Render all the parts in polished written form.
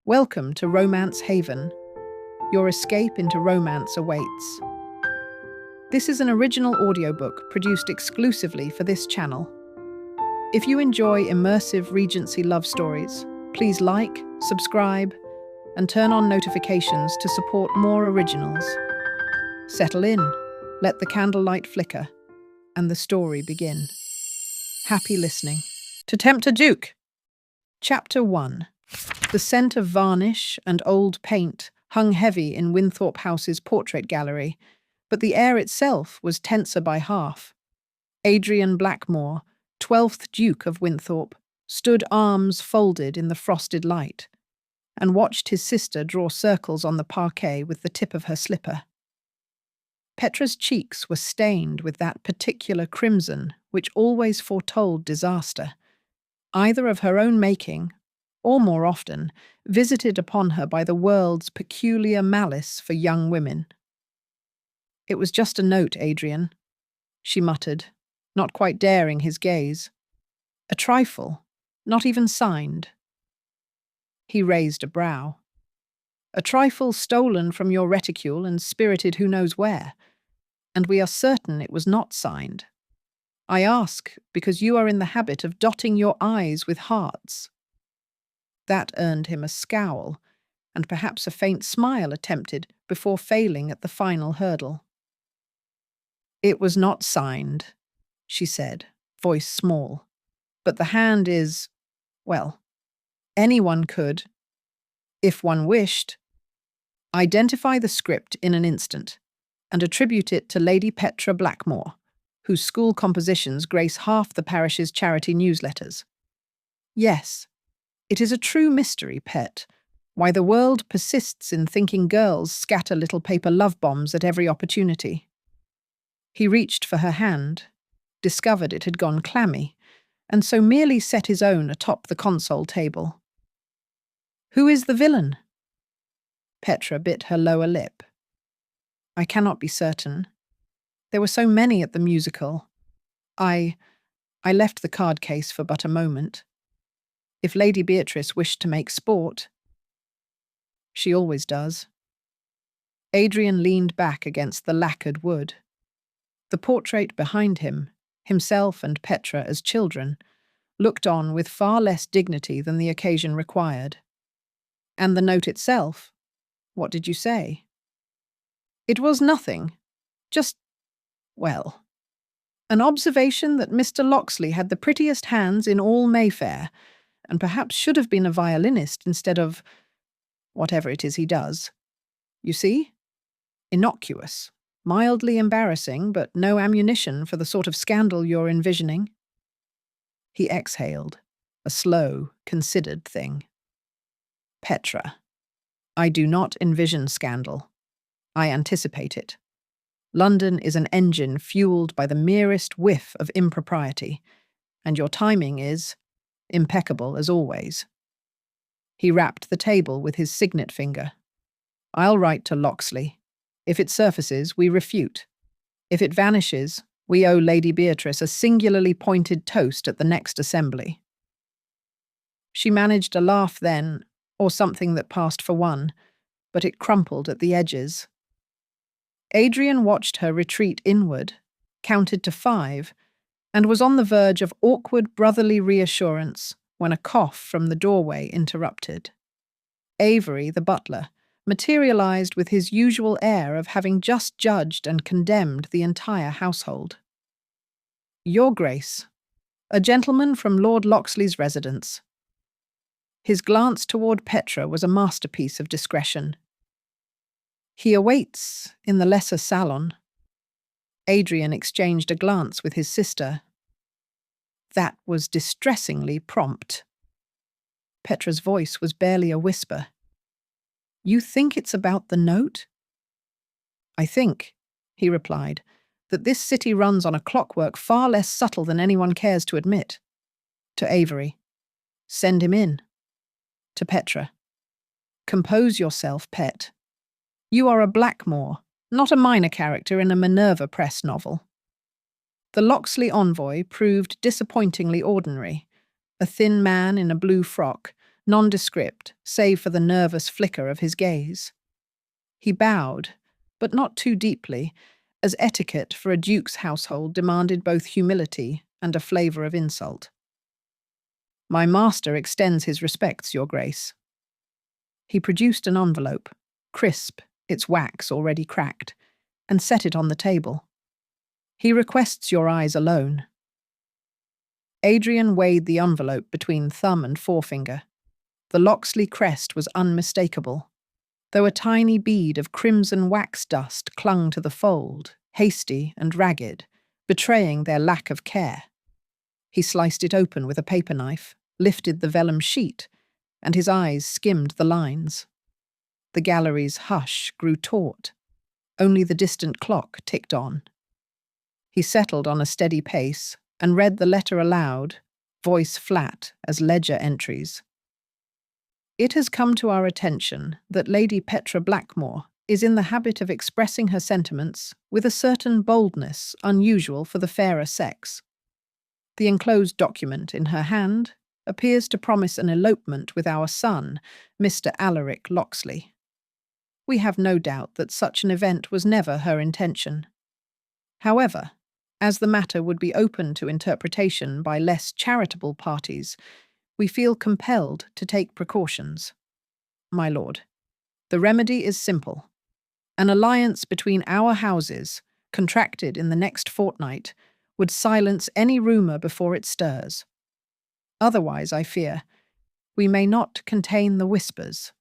Welcome to Romance Haven. Your escape into romance awaits. This is an original audiobook produced exclusively for this channel. If you enjoy immersive Regency love stories, please like, subscribe, and turn on notifications to support more originals. Settle in, let the candlelight flicker, and the story begin. Happy listening. To Tempt a Duke. Chapter 1. The scent of varnish and old paint hung heavy in Winthorp House's portrait gallery, but the air itself was tenser by half. Adrien Blackmore, 12th Duke of Winthorp, stood arms folded in the frosted light, and watched his sister draw circles on the parquet with the tip of her slipper. Petra's cheeks were stained with that particular crimson which always foretold disaster, either of her own making, or more often, visited upon her by the world's peculiar malice for young women. "It was just a note, Adrien," she muttered, not quite daring his gaze. "A trifle, not even signed." He raised a brow. "A trifle stolen from your reticule and spirited who knows where, and we are certain it was not signed. I ask because you are in the habit of dotting your I's with hearts." That earned him a scowl, and perhaps a faint smile attempted before failing at the final hurdle. "It was not signed," she said, voice small. "But the hand is, well, anyone could, if one wished, identify the script in an instant and attribute it to Lady Petra Blackmore, whose school compositions grace half the parish's charity newsletters. Yes, it is a true mystery, Pet, why the world persists in thinking girls scatter little paper love bombs at every opportunity." He reached for her hand, discovered it had gone clammy, and so merely set his own atop the console table. "Who is the villain?" Petra bit her lower lip. "I cannot be certain. There were so many at the musical. I left the card case for but a moment. If Lady Beatrice wished to make sport—" "She always does." Adrien leaned back against the lacquered wood. The portrait behind him, himself and Petra as children, looked on with far less dignity than the occasion required. "And the note itself? What did you say?" "It was nothing. Just, well, an observation that Mr. Lockxley had the prettiest hands in all Mayfair, and perhaps should have been a violinist instead of whatever it is he does. You see? Innocuous, mildly embarrassing, but no ammunition for the sort of scandal you're envisioning." He exhaled, a slow, considered thing. "Petra, I do not envision scandal. I anticipate it. London is an engine fueled by the merest whiff of impropriety, and your timing is impeccable as always." He rapped the table with his signet finger. "I'll write to Lockxley. If it surfaces, we refute. If it vanishes, we owe Lady Beatrice a singularly pointed toast at the next assembly." She managed a laugh then, or something that passed for one, but it crumpled at the edges. Adrien watched her retreat inward, counted to 5, and was on the verge of awkward brotherly reassurance when a cough from the doorway interrupted. Avery, the butler, materialized with his usual air of having just judged and condemned the entire household. "Your Grace, a gentleman from Lord Lockxley's residence." His glance toward Petra was a masterpiece of discretion. "He awaits in the lesser salon." Adrien exchanged a glance with his sister. That was distressingly prompt. Petra's voice was barely a whisper. "You think it's about the note?" "I think," he replied, "that this city runs on a clockwork far less subtle than anyone cares to admit." To Avery, "Send him in." To Petra, "Compose yourself, Pet. You are a Blackmore, not a minor character in a Minerva Press novel." The Lockxley envoy proved disappointingly ordinary, a thin man in a blue frock, nondescript, save for the nervous flicker of his gaze. He bowed, but not too deeply, as etiquette for a duke's household demanded both humility and a flavour of insult. "My master extends his respects, Your Grace." He produced an envelope, crisp, its wax already cracked, and set it on the table. "He requests your eyes alone." Adrien weighed the envelope between thumb and forefinger. The Lockxley crest was unmistakable, though a tiny bead of crimson wax dust clung to the fold, hasty and ragged, betraying their lack of care. He sliced it open with a paper knife, lifted the vellum sheet, and his eyes skimmed the lines. The gallery's hush grew taut. Only the distant clock ticked on. He settled on a steady pace and read the letter aloud, voice flat as ledger entries. "It has come to our attention that Lady Petra Blackmore is in the habit of expressing her sentiments with a certain boldness unusual for the fairer sex. The enclosed document in her hand appears to promise an elopement with our son, Mr. Alaric Lockxley. We have no doubt that such an event was never her intention. However, as the matter would be open to interpretation by less charitable parties, we feel compelled to take precautions. My lord, the remedy is simple. An alliance between our houses, contracted in the next fortnight, would silence any rumour before it stirs. Otherwise, I fear, we may not contain the whispers."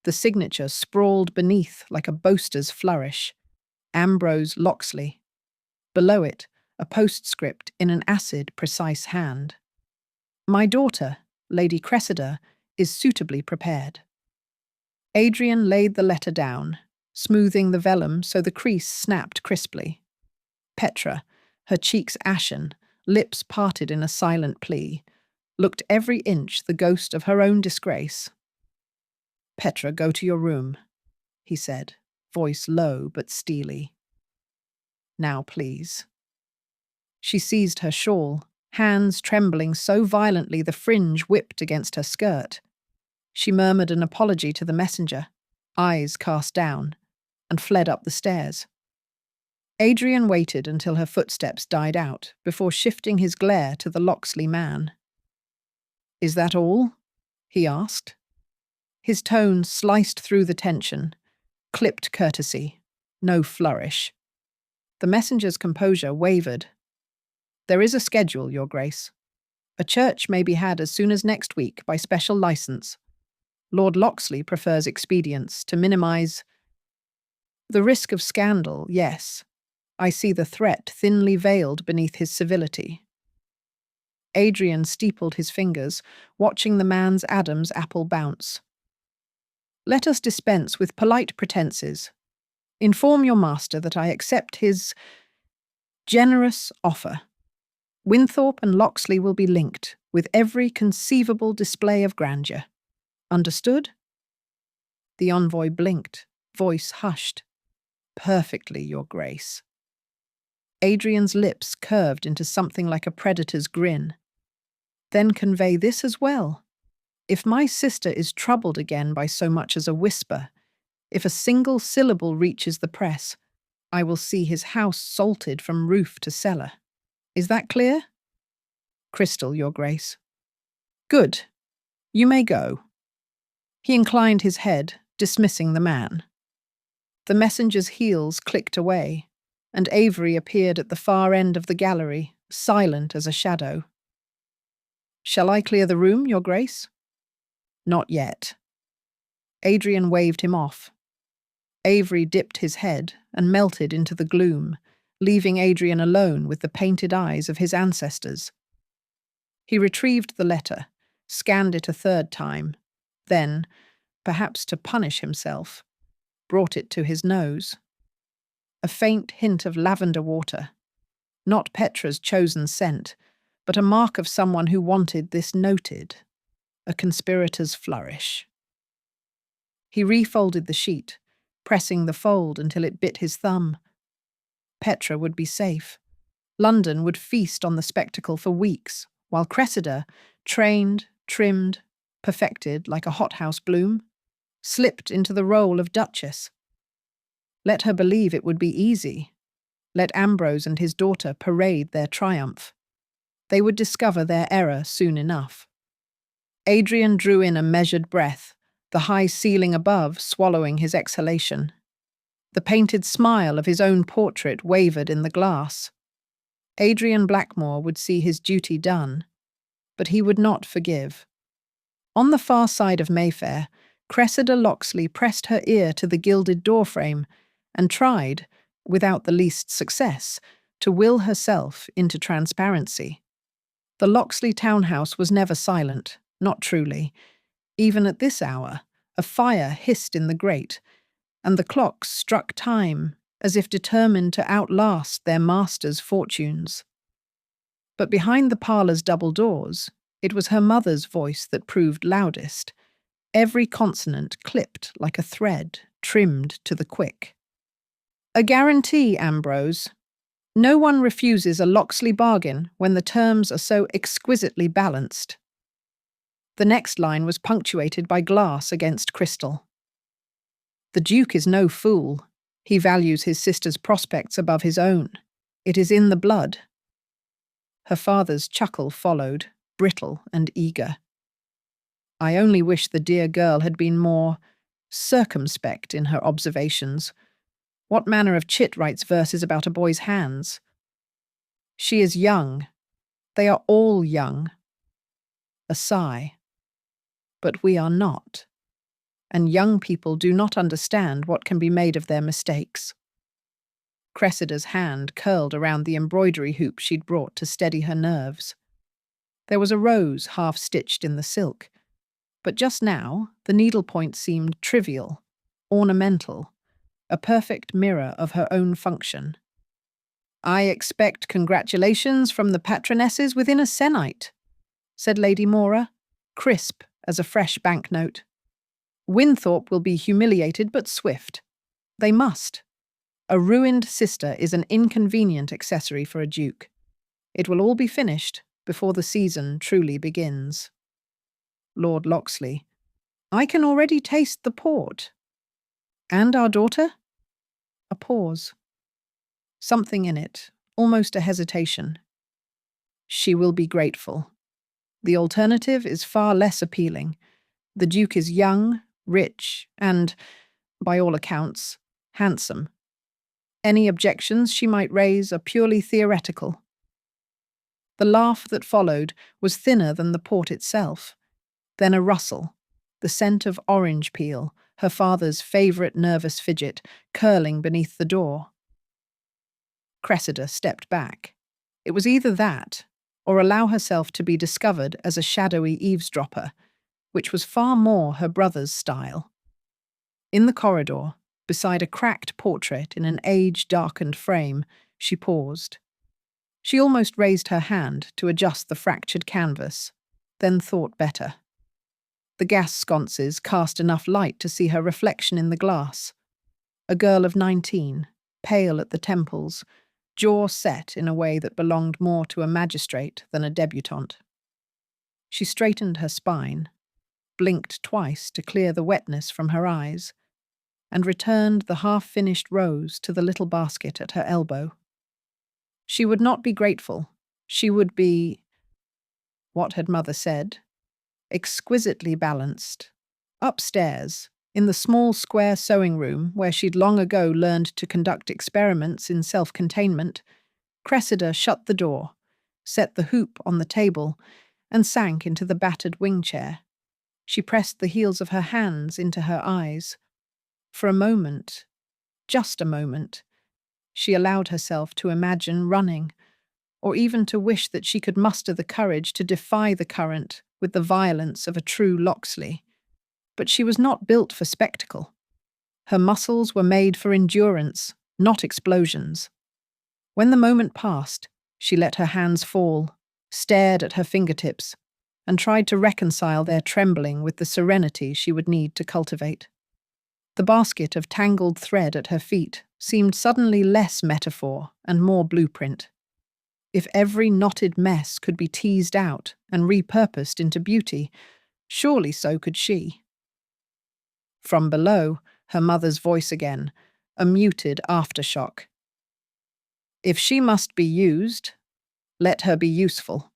The signature sprawled beneath like a boaster's flourish. Ambrose Lockxley. Below it, a postscript in an acid, precise hand. "My daughter, Lady Cressida, is suitably prepared." Adrien laid the letter down, smoothing the vellum so the crease snapped crisply. Petra, her cheeks ashen, lips parted in a silent plea, looked every inch the ghost of her own disgrace. "Petra, go to your room," he said, voice low but steely. "Now, please." She seized her shawl, hands trembling so violently the fringe whipped against her skirt. She murmured an apology to the messenger, eyes cast down, and fled up the stairs. Adrien waited until her footsteps died out before shifting his glare to the Lockxley man. "Is that all?" he asked. His tone sliced through the tension, clipped courtesy, no flourish. The messenger's composure wavered. "There is a schedule, Your Grace. A church may be had as soon as next week by special licence. Lord Lockxley prefers expedients to minimise the risk of scandal, yes. I see the threat thinly veiled beneath his civility." Adrien steepled his fingers, watching the man's Adam's apple bounce. "Let us dispense with polite pretences. Inform your master that I accept his generous offer. Winthorp and Lockxley will be linked with every conceivable display of grandeur. Understood?" The envoy blinked, voice hushed. "Perfectly, Your Grace." Adrien's lips curved into something like a predator's grin. "Then convey this as well. If my sister is troubled again by so much as a whisper, if a single syllable reaches the press, I will see his house salted from roof to cellar. Is that clear?" "Crystal, Your Grace." "Good. You may go." He inclined his head, dismissing the man. The messenger's heels clicked away, and Avery appeared at the far end of the gallery, silent as a shadow. "Shall I clear the room, Your Grace?" "Not yet." Adrien waved him off. Avery dipped his head and melted into the gloom, leaving Adrien alone with the painted eyes of his ancestors. He retrieved the letter, scanned it a third time, then, perhaps to punish himself, brought it to his nose. A faint hint of lavender water, not Petra's chosen scent, but a mark of someone who wanted this noted, a conspirator's flourish. He refolded the sheet, pressing the fold until it bit his thumb. Petra would be safe. London would feast on the spectacle for weeks, while Cressida, trained, trimmed, perfected like a hothouse bloom, slipped into the role of Duchess. Let her believe it would be easy. Let Ambrose and his daughter parade their triumph. They would discover their error soon enough. Adrien drew in a measured breath, the high ceiling above swallowing his exhalation. The painted smile of his own portrait wavered in the glass. Adrien Blackmore would see his duty done, but he would not forgive. On the far side of Mayfair, Cressida Lockxley pressed her ear to the gilded doorframe and tried, without the least success, to will herself into transparency. The Lockxley townhouse was never silent, not truly. Even at this hour, a fire hissed in the grate, and the clocks struck time as if determined to outlast their master's fortunes. But behind the parlour's double doors, it was her mother's voice that proved loudest, every consonant clipped like a thread, trimmed to the quick. "A guarantee, Ambrose. No one refuses a Lockxley bargain when the terms are so exquisitely balanced." The next line was punctuated by glass against crystal. "The Duke is no fool. He values his sister's prospects above his own. It is in the blood." Her father's chuckle followed, brittle and eager. "I only wish the dear girl had been more circumspect in her observations. What manner of chit writes verses about a boy's hands? She is young. They are all young." A sigh. "But we are not. And young people do not understand what can be made of their mistakes." Cressida's hand curled around the embroidery hoop she'd brought to steady her nerves. There was a rose half-stitched in the silk, but just now the needlepoint seemed trivial, ornamental, a perfect mirror of her own function. "I expect congratulations from the patronesses within a sennight," said Lady Mora, crisp as a fresh banknote. "Winthorp will be humiliated but swift. They must. A ruined sister is an inconvenient accessory for a duke. It will all be finished before the season truly begins." Lord Lockxley: "I can already taste the port." "And our daughter?" A pause. Something in it, almost a hesitation. "She will be grateful. The alternative is far less appealing. The Duke is young, rich, and, by all accounts, handsome. Any objections she might raise are purely theoretical." The laugh that followed was thinner than the port itself. Then a rustle, the scent of orange peel, her father's favourite nervous fidget, curling beneath the door. Cressida stepped back. It was either that, or allow herself to be discovered as a shadowy eavesdropper, which was far more her brother's style. In the corridor, beside a cracked portrait in an age-darkened frame, she paused. She almost raised her hand to adjust the fractured canvas, then thought better. The gas sconces cast enough light to see her reflection in the glass. A girl of 19, pale at the temples, jaw set in a way that belonged more to a magistrate than a debutante. She straightened her spine, blinked twice to clear the wetness from her eyes, and returned the half-finished rose to the little basket at her elbow. She would not be grateful. She would be, what had Mother said, exquisitely balanced. Upstairs, in the small square sewing room where she'd long ago learned to conduct experiments in self-containment, Cressida shut the door, set the hoop on the table, and sank into the battered wing chair. She pressed the heels of her hands into her eyes. For a moment, just a moment, she allowed herself to imagine running, or even to wish that she could muster the courage to defy the current with the violence of a true Lockxley. But she was not built for spectacle. Her muscles were made for endurance, not explosions. When the moment passed, she let her hands fall, stared at her fingertips, and tried to reconcile their trembling with the serenity she would need to cultivate. The basket of tangled thread at her feet seemed suddenly less metaphor and more blueprint. If every knotted mess could be teased out and repurposed into beauty, Surely so could she. From below, her mother's voice again, a muted aftershock. If she must be used, let her be useful.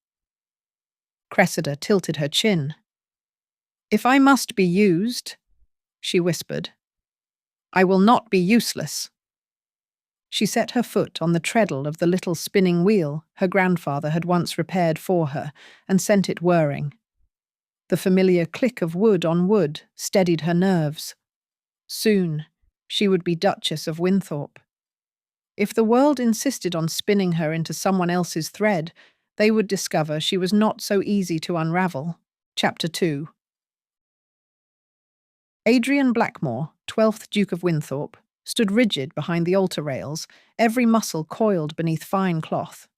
Cressida tilted her chin. If I must be used, she whispered, I will not be useless. She set her foot on the treadle of the little spinning wheel her grandfather had once repaired for her and sent it whirring. The familiar click of wood on wood steadied her nerves. Soon, she would be Duchess of Winthorp. If the world insisted on spinning her into someone else's thread, they would discover she was not so easy to unravel. Chapter 2. Adrien Blackmore, 12th Duke of Winthorp, stood rigid behind the altar rails, every muscle coiled beneath fine cloth.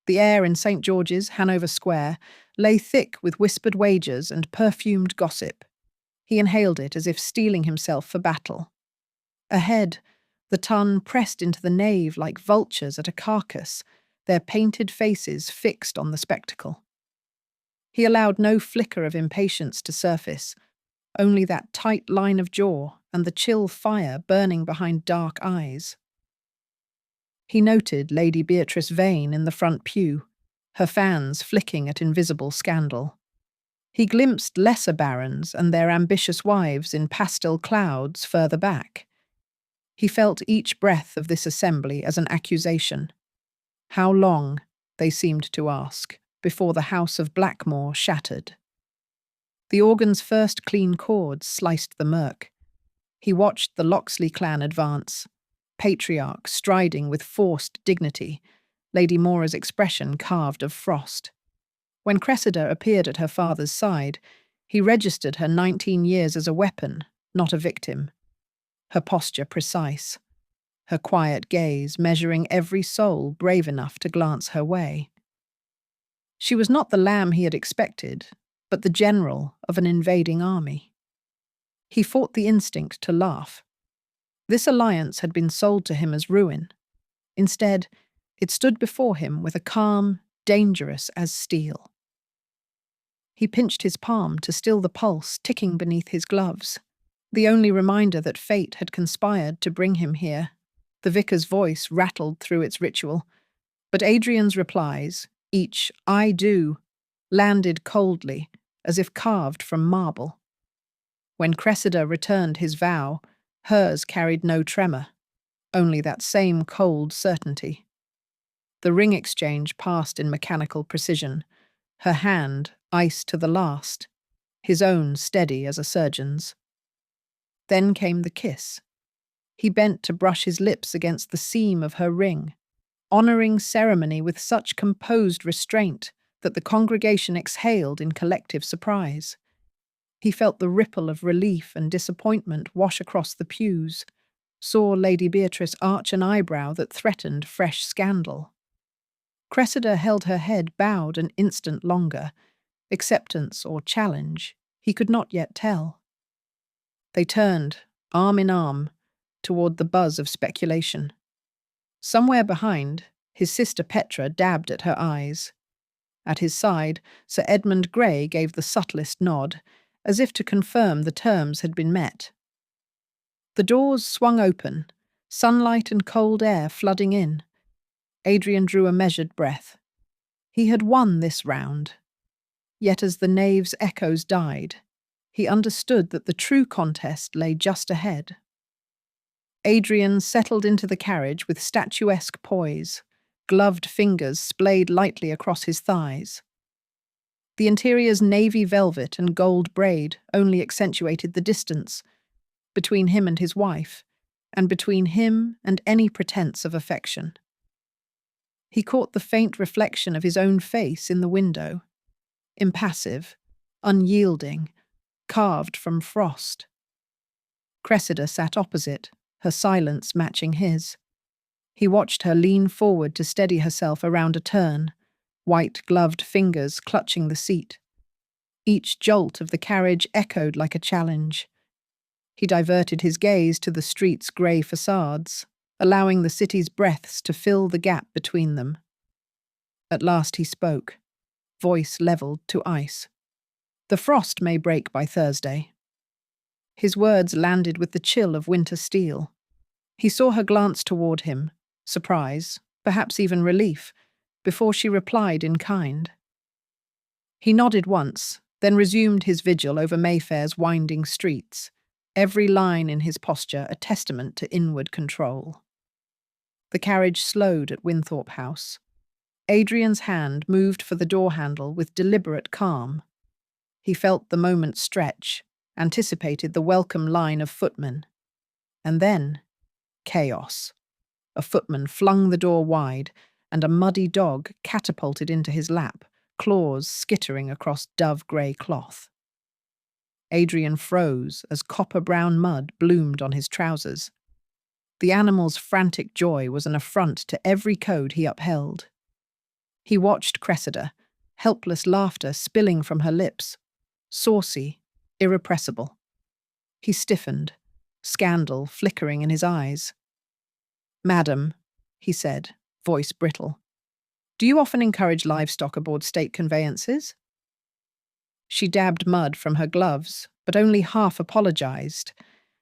The air in St. George's, Hanover Square, lay thick with whispered wagers and perfumed gossip. He inhaled it as if steeling himself for battle. Ahead, the ton pressed into the nave like vultures at a carcass, their painted faces fixed on the spectacle. He allowed no flicker of impatience to surface, only that tight line of jaw and the chill fire burning behind dark eyes. He noted Lady Beatrice Vane in the front pew, her fans flicking at invisible scandal. He glimpsed lesser barons and their ambitious wives in pastel clouds further back. He felt each breath of this assembly as an accusation. How long, they seemed to ask, before the house of Blackmore shattered? The organ's first clean chords sliced the murk. He watched the Lockxley clan advance, patriarch striding with forced dignity, Lady Mora's expression carved of frost. When Cressida appeared at her father's side, he registered her 19 years as a weapon, not a victim. Her posture precise, her quiet gaze measuring every soul brave enough to glance her way. She was not the lamb he had expected, but the general of an invading army. He fought the instinct to laugh. This alliance had been sold to him as ruin. Instead, it stood before him with a calm, dangerous as steel. He pinched his palm to still the pulse ticking beneath his gloves, the only reminder that fate had conspired to bring him here. The vicar's voice rattled through its ritual, but Adrien's replies, each "I do," landed coldly, as if carved from marble. When Cressida returned his vow, hers carried no tremor, only that same cold certainty. The ring exchange passed in mechanical precision, her hand ice to the last, his own steady as a surgeon's. Then came the kiss. He bent to brush his lips against the seam of her ring, honoring ceremony with such composed restraint that the congregation exhaled in collective surprise. He felt the ripple of relief and disappointment wash across the pews, saw Lady Beatrice arch an eyebrow that threatened fresh scandal. Cressida held her head bowed an instant longer, acceptance or challenge, he could not yet tell. They turned, arm in arm, toward the buzz of speculation. Somewhere behind, his sister Petra dabbed at her eyes. At his side, Sir Edmund Grey gave the subtlest nod, as if to confirm the terms had been met. The doors swung open, sunlight and cold air flooding in. Adrien drew a measured breath. He had won this round. Yet as the nave's echoes died, he understood that the true contest lay just ahead. Adrien settled into the carriage with statuesque poise, gloved fingers splayed lightly across his thighs. The interior's navy velvet and gold braid only accentuated the distance between him and his wife, and between him and any pretense of affection. He caught the faint reflection of his own face in the window, impassive, unyielding, carved from frost. Cressida sat opposite, her silence matching his. He watched her lean forward to steady herself around a turn, white-gloved fingers clutching the seat. Each jolt of the carriage echoed like a challenge. He diverted his gaze to the street's grey facades, allowing the city's breaths to fill the gap between them. At last he spoke, voice levelled to ice. The frost may break by Thursday. His words landed with the chill of winter steel. He saw her glance toward him, surprise, perhaps even relief, before she replied in kind. He nodded once, then resumed his vigil over Mayfair's winding streets, every line in his posture a testament to inward control. The carriage slowed at Winthorp House. Adrien's hand moved for the door handle with deliberate calm. He felt the moment stretch, anticipated the welcome line of footmen. And then, chaos. A footman flung the door wide, and a muddy dog catapulted into his lap, claws skittering across dove-grey cloth. Adrien froze as copper-brown mud bloomed on his trousers. The animal's frantic joy was an affront to every code he upheld. He watched Cressida, helpless laughter spilling from her lips, saucy, irrepressible. He stiffened, scandal flickering in his eyes. "Madam," he said, voice brittle, "do you often encourage livestock aboard state conveyances?" She dabbed mud from her gloves, but only half apologized,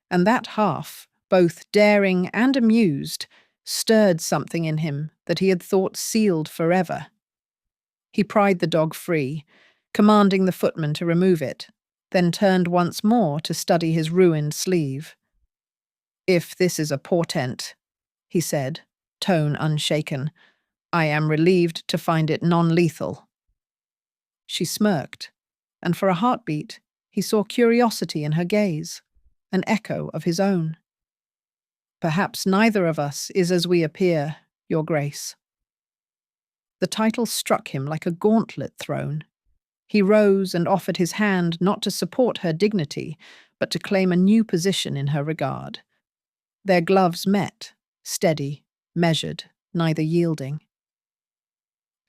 and that half, both daring and amused, stirred something in him that he had thought sealed forever. He pried the dog free, commanding the footman to remove it, then turned once more to study his ruined sleeve. "If this is a portent," he said, tone unshaken, "I am relieved to find it non-lethal." She smirked, and for a heartbeat, he saw curiosity in her gaze, an echo of his own. "Perhaps neither of us is as we appear, Your Grace." The title struck him like a gauntlet thrown. He rose and offered his hand not to support her dignity, but to claim a new position in her regard. Their gloves met, steady, measured, neither yielding.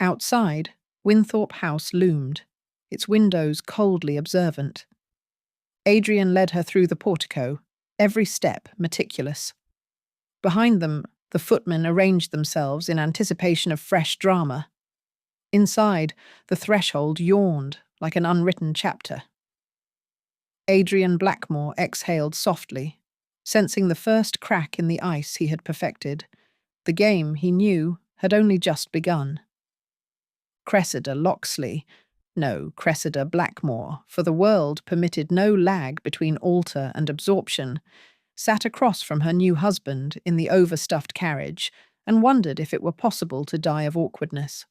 Outside, Winthorp House loomed, its windows coldly observant. Adrien led her through the portico, every step meticulous. Behind them, the footmen arranged themselves in anticipation of fresh drama. Inside, the threshold yawned like an unwritten chapter. Adrien Blackmore exhaled softly, sensing the first crack in the ice he had perfected. The game, he knew, had only just begun. Cressida Lockxley, no, Cressida Blackmore, for the world permitted no lag between altar and absorption, sat across from her new husband in the overstuffed carriage and wondered if it were possible to die of awkwardness.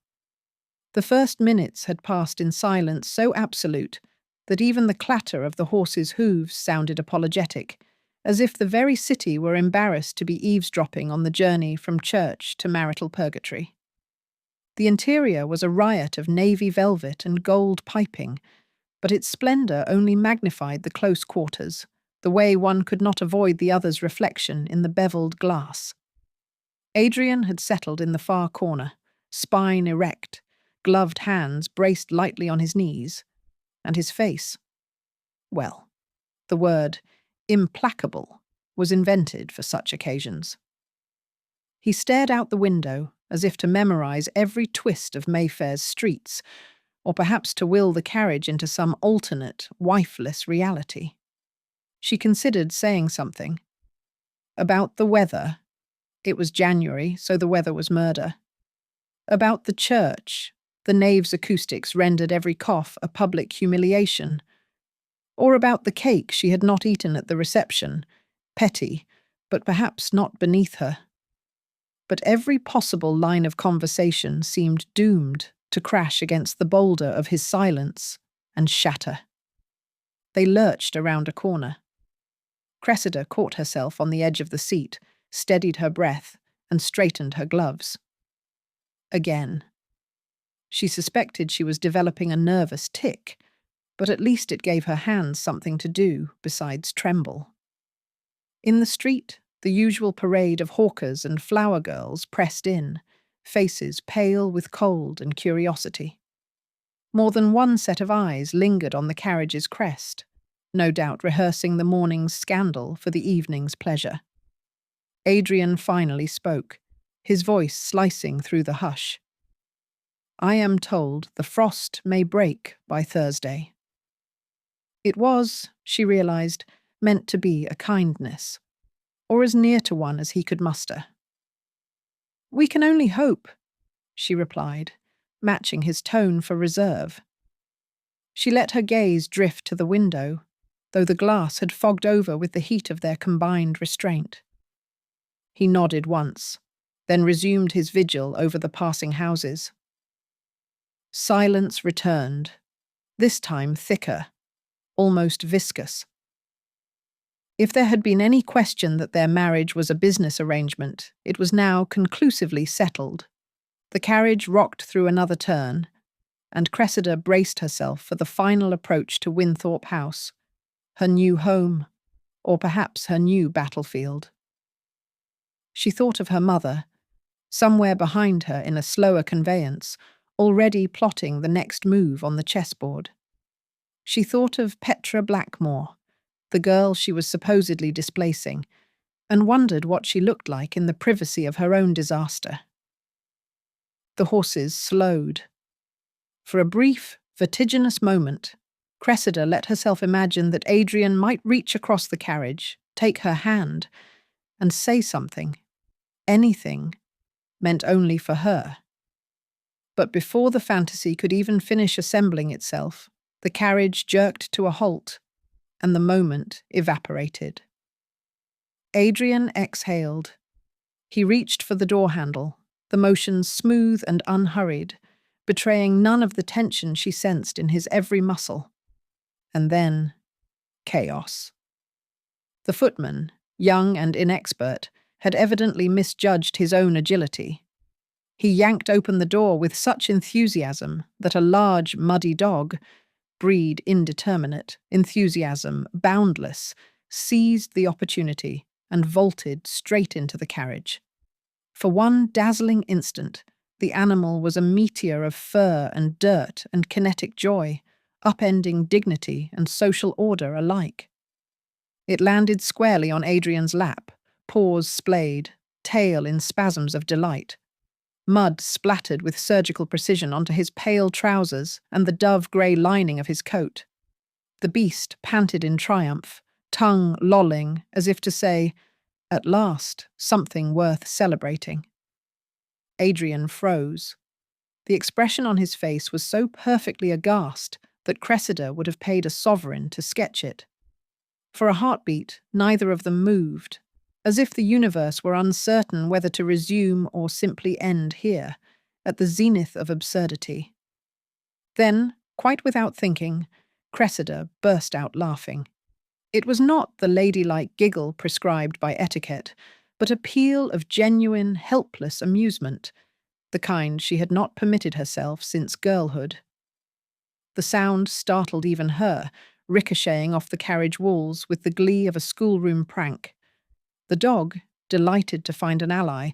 The first minutes had passed in silence so absolute that even the clatter of the horses' hooves sounded apologetic, as if the very city were embarrassed to be eavesdropping on the journey from church to marital purgatory. The interior was a riot of navy velvet and gold piping, but its splendour only magnified the close quarters, the way one could not avoid the other's reflection in the bevelled glass. Adrien had settled in the far corner, spine erect, gloved hands braced lightly on his knees, and his face, well, the word implacable was invented for such occasions. He stared out the window as if to memorize every twist of Mayfair's streets, or perhaps to will the carriage into some alternate, wifeless reality. She considered saying something. About the weather. It was January, so the weather was murder. About the church. The nave's acoustics rendered every cough a public humiliation. Or about the cake she had not eaten at the reception, petty, but perhaps not beneath her. But every possible line of conversation seemed doomed to crash against the boulder of his silence and shatter. They lurched around a corner. Cressida caught herself on the edge of the seat, steadied her breath, and straightened her gloves. Again. She suspected she was developing a nervous tic, but at least it gave her hands something to do besides tremble. In the street, the usual parade of hawkers and flower girls pressed in, faces pale with cold and curiosity. More than one set of eyes lingered on the carriage's crest, no doubt rehearsing the morning's scandal for the evening's pleasure. Adrien finally spoke, his voice slicing through the hush. "I am told the frost may break by Thursday." It was, she realized, meant to be a kindness, or as near to one as he could muster. "We can only hope," she replied, matching his tone for reserve. She let her gaze drift to the window, though the glass had fogged over with the heat of their combined restraint. He nodded once, then resumed his vigil over the passing houses. Silence returned, this time thicker, almost viscous. If there had been any question that their marriage was a business arrangement, it was now conclusively settled. The carriage rocked through another turn, and Cressida braced herself for the final approach to Winthorp House, her new home, or perhaps her new battlefield. She thought of her mother, somewhere behind her in a slower conveyance, already plotting the next move on the chessboard. She thought of Petra Blackmore, the girl she was supposedly displacing, and wondered what she looked like in the privacy of her own disaster. The horses slowed. For a brief, vertiginous moment, Cressida let herself imagine that Adrien might reach across the carriage, take her hand, and say something, anything, meant only for her. But before the fantasy could even finish assembling itself, the carriage jerked to a halt, and the moment evaporated. Adrien exhaled. He reached for the door handle, the motion smooth and unhurried, betraying none of the tension she sensed in his every muscle. And then, chaos. The footman, young and inexpert, had evidently misjudged his own agility. He yanked open the door with such enthusiasm that a large, muddy dog, breed indeterminate, enthusiasm boundless, seized the opportunity and vaulted straight into the carriage. For one dazzling instant, the animal was a meteor of fur and dirt and kinetic joy, upending dignity and social order alike. It landed squarely on Adrien's lap, paws splayed, tail in spasms of delight. Mud splattered with surgical precision onto his pale trousers and the dove-grey lining of his coat. The beast panted in triumph, tongue lolling, as if to say, "At last, something worth celebrating." Adrien froze. The expression on his face was so perfectly aghast that Cressida would have paid a sovereign to sketch it. For a heartbeat, neither of them moved, as if the universe were uncertain whether to resume or simply end here, at the zenith of absurdity. Then, quite without thinking, Cressida burst out laughing. It was not the ladylike giggle prescribed by etiquette, but a peal of genuine, helpless amusement, the kind she had not permitted herself since girlhood. The sound startled even her, ricocheting off the carriage walls with the glee of a schoolroom prank. The dog, delighted to find an ally,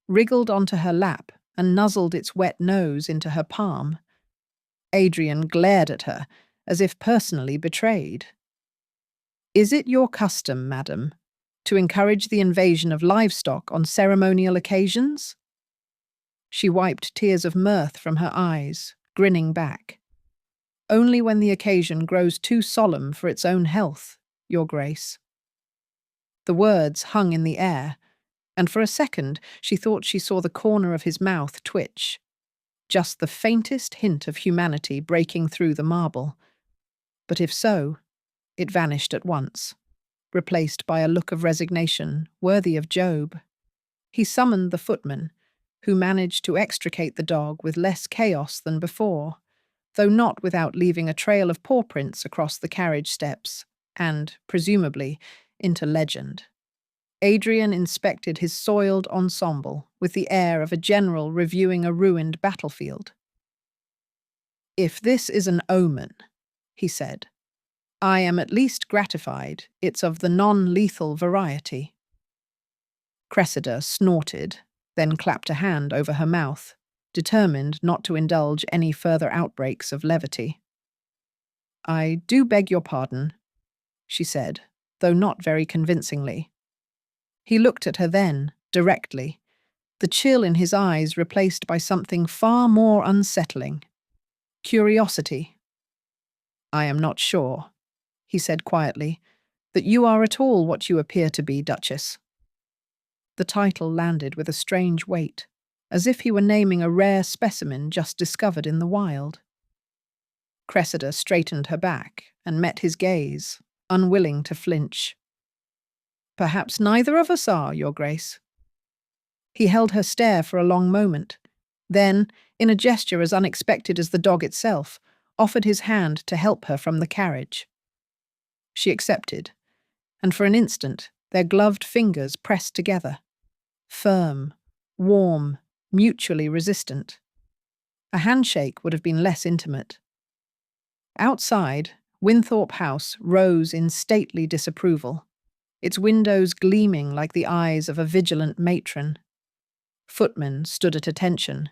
wriggled onto her lap and nuzzled its wet nose into her palm. Adrien glared at her, as if personally betrayed. "Is it your custom, madam, to encourage the invasion of livestock on ceremonial occasions?" She wiped tears of mirth from her eyes, grinning back. "Only when the occasion grows too solemn for its own health, Your Grace." The words hung in the air, and for a second she thought she saw the corner of his mouth twitch, just the faintest hint of humanity breaking through the marble. But if so, it vanished at once, replaced by a look of resignation worthy of Job. He summoned the footman, who managed to extricate the dog with less chaos than before, though not without leaving a trail of paw prints across the carriage steps, and, presumably, into legend. Adrien inspected his soiled ensemble with the air of a general reviewing a ruined battlefield. "If this is an omen," he said, "I am at least gratified it's of the non-lethal variety." Cressida snorted, then clapped a hand over her mouth, determined not to indulge any further outbreaks of levity. "I do beg your pardon," she said, though not very convincingly. He looked at her then, directly, the chill in his eyes replaced by something far more unsettling. Curiosity. "I am not sure," he said quietly, "that you are at all what you appear to be, Duchess." The title landed with a strange weight, as if he were naming a rare specimen just discovered in the wild. Cressida straightened her back and met his gaze, unwilling to flinch. "Perhaps neither of us are, Your Grace." He held her stare for a long moment, then, in a gesture as unexpected as the dog itself, offered his hand to help her from the carriage. She accepted, and for an instant their gloved fingers pressed together. Firm, warm, mutually resistant. A handshake would have been less intimate. Outside, Winthorp House rose in stately disapproval, its windows gleaming like the eyes of a vigilant matron. Footmen stood at attention,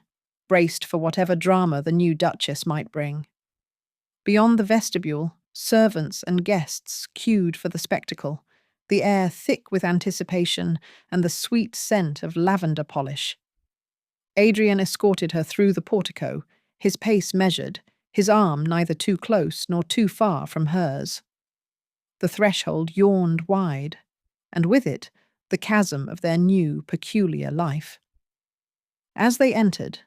braced for whatever drama the new Duchess might bring. Beyond the vestibule, servants and guests queued for the spectacle, the air thick with anticipation and the sweet scent of lavender polish. Adrien escorted her through the portico, his pace measured, his arm neither too close nor too far from hers. The threshold yawned wide, and with it, the chasm of their new, peculiar life. As they entered,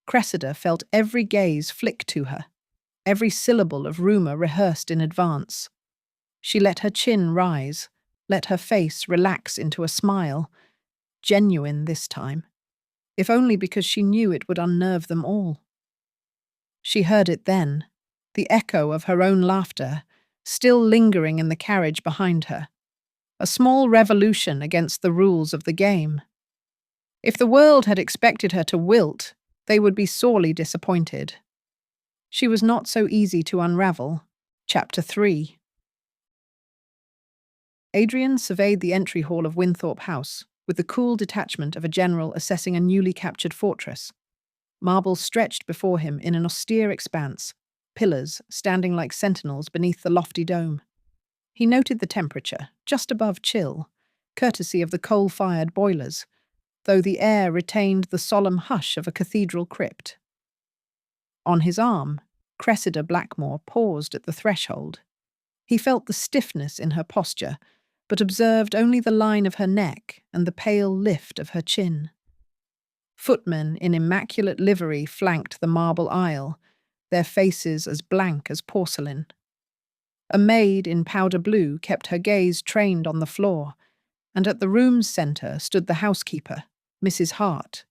Cressida felt every gaze flick to her, every syllable of rumour rehearsed in advance. She let her chin rise, let her face relax into a smile, genuine this time, if only because she knew it would unnerve them all. She heard it then, the echo of her own laughter, still lingering in the carriage behind her, a small revolution against the rules of the game. If the world had expected her to wilt, they would be sorely disappointed. She was not so easy to unravel. Chapter 3. Adrien surveyed the entry hall of Winthorp House, with the cool detachment of a general assessing a newly captured fortress. Marble stretched before him in an austere expanse, pillars standing like sentinels beneath the lofty dome. He noted the temperature, just above chill, courtesy of the coal-fired boilers, though the air retained the solemn hush of a cathedral crypt. On his arm, Cressida Blackmore paused at the threshold. He felt the stiffness in her posture, but observed only the line of her neck and the pale lift of her chin. Footmen in immaculate livery flanked the marble aisle, their faces as blank as porcelain. A maid in powder blue kept her gaze trained on the floor, and at the room's centre stood the housekeeper, Mrs. Hart,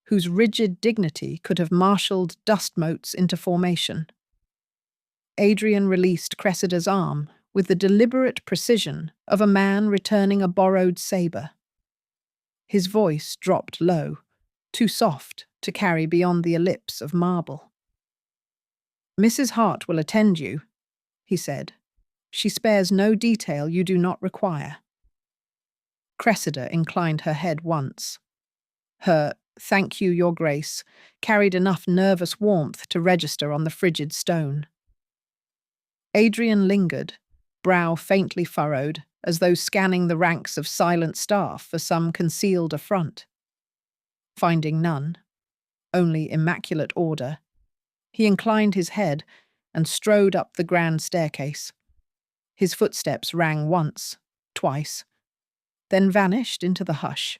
whose rigid dignity could have marshalled dust motes into formation. Adrien released Cressida's arm with the deliberate precision of a man returning a borrowed sabre. His voice dropped low, too soft to carry beyond the ellipse of marble. "Mrs. Hart will attend you," he said. "She spares no detail you do not require." Cressida inclined her head once. Her "thank you, Your Grace" carried enough nervous warmth to register on the frigid stone. Adrien lingered, brow faintly furrowed, as though scanning the ranks of silent staff for some concealed affront. Finding none, only immaculate order, he inclined his head and strode up the grand staircase. His footsteps rang once, twice, then vanished into the hush.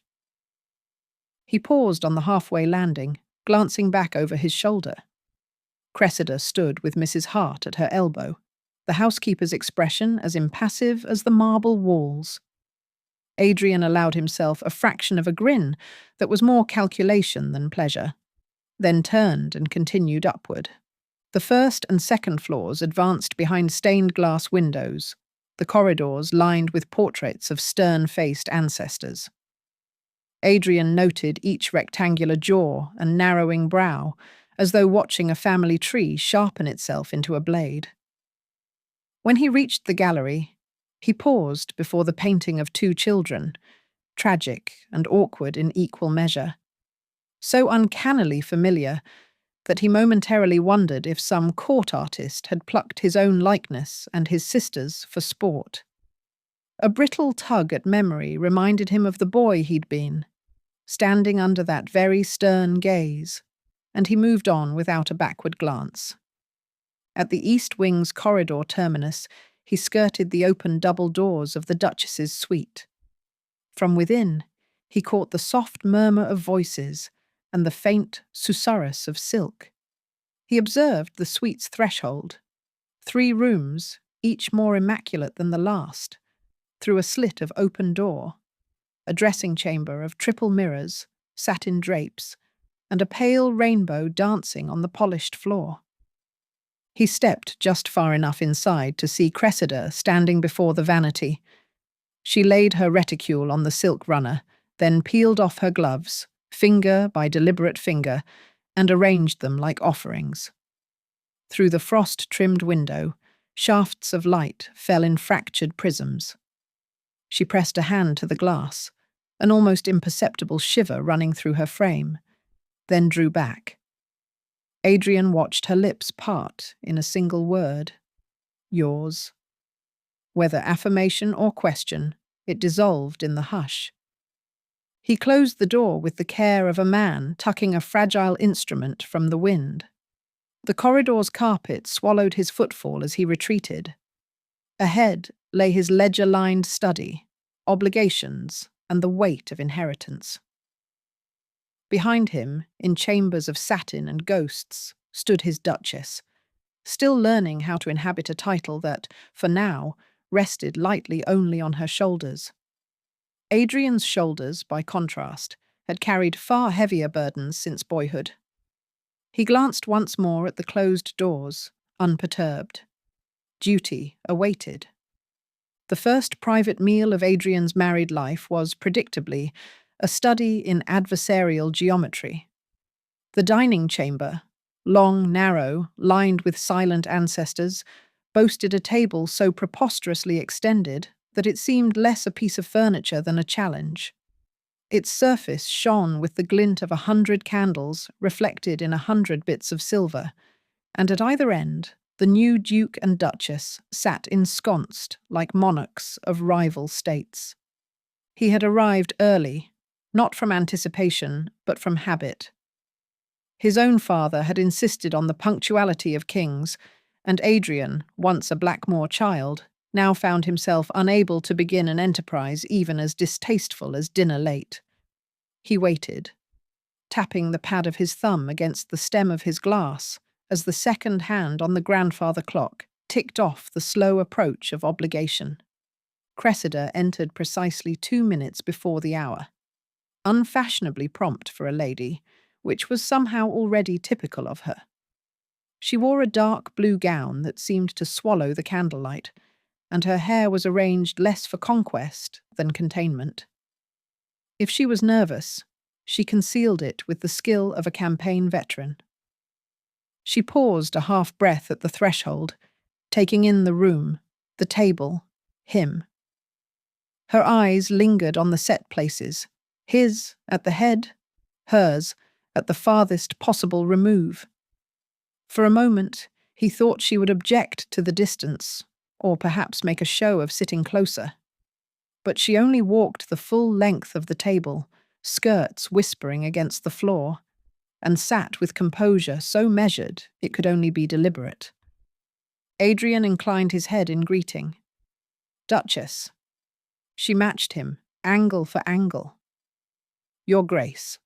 He paused on the halfway landing, glancing back over his shoulder. Cressida stood with Mrs. Hart at her elbow, the housekeeper's expression as impassive as the marble walls. Adrien allowed himself a fraction of a grin that was more calculation than pleasure, then turned and continued upward. The first and second floors advanced behind stained glass windows, the corridors lined with portraits of stern-faced ancestors. Adrien noted each rectangular jaw and narrowing brow, as though watching a family tree sharpen itself into a blade. When he reached the gallery, he paused before the painting of two children, tragic and awkward in equal measure, so uncannily familiar that he momentarily wondered if some court artist had plucked his own likeness and his sister's for sport. A brittle tug at memory reminded him of the boy he'd been, standing under that very stern gaze, and he moved on without a backward glance. At the east wing's corridor terminus, he skirted the open double doors of the Duchess's suite. From within, he caught the soft murmur of voices and the faint susurrus of silk. He observed the suite's threshold, 3 rooms, each more immaculate than the last, through a slit of open door, a dressing chamber of triple mirrors, satin drapes, and a pale rainbow dancing on the polished floor. He stepped just far enough inside to see Cressida standing before the vanity. She laid her reticule on the silk runner, then peeled off her gloves, finger by deliberate finger, and arranged them like offerings. Through the frost-trimmed window, shafts of light fell in fractured prisms. She pressed a hand to the glass, an almost imperceptible shiver running through her frame, then drew back. Adrien watched her lips part in a single word. Yours. Whether affirmation or question, it dissolved in the hush. He closed the door with the care of a man tucking a fragile instrument from the wind. The corridor's carpet swallowed his footfall as he retreated. Ahead lay his ledger-lined study, obligations, and the weight of inheritance. Behind him, in chambers of satin and ghosts, stood his Duchess, still learning how to inhabit a title that, for now, rested lightly only on her shoulders. Adrien's shoulders, by contrast, had carried far heavier burdens since boyhood. He glanced once more at the closed doors, unperturbed. Duty awaited. The first private meal of Adrien's married life was, predictably, a study in adversarial geometry. The dining chamber, long, narrow, lined with silent ancestors, boasted a table so preposterously extended that it seemed less a piece of furniture than a challenge. Its surface shone with the glint of 100 candles reflected in 100 bits of silver, and at either end, the new Duke and Duchess sat ensconced like monarchs of rival states. He had arrived early, not from anticipation, but from habit. His own father had insisted on the punctuality of kings, and Adrien, once a Blackmore child, now found himself unable to begin an enterprise even as distasteful as dinner late. He waited, tapping the pad of his thumb against the stem of his glass as the second hand on the grandfather clock ticked off the slow approach of obligation. Cressida entered precisely 2 minutes before the hour, unfashionably prompt for a lady, which was somehow already typical of her. She wore a dark blue gown that seemed to swallow the candlelight, and her hair was arranged less for conquest than containment. If she was nervous, she concealed it with the skill of a campaign veteran. She paused a half-breath at the threshold, taking in the room, the table, him. Her eyes lingered on the set places, his at the head, hers at the farthest possible remove. For a moment, he thought she would object to the distance, or perhaps make a show of sitting closer. But she only walked the full length of the table, skirts whispering against the floor, and sat with composure so measured it could only be deliberate. Adrien inclined his head in greeting. Duchess. She matched him, angle for angle. Your Grace.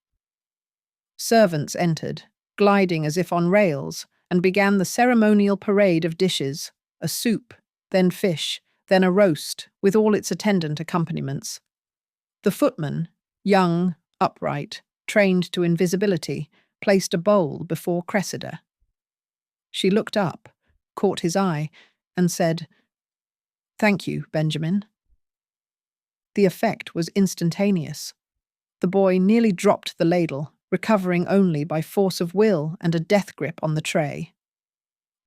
Servants entered, gliding as if on rails, and began the ceremonial parade of dishes, a soup, then fish, then a roast, with all its attendant accompaniments. The footman, young, upright, trained to invisibility, placed a bowl before Cressida. She looked up, caught his eye, and said, "Thank you, Benjamin." The effect was instantaneous. The boy nearly dropped the ladle, recovering only by force of will and a death grip on the tray.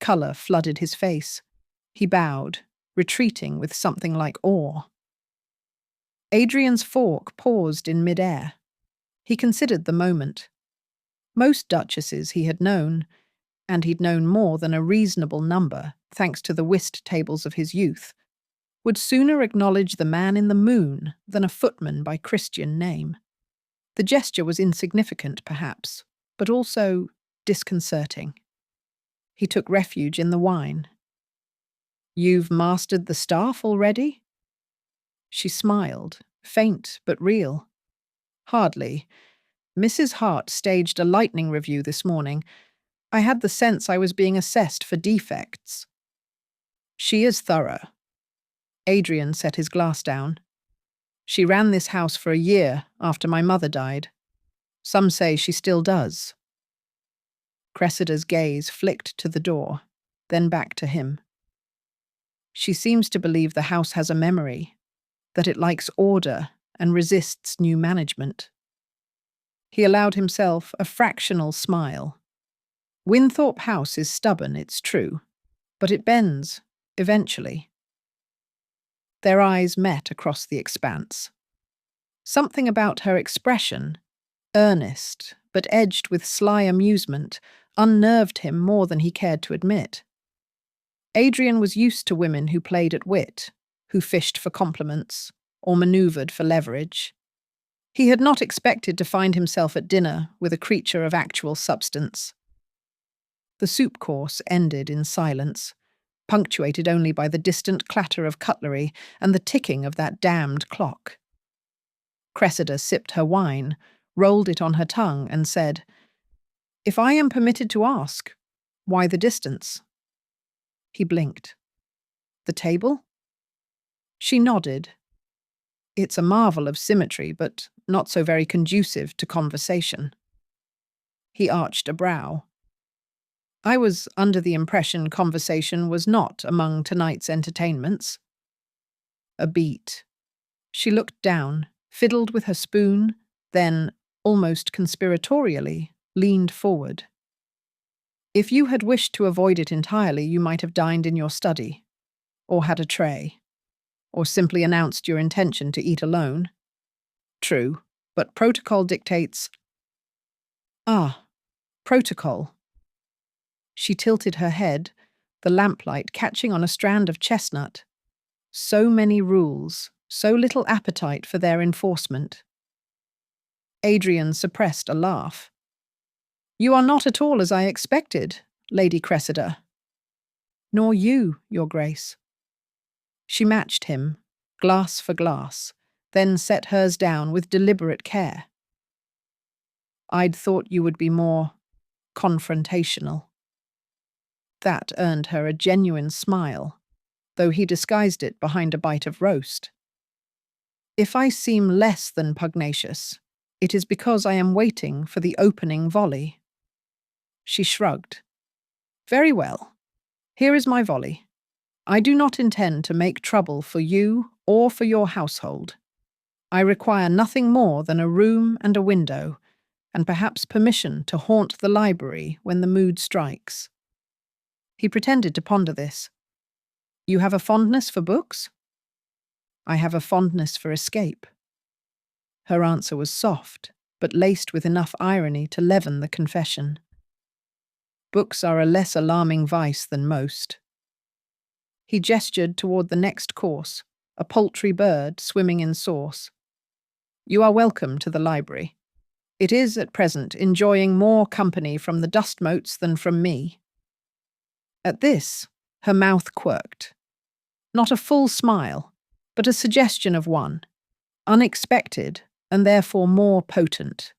Colour flooded his face. He bowed, retreating with something like awe. Adrien's fork paused in mid-air. He considered the moment. Most duchesses he had known, and he'd known more than a reasonable number, thanks to the whist tables of his youth, would sooner acknowledge the man in the moon than a footman by Christian name. The gesture was insignificant, perhaps, but also disconcerting. He took refuge in the wine. You've mastered the staff already? She smiled, faint but real. Hardly. Mrs. Hart staged a lightning review this morning. I had the sense I was being assessed for defects. She is thorough. Adrien set his glass down. She ran this house for a year after my mother died. Some say she still does. Cressida's gaze flicked to the door, then back to him. She seems to believe the house has a memory, that it likes order and resists new management. He allowed himself a fractional smile. Winthorp House is stubborn, it's true, but it bends, eventually. Their eyes met across the expanse. Something about her expression, earnest but edged with sly amusement, unnerved him more than he cared to admit. Adrien was used to women who played at wit, who fished for compliments, or manoeuvred for leverage. He had not expected to find himself at dinner with a creature of actual substance. The soup course ended in silence, punctuated only by the distant clatter of cutlery and the ticking of that damned clock. Cressida sipped her wine, rolled it on her tongue, and said, "If I am permitted to ask, why the distance?" He blinked. "The table?" She nodded. "It's a marvel of symmetry, but not so very conducive to conversation." He arched a brow. "I was under the impression conversation was not among tonight's entertainments." A beat. She looked down, fiddled with her spoon, then, almost conspiratorially, leaned forward. "If you had wished to avoid it entirely, you might have dined in your study, or had a tray, or simply announced your intention to eat alone. True, but protocol dictates—" "Ah, protocol." She tilted her head, the lamplight catching on a strand of chestnut. So many rules, so little appetite for their enforcement. Adrien suppressed a laugh. "You are not at all as I expected, Lady Cressida." "Nor you, Your Grace." She matched him, glass for glass, then set hers down with deliberate care. "I'd thought you would be more confrontational." That earned her a genuine smile, though he disguised it behind a bite of roast. "If I seem less than pugnacious, it is because I am waiting for the opening volley." She shrugged. "Very well. Here is my volley. I do not intend to make trouble for you or for your household. I require nothing more than a room and a window, and perhaps permission to haunt the library when the mood strikes." He pretended to ponder this. "You have a fondness for books?" "I have a fondness for escape." Her answer was soft, but laced with enough irony to leaven the confession. "Books are a less alarming vice than most." He gestured toward the next course, a poultry bird swimming in sauce. "You are welcome to the library. It is, at present, enjoying more company from the dust motes than from me." At this, her mouth quirked. Not a full smile, but a suggestion of one, unexpected and therefore more potent.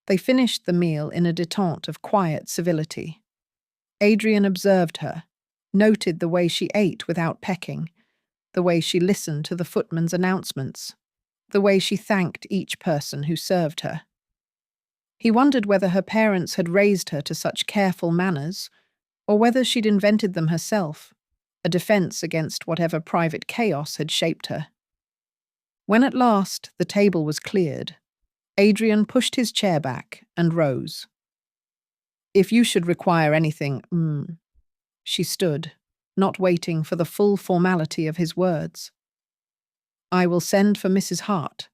They finished the meal in a detente of quiet civility. Adrien observed her, noted the way she ate without pecking, the way she listened to the footman's announcements, the way she thanked each person who served her. He wondered whether her parents had raised her to such careful manners, or whether she'd invented them herself, a defense against whatever private chaos had shaped her. When at last the table was cleared, Adrien pushed his chair back and rose. "If you should require anything, She stood, not waiting for the full formality of his words. "I will send for Mrs. Hart."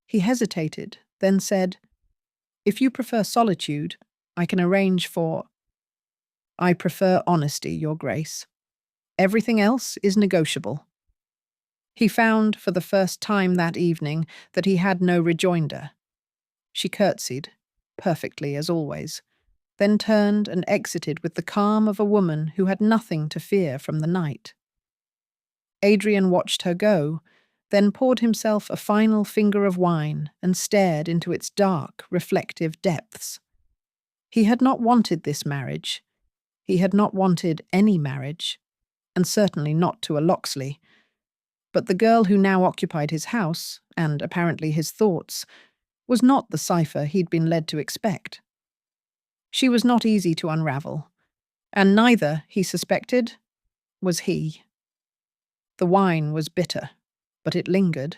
He hesitated, then said, "If you prefer solitude, I can arrange for—" "I prefer honesty, Your Grace. Everything else is negotiable." He found, for the first time that evening, that he had no rejoinder. She curtsied, perfectly as always, then turned and exited with the calm of a woman who had nothing to fear from the night. Adrien watched her go, then poured himself a final finger of wine and stared into its dark, reflective depths. He had not wanted this marriage. He had not wanted any marriage, and certainly not to a Lockxley. But the girl who now occupied his house, and apparently his thoughts, was not the cipher he'd been led to expect. She was not easy to unravel, and neither, he suspected, was he. The wine was bitter, but it lingered.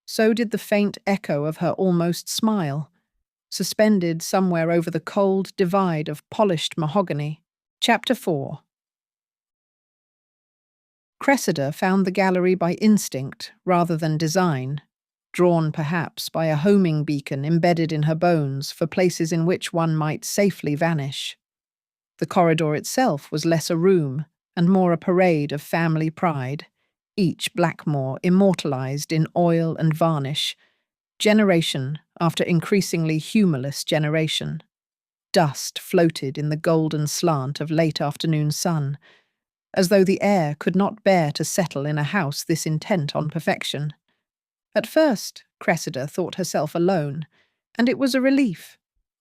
So did the faint echo of her almost smile, suspended somewhere over the cold divide of polished mahogany. Chapter 4. Cressida found the gallery by instinct rather than design, drawn perhaps by a homing beacon embedded in her bones for places in which one might safely vanish. The corridor itself was less a room and more a parade of family pride, each Blackmore immortalized in oil and varnish, generation after increasingly humorless generation. Dust floated in the golden slant of late afternoon sun, as though the air could not bear to settle in a house this intent on perfection. At first, Cressida thought herself alone, and it was a relief.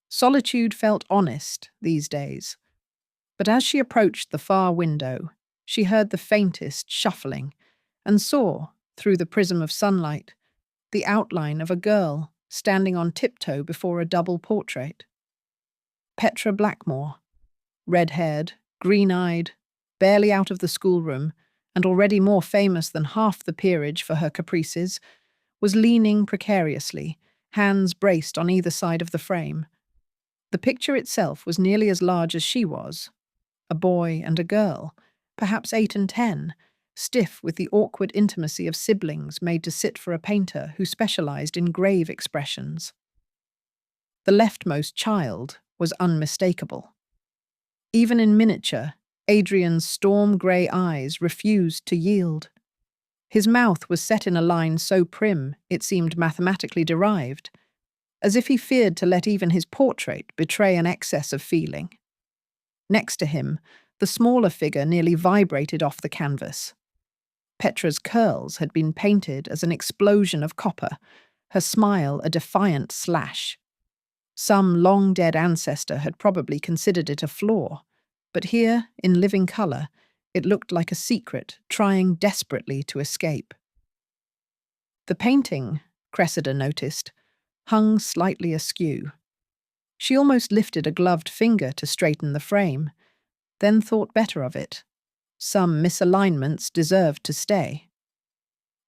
Solitude felt honest these days. But as she approached the far window, she heard the faintest shuffling and saw, through the prism of sunlight, the outline of a girl standing on tiptoe before a double portrait. Petra Blackmore, red-haired, green-eyed, barely out of the schoolroom, and already more famous than half the peerage for her caprices, was leaning precariously, hands braced on either side of the frame. The picture itself was nearly as large as she was. A boy and a girl, perhaps 8 and 10, stiff with the awkward intimacy of siblings made to sit for a painter who specialized in grave expressions. The leftmost child was unmistakable. Even in miniature, Adrien's storm-grey eyes refused to yield. His mouth was set in a line so prim it seemed mathematically derived, as if he feared to let even his portrait betray an excess of feeling. Next to him, the smaller figure nearly vibrated off the canvas. Petra's curls had been painted as an explosion of copper, her smile a defiant slash. Some long-dead ancestor had probably considered it a flaw, but here, in living colour, it looked like a secret trying desperately to escape. The painting, Cressida noticed, hung slightly askew. She almost lifted a gloved finger to straighten the frame, then thought better of it. Some misalignments deserved to stay.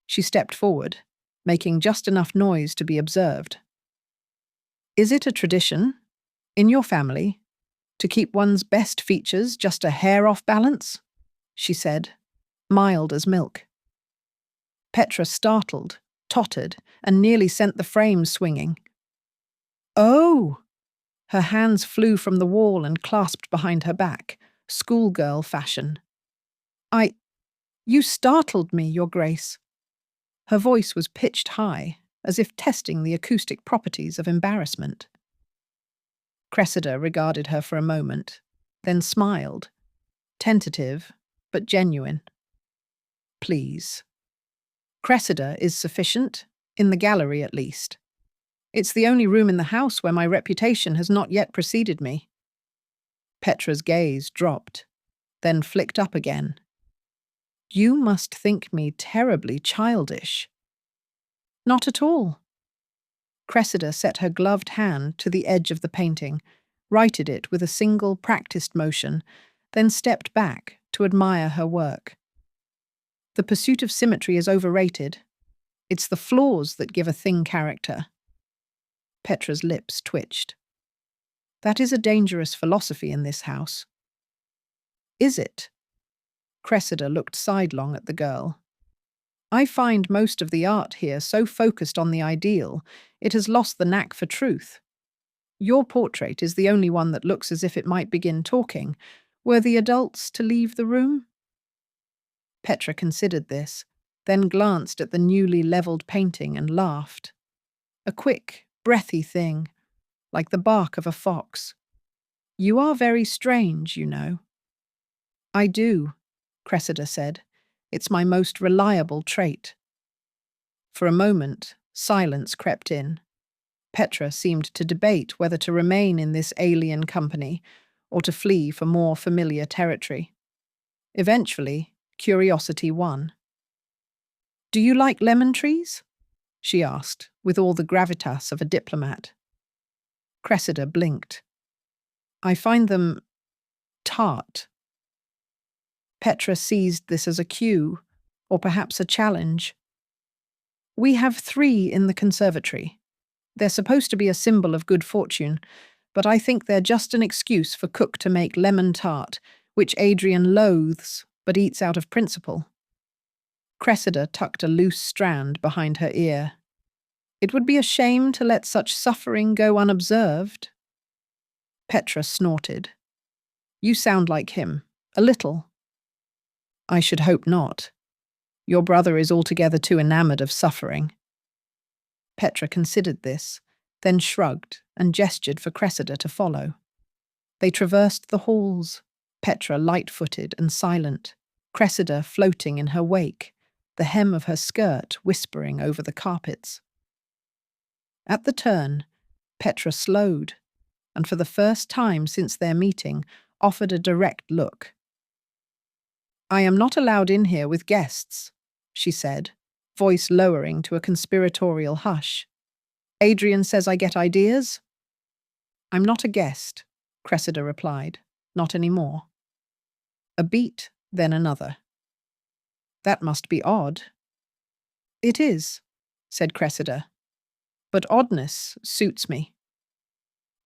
She stepped forward, making just enough noise to be observed. "Is it a tradition, in your family, to keep one's best features just a hair off balance?" she said, mild as milk. Petra startled, tottered, and nearly sent the frame swinging. "Oh!" Her hands flew from the wall and clasped behind her back, schoolgirl fashion. You startled me, Your Grace." Her voice was pitched high, as if testing the acoustic properties of embarrassment. Cressida regarded her for a moment, then smiled, tentative but genuine. "Please. Cressida is sufficient, in the gallery at least. It's the only room in the house where my reputation has not yet preceded me." Petra's gaze dropped, then flicked up again. "You must think me terribly childish." "Not at all." Cressida set her gloved hand to the edge of the painting, righted it with a single practiced motion, then stepped back to admire her work. "The pursuit of symmetry is overrated. It's the flaws that give a thing character." Petra's lips twitched. "That is a dangerous philosophy in this house." "Is it?" Cressida looked sidelong at the girl. "I find most of the art here so focused on the ideal, it has lost the knack for truth. Your portrait is the only one that looks as if it might begin talking. Were the adults to leave the room?" Petra considered this, then glanced at the newly levelled painting and laughed. A quick, breathy thing, like the bark of a fox. You are very strange, you know. I do, Cressida said. It's my most reliable trait. For a moment, silence crept in. Petra seemed to debate whether to remain in this alien company or to flee for more familiar territory. Eventually, curiosity won. Do you like lemon trees? She asked, with all the gravitas of a diplomat. Cressida blinked. I find them tart. Petra seized this as a cue, or perhaps a challenge. We have 3 in the conservatory. They're supposed to be a symbol of good fortune, but I think they're just an excuse for cook to make lemon tart, which Adrien loathes but eats out of principle. Cressida tucked a loose strand behind her ear. It would be a shame to let such suffering go unobserved. Petra snorted. You sound like him, a little. I should hope not. Your brother is altogether too enamoured of suffering. Petra considered this, then shrugged and gestured for Cressida to follow. They traversed the halls, Petra light-footed and silent, Cressida floating in her wake, the hem of her skirt whispering over the carpets. At the turn, Petra slowed, and for the first time since their meeting, offered a direct look. I am not allowed in here with guests, she said, voice lowering to a conspiratorial hush. Adrien says I get ideas? I'm not a guest, Cressida replied. Not anymore. A beat, then another. That must be odd. It is, said Cressida. But oddness suits me.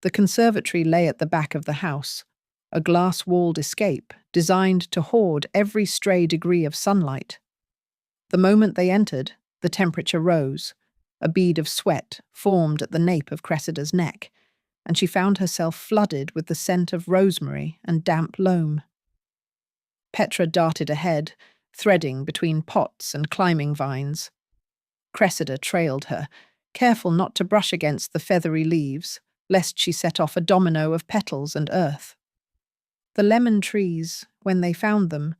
The conservatory lay at the back of the house, a glass-walled escape designed to hoard every stray degree of sunlight. The moment they entered, the temperature rose. A bead of sweat formed at the nape of Cressida's neck, and she found herself flooded with the scent of rosemary and damp loam. Petra darted ahead, threading between pots and climbing vines. Cressida trailed her, careful not to brush against the feathery leaves, lest she set off a domino of petals and earth. The lemon trees, when they found them,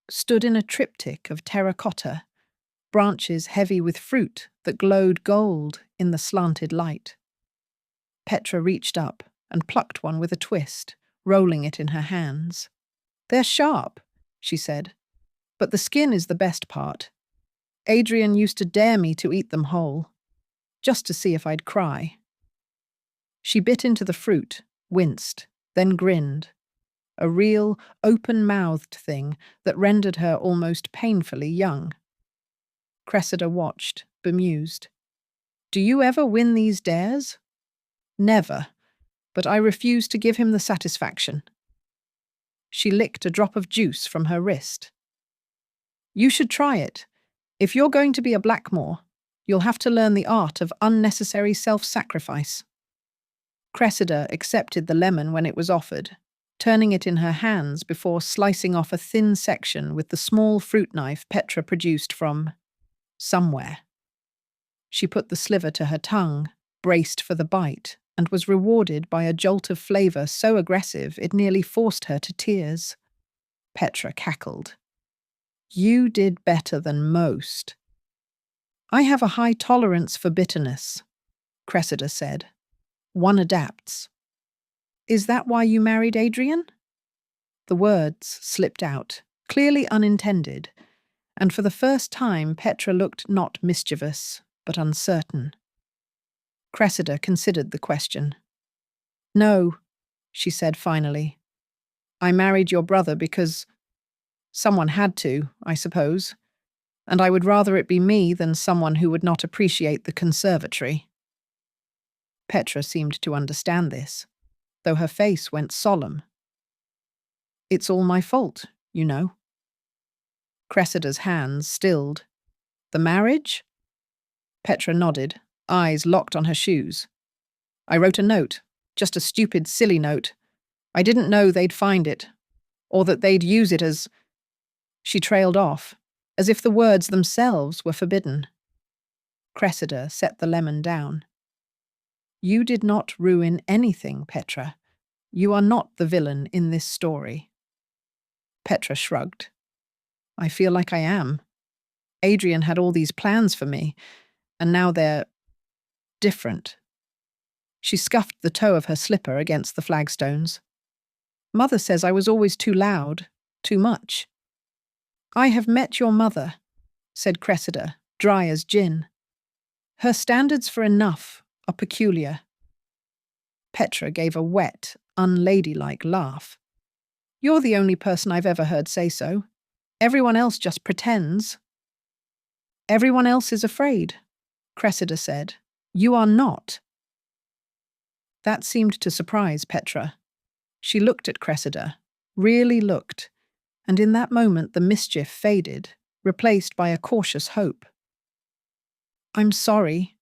stood in a triptych of terracotta, branches heavy with fruit that glowed gold in the slanted light. Petra reached up and plucked one with a twist, rolling it in her hands. They're sharp, she said, but the skin is the best part. Adrien used to dare me to eat them whole, just to see if I'd cry. She bit into the fruit, winced, then grinned. A real, open-mouthed thing that rendered her almost painfully young. Cressida watched, bemused. Do you ever win these dares? Never, but I refuse to give him the satisfaction. She licked a drop of juice from her wrist. You should try it. If you're going to be a Blackmore, you'll have to learn the art of unnecessary self-sacrifice. Cressida accepted the lemon when it was offered, turning it in her hands before slicing off a thin section with the small fruit knife Petra produced from somewhere. She put the sliver to her tongue, braced for the bite, and was rewarded by a jolt of flavour so aggressive it nearly forced her to tears. Petra cackled. You did better than most. I have a high tolerance for bitterness, Cressida said. One adapts. Is that why you married Adrien? The words slipped out, clearly unintended, and for the first time Petra looked not mischievous, but uncertain. Cressida considered the question. No, she said finally. I married your brother because someone had to, I suppose, and I would rather it be me than someone who would not appreciate the conservatory. Petra seemed to understand this, though her face went solemn. It's all my fault, you know. Cressida's hands stilled. The marriage? Petra nodded, eyes locked on her shoes. I wrote a note, just a stupid, silly note. I didn't know they'd find it, or that they'd use it as... She trailed off, as if the words themselves were forbidden. Cressida set the lemon down. You did not ruin anything, Petra. You are not the villain in this story. Petra shrugged. I feel like I am. Adrien had all these plans for me, and now they're different. She scuffed the toe of her slipper against the flagstones. Mother says I was always too loud, too much. I have met your mother, said Cressida, dry as gin. Her standards for enough are peculiar. Petra gave a wet, unladylike laugh. You're the only person I've ever heard say so. Everyone else just pretends. Everyone else is afraid, Cressida said. You are not. That seemed to surprise Petra. She looked at Cressida, really looked, and in that moment the mischief faded, replaced by a cautious hope. I'm sorry,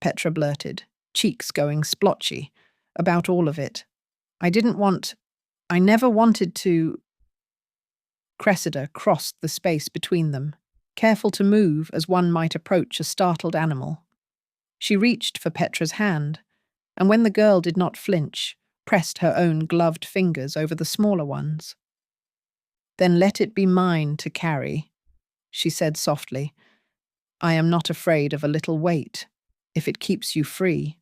Petra blurted, cheeks going splotchy, about all of it. I never wanted to. Cressida crossed the space between them, careful to move as one might approach a startled animal. She reached for Petra's hand, and when the girl did not flinch, pressed her own gloved fingers over the smaller ones. Then let it be mine to carry, she said softly. I am not afraid of a little weight, if it keeps you free.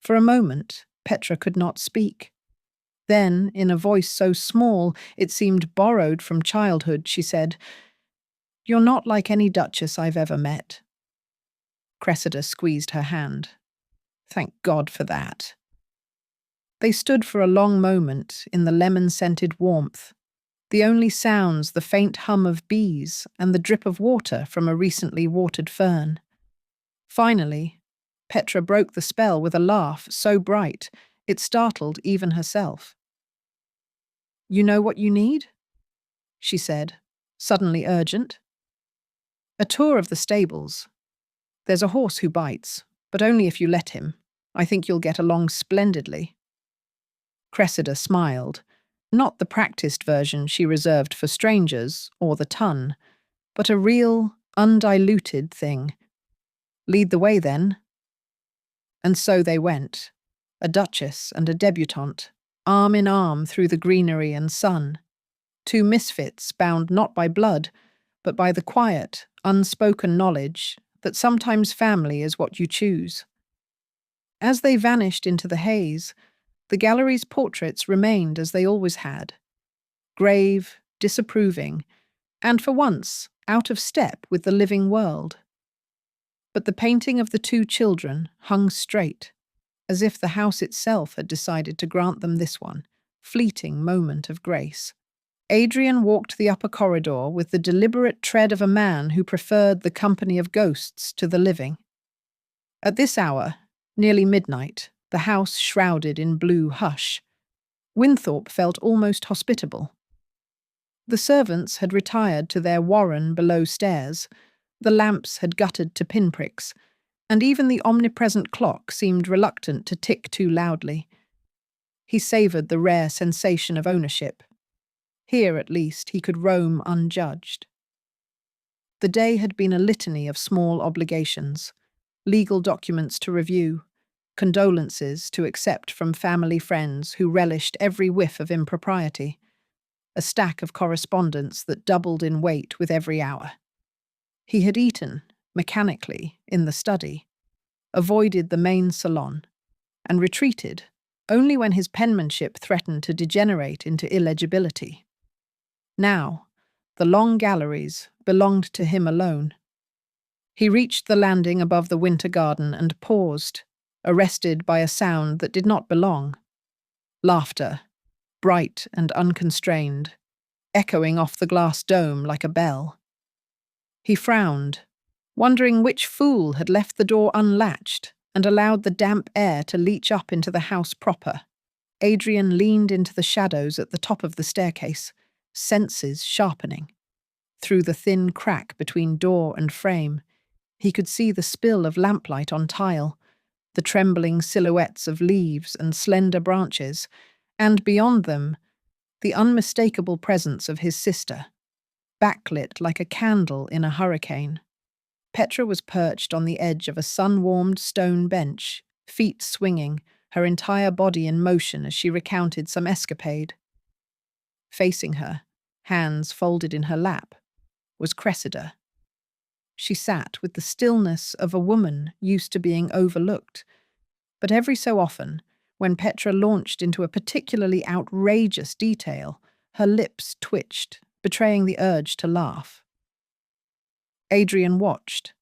For a moment, Petra could not speak. Then, in a voice so small it seemed borrowed from childhood, she said, You're not like any duchess I've ever met. Cressida squeezed her hand. Thank God for that. They stood for a long moment in the lemon-scented warmth, the only sounds the faint hum of bees and the drip of water from a recently watered fern. Finally, Petra broke the spell with a laugh so bright it startled even herself. You know what you need? She said, suddenly urgent. A tour of the stables. There's a horse who bites, but only if you let him. I think you'll get along splendidly. Cressida smiled, not the practiced version she reserved for strangers or the ton, but a real, undiluted thing. Lead the way, then. And so they went, a duchess and a debutante, arm in arm through the greenery and sun, two misfits bound not by blood, but by the quiet, unspoken knowledge that sometimes family is what you choose. As they vanished into the haze, the gallery's portraits remained as they always had, grave, disapproving, and for once out of step with the living world. But the painting of the two children hung straight, as if the house itself had decided to grant them this one, fleeting moment of grace. Adrien walked the upper corridor with the deliberate tread of a man who preferred the company of ghosts to the living. At this hour, nearly midnight, the house shrouded in blue hush. Winthorp felt almost hospitable. The servants had retired to their warren below stairs, the lamps had guttered to pinpricks, and even the omnipresent clock seemed reluctant to tick too loudly. He savoured the rare sensation of ownership. Here, at least, he could roam unjudged. The day had been a litany of small obligations, legal documents to review, condolences to accept from family friends who relished every whiff of impropriety, a stack of correspondence that doubled in weight with every hour. He had eaten, mechanically, in the study, avoided the main salon, and retreated only when his penmanship threatened to degenerate into illegibility. Now, the long galleries belonged to him alone. He reached the landing above the winter garden and paused, arrested by a sound that did not belong. Laughter, bright and unconstrained, echoing off the glass dome like a bell. He frowned, wondering which fool had left the door unlatched and allowed the damp air to leach up into the house proper. Adrien leaned into the shadows at the top of the staircase, senses sharpening. Through the thin crack between door and frame, he could see the spill of lamplight on tile, the trembling silhouettes of leaves and slender branches, and beyond them, the unmistakable presence of his sister, backlit like a candle in a hurricane. Petra was perched on the edge of a sun-warmed stone bench, feet swinging, her entire body in motion as she recounted some escapade. Facing her, hands folded in her lap, was Cressida. She sat with the stillness of a woman used to being overlooked, but every so often, when Petra launched into a particularly outrageous detail, her lips twitched, betraying the urge to laugh. Adrien watched,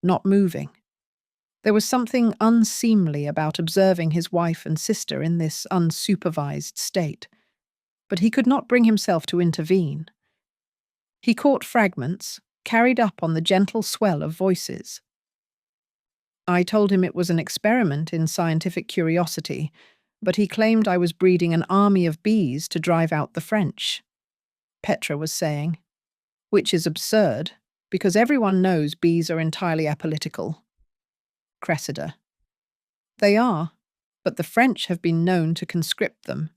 not moving. There was something unseemly about observing his wife and sister in this unsupervised state, but he could not bring himself to intervene. He caught fragments, carried up on the gentle swell of voices. I told him it was an experiment in scientific curiosity, but he claimed I was breeding an army of bees to drive out the French, Petra was saying, which is absurd, because everyone knows bees are entirely apolitical. Cressida. They are, but the French have been known to conscript them.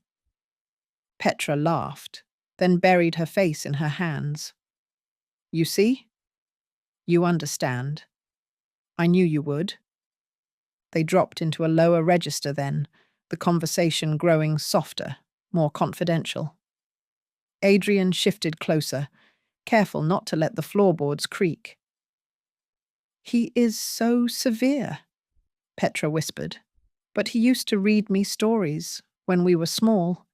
Petra laughed, then buried her face in her hands. You see? You understand. I knew you would. They dropped into a lower register then, the conversation growing softer, more confidential. Adrien shifted closer, careful not to let the floorboards creak. He is so severe, Petra whispered, but he used to read me stories when we were small.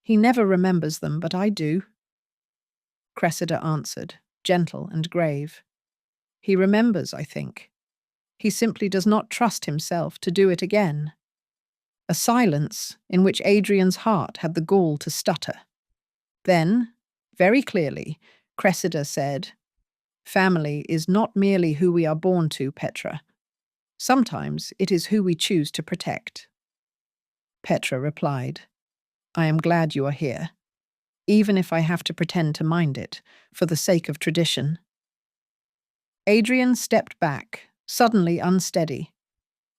He never remembers them, but I do. Cressida answered, gentle and grave. He remembers, I think. He simply does not trust himself to do it again. A silence in which Adrien's heart had the gall to stutter. Then, very clearly, Cressida said, Family is not merely who we are born to, Petra. Sometimes it is who we choose to protect. Petra replied, I am glad you are here, even if I have to pretend to mind it, for the sake of tradition. Adrien stepped back, suddenly unsteady.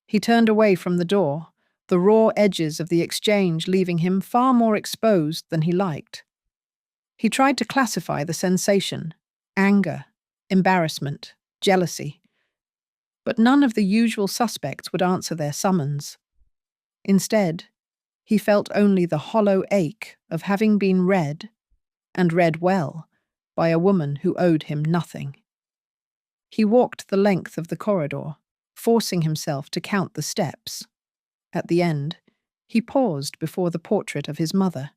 He turned away from the door, the raw edges of the exchange leaving him far more exposed than he liked. He tried to classify the sensation: anger, embarrassment, jealousy. But none of the usual suspects would answer their summons. Instead, he felt only the hollow ache of having been read, and read well, by a woman who owed him nothing. He walked the length of the corridor, forcing himself to count the steps. At the end, he paused before the portrait of his mother,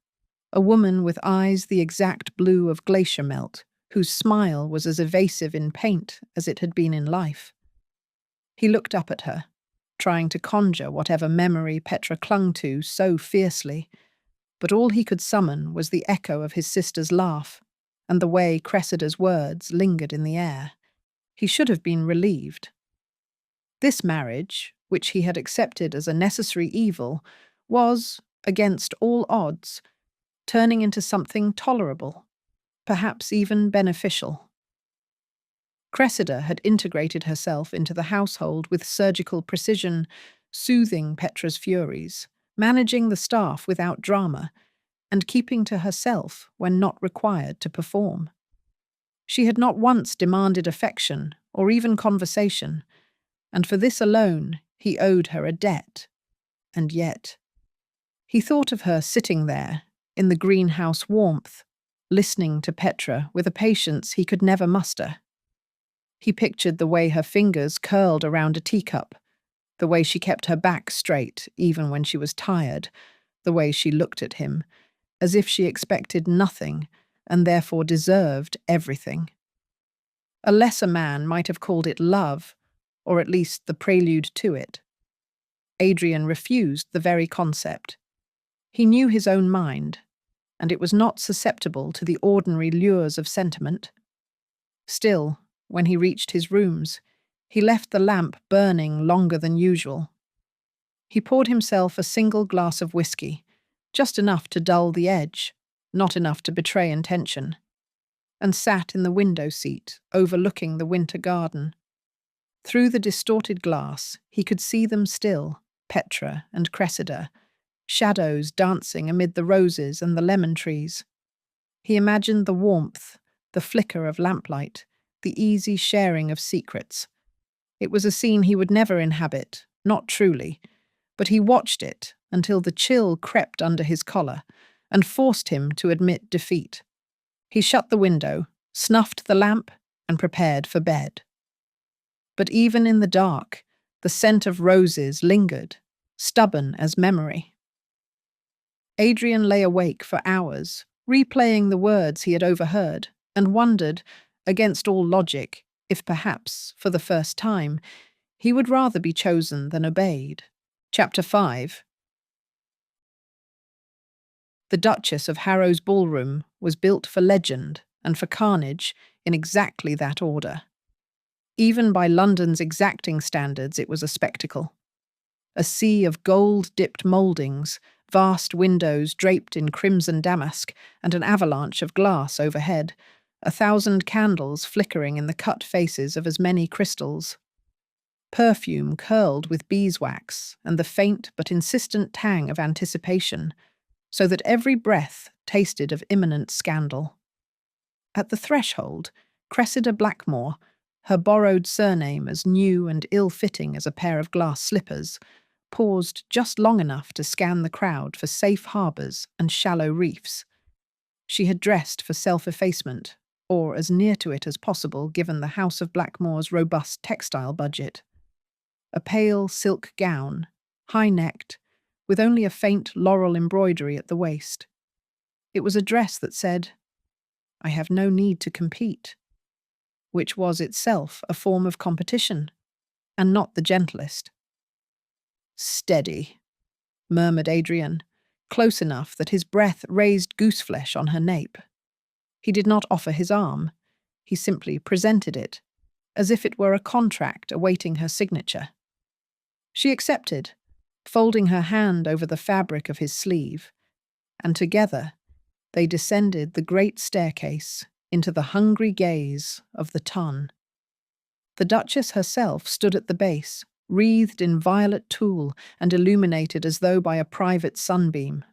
a woman with eyes the exact blue of glacier melt, whose smile was as evasive in paint as it had been in life. He looked up at her, trying to conjure whatever memory Petra clung to so fiercely, but all he could summon was the echo of his sister's laugh and the way Cressida's words lingered in the air. He should have been relieved. This marriage, which he had accepted as a necessary evil, was, against all odds, turning into something tolerable, perhaps even beneficial. Cressida had integrated herself into the household with surgical precision, soothing Petra's furies, managing the staff without drama, and keeping to herself when not required to perform. She had not once demanded affection or even conversation, and for this alone he owed her a debt. And yet, he thought of her sitting there, in the greenhouse warmth, listening to Petra with a patience he could never muster. He pictured the way her fingers curled around a teacup, the way she kept her back straight even when she was tired, the way she looked at him, as if she expected nothing and therefore deserved everything. A lesser man might have called it love, or at least the prelude to it. Adrien refused the very concept. He knew his own mind, and it was not susceptible to the ordinary lures of sentiment. Still, when he reached his rooms, he left the lamp burning longer than usual. He poured himself a single glass of whiskey, just enough to dull the edge, not enough to betray intention, and sat in the window seat overlooking the winter garden. Through the distorted glass, he could see them still, Petra and Cressida, shadows dancing amid the roses and the lemon trees. He imagined the warmth, the flicker of lamplight, the easy sharing of secrets. It was a scene he would never inhabit, not truly, but he watched it until the chill crept under his collar and forced him to admit defeat. He shut the window, snuffed the lamp, and prepared for bed. But even in the dark, the scent of roses lingered, stubborn as memory. Adrien lay awake for hours, replaying the words he had overheard, and wondered, against all logic, if perhaps, for the first time, he would rather be chosen than obeyed. Chapter 5. The Duchess of Harrow's ballroom was built for legend and for carnage in exactly that order. Even by London's exacting standards, it was a spectacle. A sea of gold-dipped mouldings, vast windows draped in crimson damask, and an avalanche of glass overhead, 1,000 candles flickering in the cut faces of as many crystals. Perfume curled with beeswax and the faint but insistent tang of anticipation, so that every breath tasted of imminent scandal. At the threshold, Cressida Blackmore, her borrowed surname as new and ill-fitting as a pair of glass slippers, paused just long enough to scan the crowd for safe harbours and shallow reefs. She had dressed for self-effacement, or as near to it as possible given the House of Blackmore's robust textile budget. A pale silk gown, high-necked, with only a faint laurel embroidery at the waist. It was a dress that said, "I have no need to compete," which was itself a form of competition, and not the gentlest. "Steady," murmured Adrien, close enough that his breath raised gooseflesh on her nape. He did not offer his arm. He simply presented it, as if it were a contract awaiting her signature. She accepted, folding her hand over the fabric of his sleeve, and together they descended the great staircase into the hungry gaze of the Ton. The Duchess herself stood at the base, wreathed in violet tulle and illuminated as though by a private sunbeam.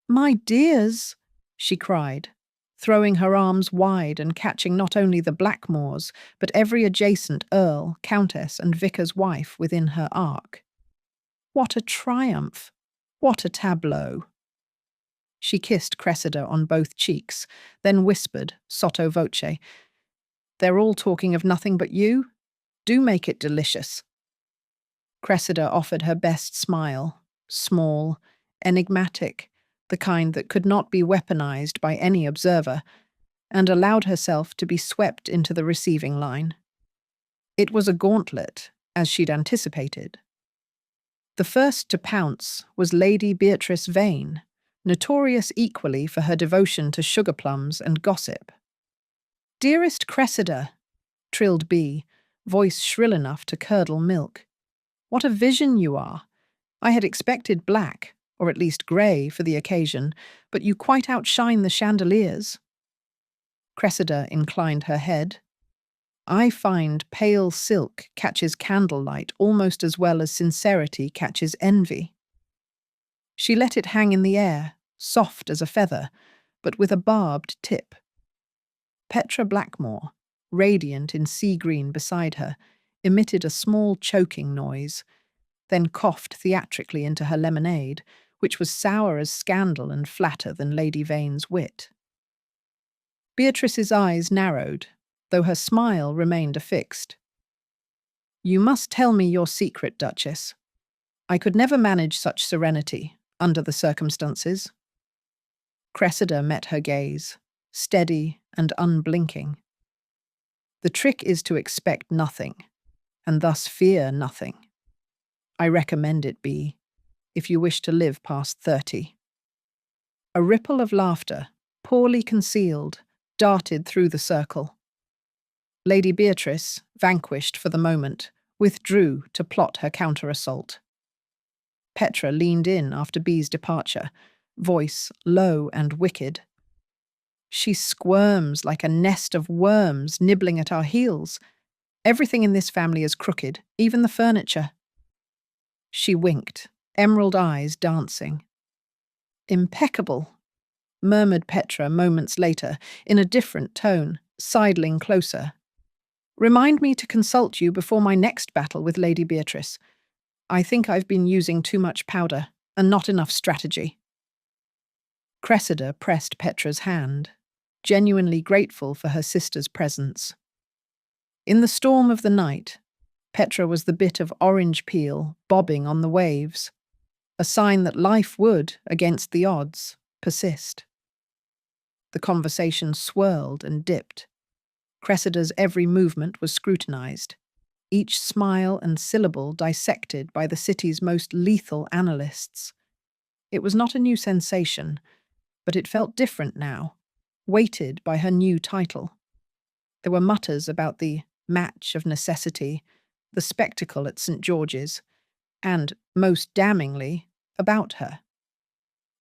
"My dears," she cried, throwing her arms wide and catching not only the Blackmores, but every adjacent earl, countess, and vicar's wife within her arc. "What a triumph! What a tableau!" She kissed Cressida on both cheeks, then whispered, sotto voce, "They're all talking of nothing but you? Do make it delicious." Cressida offered her best smile, small, enigmatic, the kind that could not be weaponized by any observer, and allowed herself to be swept into the receiving line. It was a gauntlet, as she'd anticipated. The first to pounce was Lady Beatrice Vane, notorious equally for her devotion to sugar plums and gossip. "Dearest Cressida," trilled Bea, voice shrill enough to curdle milk. "What a vision you are! I had expected black, or at least grey, for the occasion, but you quite outshine the chandeliers." Cressida inclined her head. "I find pale silk catches candlelight almost as well as sincerity catches envy." She let it hang in the air, soft as a feather, but with a barbed tip. Petra Blackmore, radiant in sea green beside her, emitted a small choking noise, then coughed theatrically into her lemonade, which was sour as scandal and flatter than Lady Vane's wit. Beatrice's eyes narrowed, though her smile remained affixed. "You must tell me your secret, Duchess. I could never manage such serenity, under the circumstances." Cressida met her gaze, steady and unblinking. "The trick is to expect nothing, and thus fear nothing. I recommend it be, if you wish to live past 30. A ripple of laughter, poorly concealed, darted through the circle. Lady Beatrice, vanquished for the moment, withdrew to plot her counter-assault. Petra leaned in after Bea's departure, voice low and wicked. "She squirms like a nest of worms nibbling at our heels. Everything in this family is crooked, even the furniture." She winked, emerald eyes dancing. "Impeccable," murmured Petra moments later, in a different tone, sidling closer. "Remind me to consult you before my next battle with Lady Beatrice. I think I've been using too much powder and not enough strategy. Cressida pressed Petra's hand, genuinely grateful for her sister's presence. In the storm of the night, Petra was the bit of orange peel bobbing on the waves, a sign that life would, against the odds, persist. The conversation swirled and dipped. Cressida's every movement was scrutinized, each smile and syllable dissected by the city's most lethal analysts. It was not a new sensation, but it felt different now, weighted by her new title. There were mutters about the match of necessity, the spectacle at St. George's, and, most damningly, about her.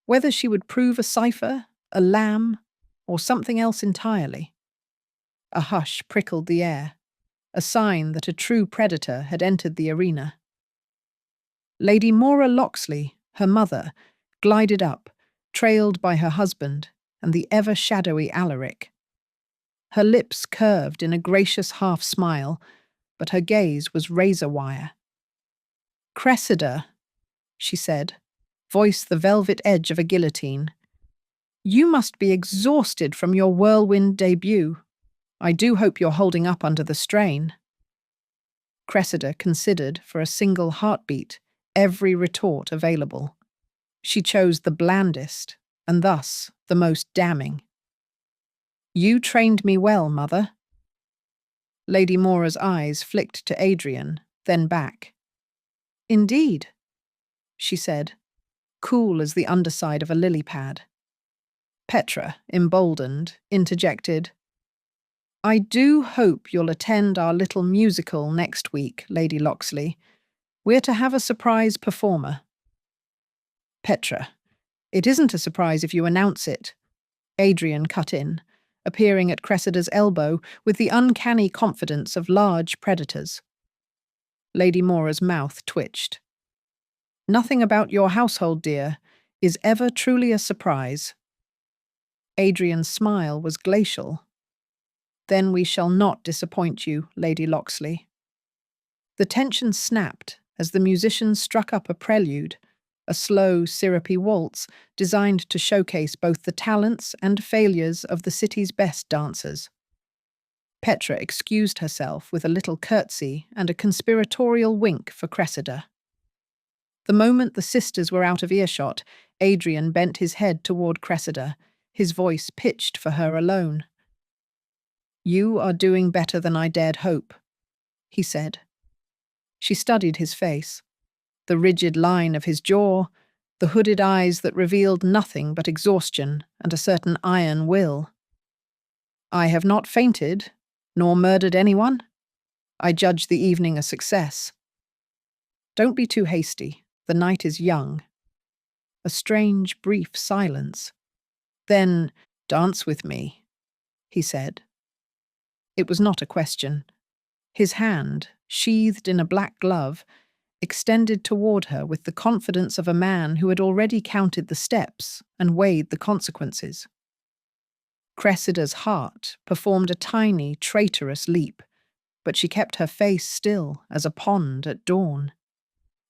Whether she would prove a cipher, a lamb, or something else entirely. A hush prickled the air, a sign that a true predator had entered the arena. Lady Mora Lockxley, her mother, glided up, trailed by her husband and the ever-shadowy Alaric. Her lips curved in a gracious half-smile, but her gaze was razor-wire. "Cressida," she said, voice the velvet edge of a guillotine. "You must be exhausted from your whirlwind debut. I do hope you're holding up under the strain." Cressida considered, for a single heartbeat, every retort available. She chose the blandest, and thus the most damning. "You trained me well, mother." Lady Mora's eyes flicked to Adrien, then back. "Indeed," she said, cool as the underside of a lily pad. Petra, emboldened, interjected, "I do hope you'll attend our little musical next week, Lady Lockxley. We're to have a surprise performer." "Petra, it isn't a surprise if you announce it," Adrien cut in, appearing at Cressida's elbow with the uncanny confidence of large predators. Lady Mora's mouth twitched. "Nothing about your household, dear, is ever truly a surprise." Adrien's smile was glacial. "Then we shall not disappoint you, Lady Lockxley." The tension snapped as the musicians struck up a prelude, a slow, syrupy waltz designed to showcase both the talents and failures of the city's best dancers. Petra excused herself with a little curtsy and a conspiratorial wink for Cressida. The moment the sisters were out of earshot, Adrien bent his head toward Cressida, his voice pitched for her alone. "You are doing better than I dared hope," he said. She studied his face, the rigid line of his jaw, the hooded eyes that revealed nothing but exhaustion and a certain iron will. "I have not fainted, nor murdered anyone. I judge the evening a success." "Don't be too hasty. The night is young." A strange, brief silence. Then, "Dance with me," he said. It was not a question. His hand, sheathed in a black glove, extended toward her with the confidence of a man who had already counted the steps and weighed the consequences. Cressida's heart performed a tiny, traitorous leap, but she kept her face still as a pond at dawn.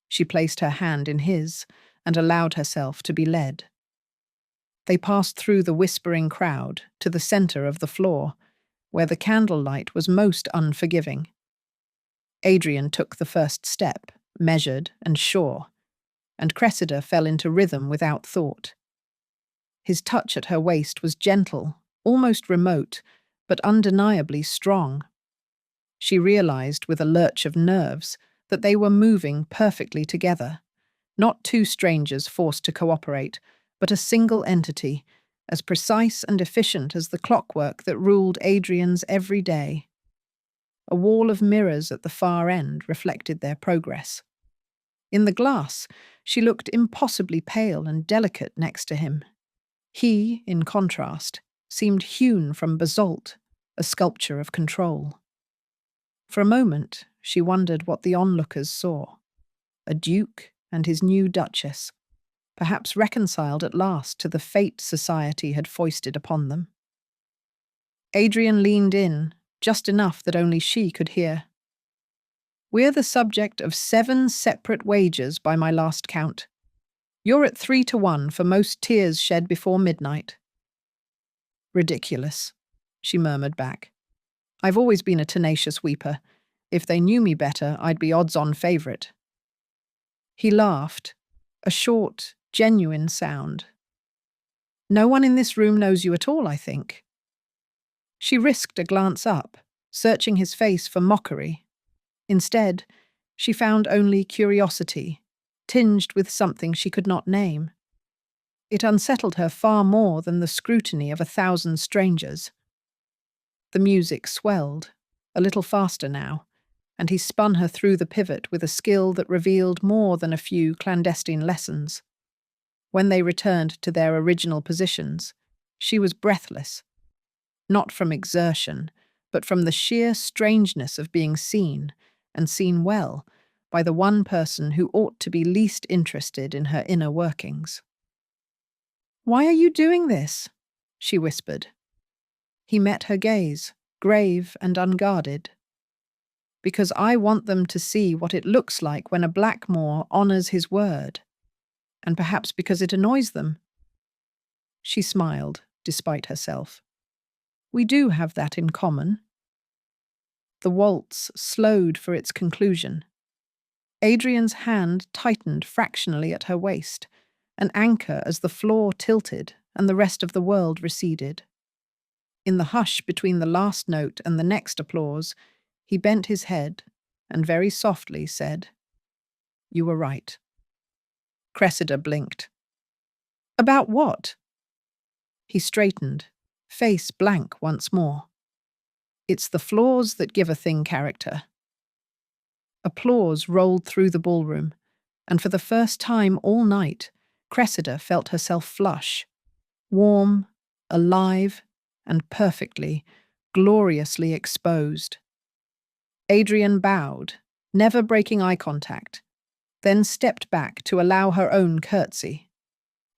She placed her hand in his and allowed herself to be led. They passed through the whispering crowd to the center of the floor, where the candlelight was most unforgiving. Adrien took the first step, measured and sure, and Cressida fell into rhythm without thought. His touch at her waist was gentle, almost remote, but undeniably strong. She realized with a lurch of nerves that they were moving perfectly together, not two strangers forced to cooperate, but a single entity, as precise and efficient as the clockwork that ruled Adrien's every day. A wall of mirrors at the far end reflected their progress. In the glass, she looked impossibly pale and delicate next to him. He, in contrast, seemed hewn from basalt, a sculpture of control. For a moment, she wondered what the onlookers saw. A duke and his new duchess, perhaps reconciled at last to the fate society had foisted upon them. Adrien leaned in, just enough that only she could hear. We're the subject of 7 separate wagers by my last count. You're at 3-1 for most tears shed before midnight." "Ridiculous," she murmured back. "I've always been a tenacious weeper. If they knew me better, I'd be odds-on favourite." He laughed, a short, genuine sound. "No one in this room knows you at all, I think." She risked a glance up, searching his face for mockery. Instead, she found only curiosity, tinged with something she could not name. It unsettled her far more than the scrutiny of 1,000 strangers. The music swelled, a little faster now, and he spun her through the pivot with a skill that revealed more than a few clandestine lessons. When they returned to their original positions, she was breathless, not from exertion, but from the sheer strangeness of being seen, and seen well, by the one person who ought to be least interested in her inner workings. "Why are you doing this?" she whispered. He met her gaze, grave and unguarded. "Because I want them to see what it looks like when a Blackmore honours his word. And perhaps because it annoys them." She smiled, despite herself. "We do have that in common." The waltz slowed for its conclusion. Adrien's hand tightened fractionally at her waist, an anchor as the floor tilted and the rest of the world receded. In the hush between the last note and the next applause, he bent his head and very softly said, "You were right." Cressida blinked. "About what?" He straightened, face blank once more. "It's the flaws that give a thing character." Applause rolled through the ballroom, and for the first time all night, Cressida felt herself flush, warm, alive, and perfectly, gloriously exposed. Adrien bowed, never breaking eye contact, then stepped back to allow her own curtsy.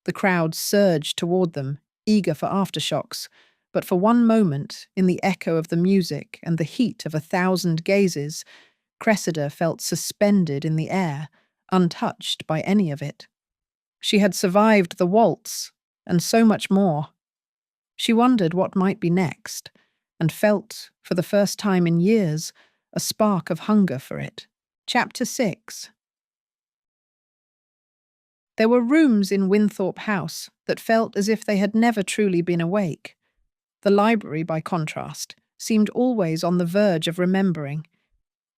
The crowd surged toward them, eager for aftershocks, but for one moment, in the echo of the music and the heat of 1,000 gazes, Cressida felt suspended in the air, untouched by any of it. She had survived the waltz, and so much more. She wondered what might be next, and felt, for the first time in years, a spark of hunger for it. Chapter 6. There were rooms in Winthorp House that felt as if they had never truly been awake. The library, by contrast, seemed always on the verge of remembering.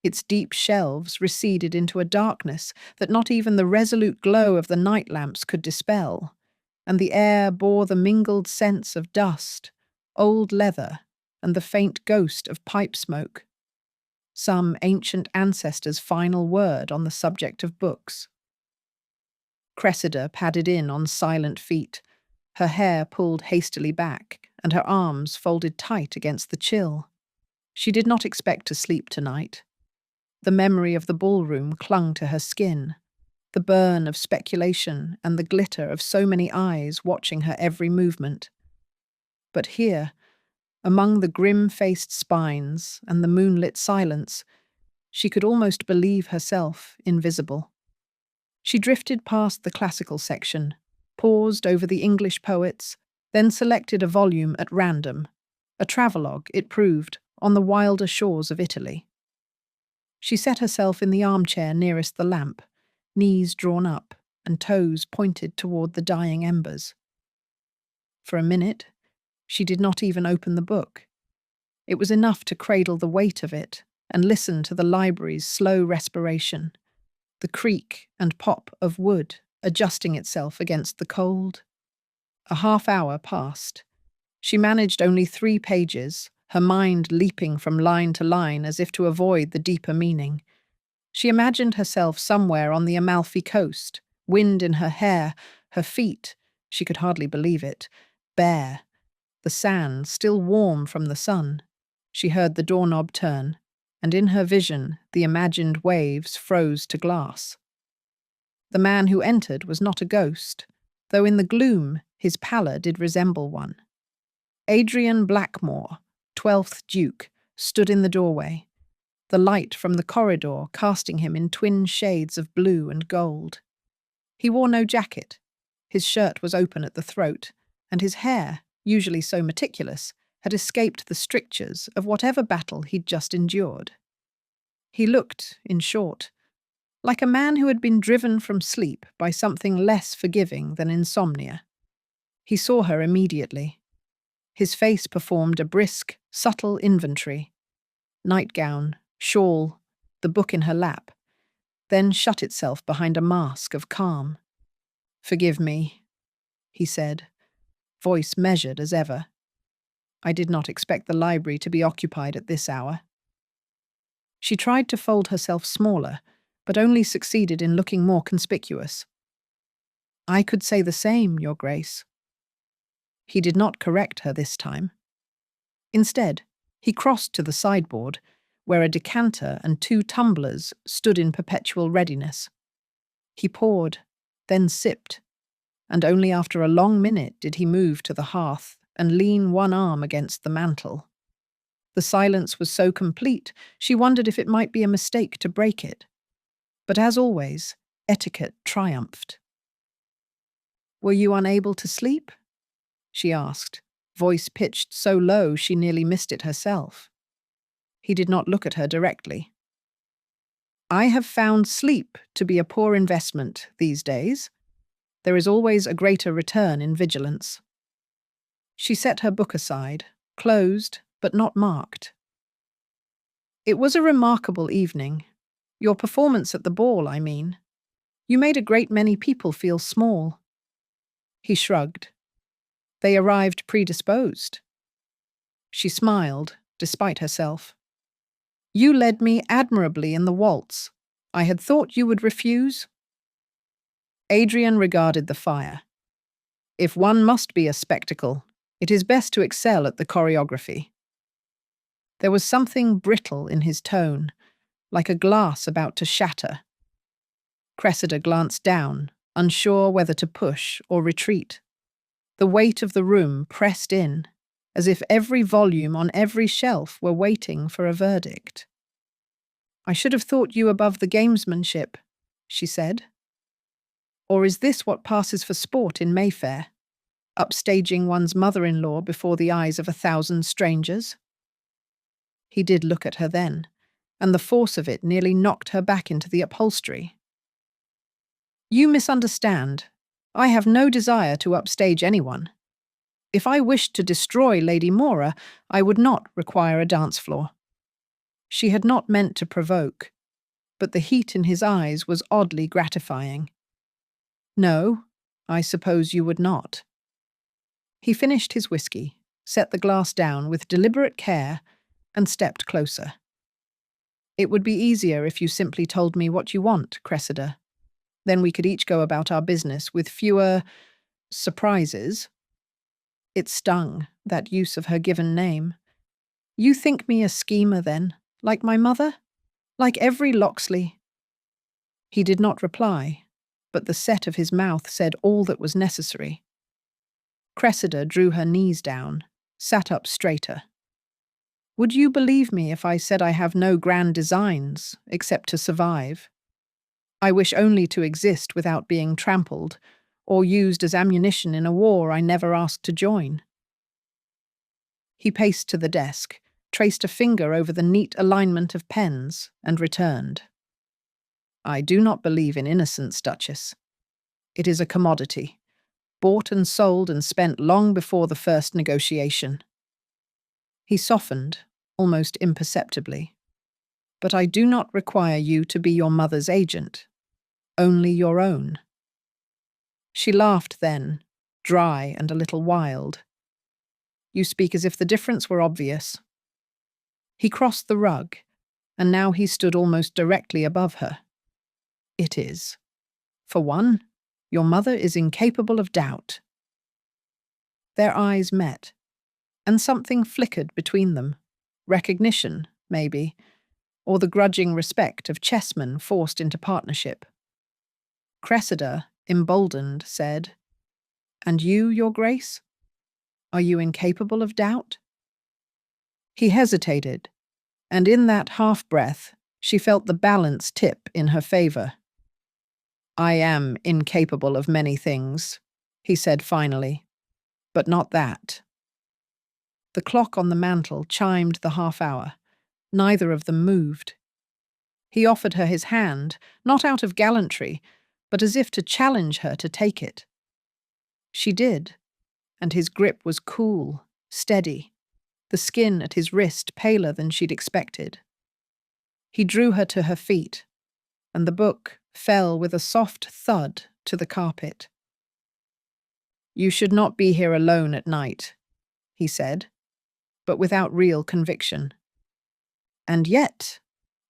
Its deep shelves receded into a darkness that not even the resolute glow of the night lamps could dispel, and the air bore the mingled scents of dust, old leather, and the faint ghost of pipe smoke. Some ancient ancestor's final word on the subject of books. Cressida padded in on silent feet, her hair pulled hastily back and her arms folded tight against the chill. She did not expect to sleep tonight. The memory of the ballroom clung to her skin, the burn of speculation and the glitter of so many eyes watching her every movement. But here, among the grim-faced spines and the moonlit silence, she could almost believe herself invisible. She drifted past the classical section, paused over the English poets, then selected a volume at random, a travelogue, it proved, on the wilder shores of Italy. She set herself in the armchair nearest the lamp, knees drawn up and toes pointed toward the dying embers. For a minute, she did not even open the book. It was enough to cradle the weight of it and listen to the library's slow respiration, the creak and pop of wood adjusting itself against the cold. A half-hour passed. She managed only 3 pages, her mind leaping from line to line as if to avoid the deeper meaning. She imagined herself somewhere on the Amalfi coast, wind in her hair, her feet, she could hardly believe it, bare, the sand still warm from the sun. She heard the doorknob turn, and in her vision the imagined waves froze to glass. The man who entered was not a ghost, though in the gloom his pallor did resemble one. Adrien Blackmore, 12th Duke, stood in the doorway. the light from the corridor casting him in twin shades of blue and gold. He wore no jacket. His shirt was open at the throat, and his hair, usually so meticulous, had escaped the strictures of whatever battle he'd just endured. He looked, in short, like a man who had been driven from sleep by something less forgiving than insomnia. He saw her immediately. His face performed a brisk, subtle inventory. Nightgown, shawl, the book in her lap, then shut itself behind a mask of calm. "Forgive me," he said, voice measured as ever. "I did not expect the library to be occupied at this hour." She tried to fold herself smaller, but only succeeded in looking more conspicuous. "I could say the same, Your Grace." He did not correct her this time. Instead, he crossed to the sideboard, where a decanter and 2 tumblers stood in perpetual readiness. He poured, then sipped, and only after a long minute did he move to the hearth and lean one arm against the mantel. The silence was so complete, she wondered if it might be a mistake to break it. But as always, etiquette triumphed. "Were you unable to sleep?" she asked, voice pitched so low she nearly missed it herself. He did not look at her directly. "I have found sleep to be a poor investment these days. There is always a greater return in vigilance." She set her book aside, closed but not marked. "It was a remarkable evening. Your performance at the ball, I mean. You made a great many people feel small." He shrugged. "They arrived predisposed." She smiled, despite herself. "You led me admirably in the waltz. I had thought you would refuse." Adrien regarded the fire. "If one must be a spectacle, it is best to excel at the choreography." There was something brittle in his tone, like a glass about to shatter. Cressida glanced down, unsure whether to push or retreat. The weight of the room pressed in, as if every volume on every shelf were waiting for a verdict. "I should have thought you above the gamesmanship," she said. "Or is this what passes for sport in Mayfair? Upstaging one's mother-in-law before the eyes of 1,000 strangers?" He did look at her then, and the force of it nearly knocked her back into the upholstery. "You misunderstand. I have no desire to upstage anyone. If I wished to destroy Lady Mora, I would not require a dance floor." She had not meant to provoke, but the heat in his eyes was oddly gratifying. "No, I suppose you would not." He finished his whiskey, set the glass down with deliberate care, and stepped closer. "It would be easier if you simply told me what you want, Cressida. Then we could each go about our business with fewer surprises." It stung, that use of her given name. "You think me a schemer, then, like my mother? Like every Lockxley?" He did not reply, but the set of his mouth said all that was necessary. Cressida drew her knees down, sat up straighter. "Would you believe me if I said I have no grand designs, except to survive? I wish only to exist without being trampled, or used as ammunition in a war I never asked to join." He paced to the desk, traced a finger over the neat alignment of pens, and returned. "I do not believe in innocence, Duchess. It is a commodity, bought and sold and spent long before the first negotiation." He softened, almost imperceptibly. "But I do not require you to be your mother's agent, only your own." She laughed then, dry and a little wild. "You speak as if the difference were obvious." He crossed the rug, and now he stood almost directly above her. "It is. For one, your mother is incapable of doubt." Their eyes met, and something flickered between them. Recognition, maybe, or the grudging respect of chessmen forced into partnership. Cressida, emboldened, said, "And you, Your Grace? Are you incapable of doubt?" He hesitated, and in that half-breath she felt the balance tip in her favor. "I am incapable of many things," he said finally, "but not that." The clock on the mantel chimed the half-hour. Neither of them moved. He offered her his hand, not out of gallantry, but as if to challenge her to take it. She did, and his grip was cool, steady, the skin at his wrist paler than she'd expected. He drew her to her feet, and the book fell with a soft thud to the carpet. "You should not be here alone at night," he said, but without real conviction. "And yet,"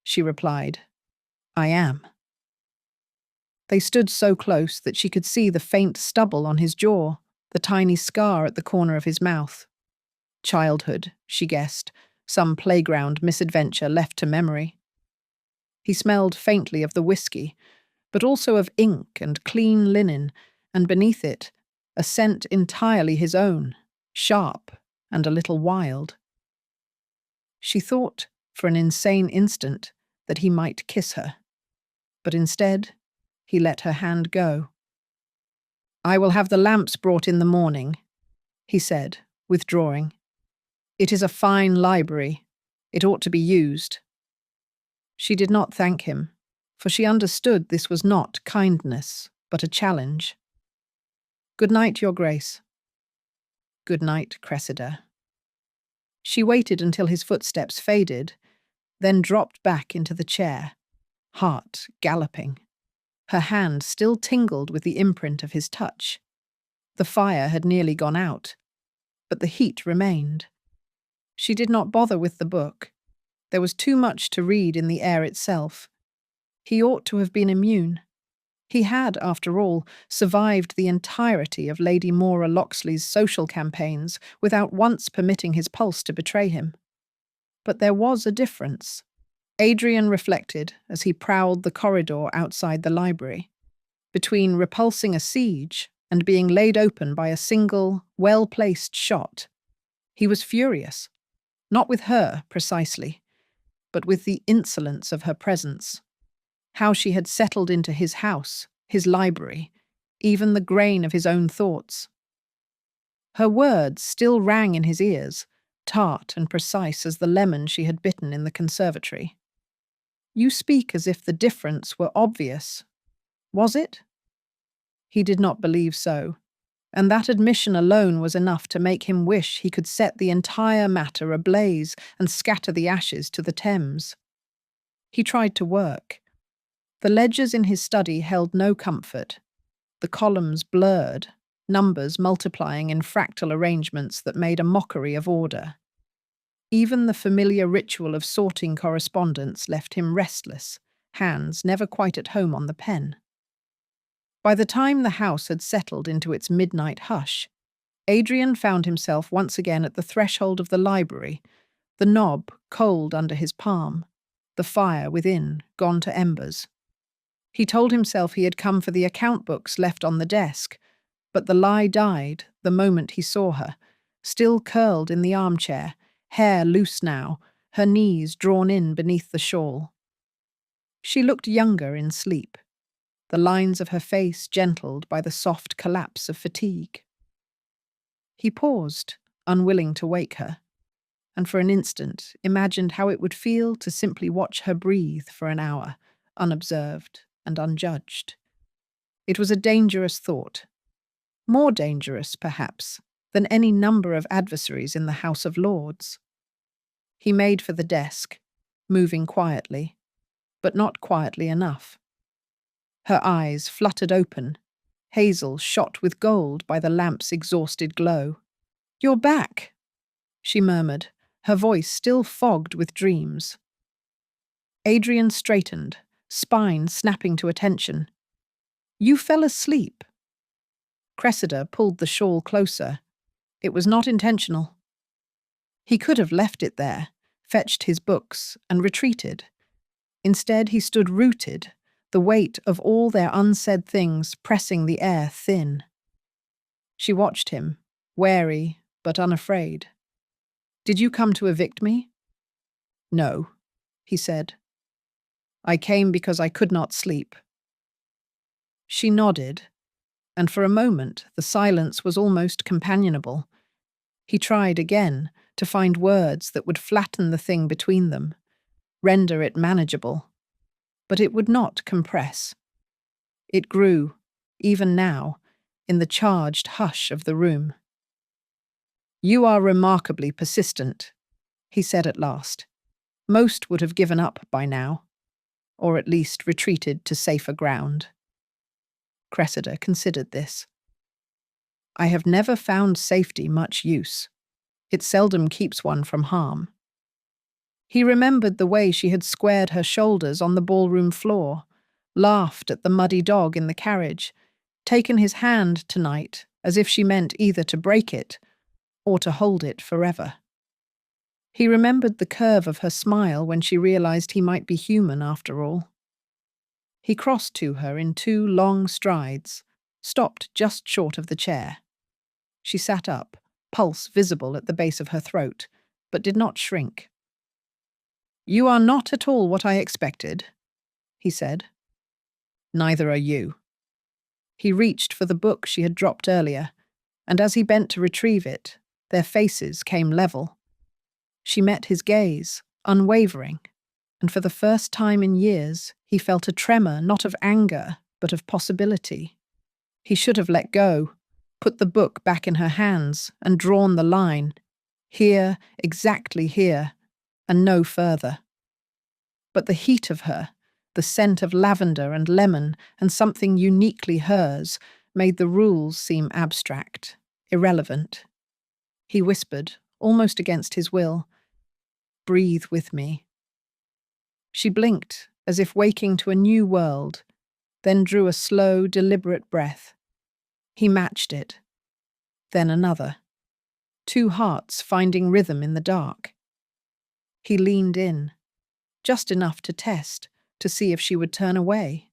she replied, "I am." They stood so close that she could see the faint stubble on his jaw, the tiny scar at the corner of his mouth. Childhood, she guessed, some playground misadventure left to memory. He smelled faintly of the whiskey, but also of ink and clean linen, and beneath it, a scent entirely his own, sharp and a little wild. She thought, for an insane instant, that he might kiss her, but instead, he let her hand go. "I will have the lamps brought in the morning," he said, withdrawing. "It is a fine library. It ought to be used." She did not thank him, for she understood this was not kindness, but a challenge. "Good night, Your Grace." "Good night, Cressida." She waited until his footsteps faded, then dropped back into the chair, heart galloping. Her hand still tingled with the imprint of his touch. The fire had nearly gone out, but the heat remained. She did not bother with the book. There was too much to read in the air itself. He ought to have been immune. He had, after all, survived the entirety of Lady Maura Lockxley's social campaigns without once permitting his pulse to betray him. But there was a difference. Adrien reflected as he prowled the corridor outside the library. Between repulsing a siege and being laid open by a single, well-placed shot, he was furious. Not with her, precisely, but with the insolence of her presence. How she had settled into his house, his library, even the grain of his own thoughts. Her words still rang in his ears, tart and precise as the lemon she had bitten in the conservatory. "You speak as if the difference were obvious. Was it?" He did not believe so, and that admission alone was enough to make him wish he could set the entire matter ablaze and scatter the ashes to the Thames. He tried to work. The ledgers in his study held no comfort. The columns blurred, numbers multiplying in fractal arrangements that made a mockery of order. Even the familiar ritual of sorting correspondence left him restless, hands never quite at home on the pen. By the time the house had settled into its midnight hush, Adrien found himself once again at the threshold of the library, the knob cold under his palm, the fire within gone to embers. He told himself he had come for the account books left on the desk, but the lie died the moment he saw her, still curled in the armchair, hair loose now, her knees drawn in beneath the shawl. She looked younger in sleep, the lines of her face gentled by the soft collapse of fatigue. He paused, unwilling to wake her, and for an instant imagined how it would feel to simply watch her breathe for an hour, unobserved and unjudged. It was a dangerous thought, more dangerous, perhaps, than any number of adversaries in the House of Lords. He made for the desk, moving quietly, but not quietly enough. Her eyes fluttered open, hazel shot with gold by the lamp's exhausted glow. "You're back," she murmured, her voice still fogged with dreams. Adrien straightened, spine snapping to attention. "You fell asleep." Cressida pulled the shawl closer. It was not intentional. He could have left it there, fetched his books, and retreated. Instead, he stood rooted, the weight of all their unsaid things pressing the air thin. She watched him, wary but unafraid. "Did you come to evict me?" No, he said. I came because I could not sleep. She nodded, and for a moment the silence was almost companionable. He tried again to find words that would flatten the thing between them, render it manageable, but it would not compress. It grew, even now, in the charged hush of the room. You are remarkably persistent, he said at last. Most would have given up by now, or at least retreated to safer ground. Cressida considered this. I have never found safety much use. It seldom keeps one from harm. He remembered the way she had squared her shoulders on the ballroom floor, laughed at the muddy dog in the carriage, taken his hand tonight as if she meant either to break it or to hold it forever. He remembered the curve of her smile when she realized he might be human after all. He crossed to her in 2 long strides, stopped just short of the chair. She sat up, pulse visible at the base of her throat, but did not shrink. You are not at all what I expected, he said. Neither are you. He reached for the book she had dropped earlier, and as he bent to retrieve it, their faces came level. She met his gaze, unwavering, and for the first time in years he felt a tremor not of anger, but of possibility. He should have let go, put the book back in her hands, and drawn the line. Here, exactly here, and no further. But the heat of her, the scent of lavender and lemon, and something uniquely hers, made the rules seem abstract, irrelevant. He whispered, almost against his will, Breathe with me. She blinked, as if waking to a new world, then drew a slow, deliberate breath. He matched it. Then another. 2 hearts finding rhythm in the dark. He leaned in, just enough to test, to see if she would turn away.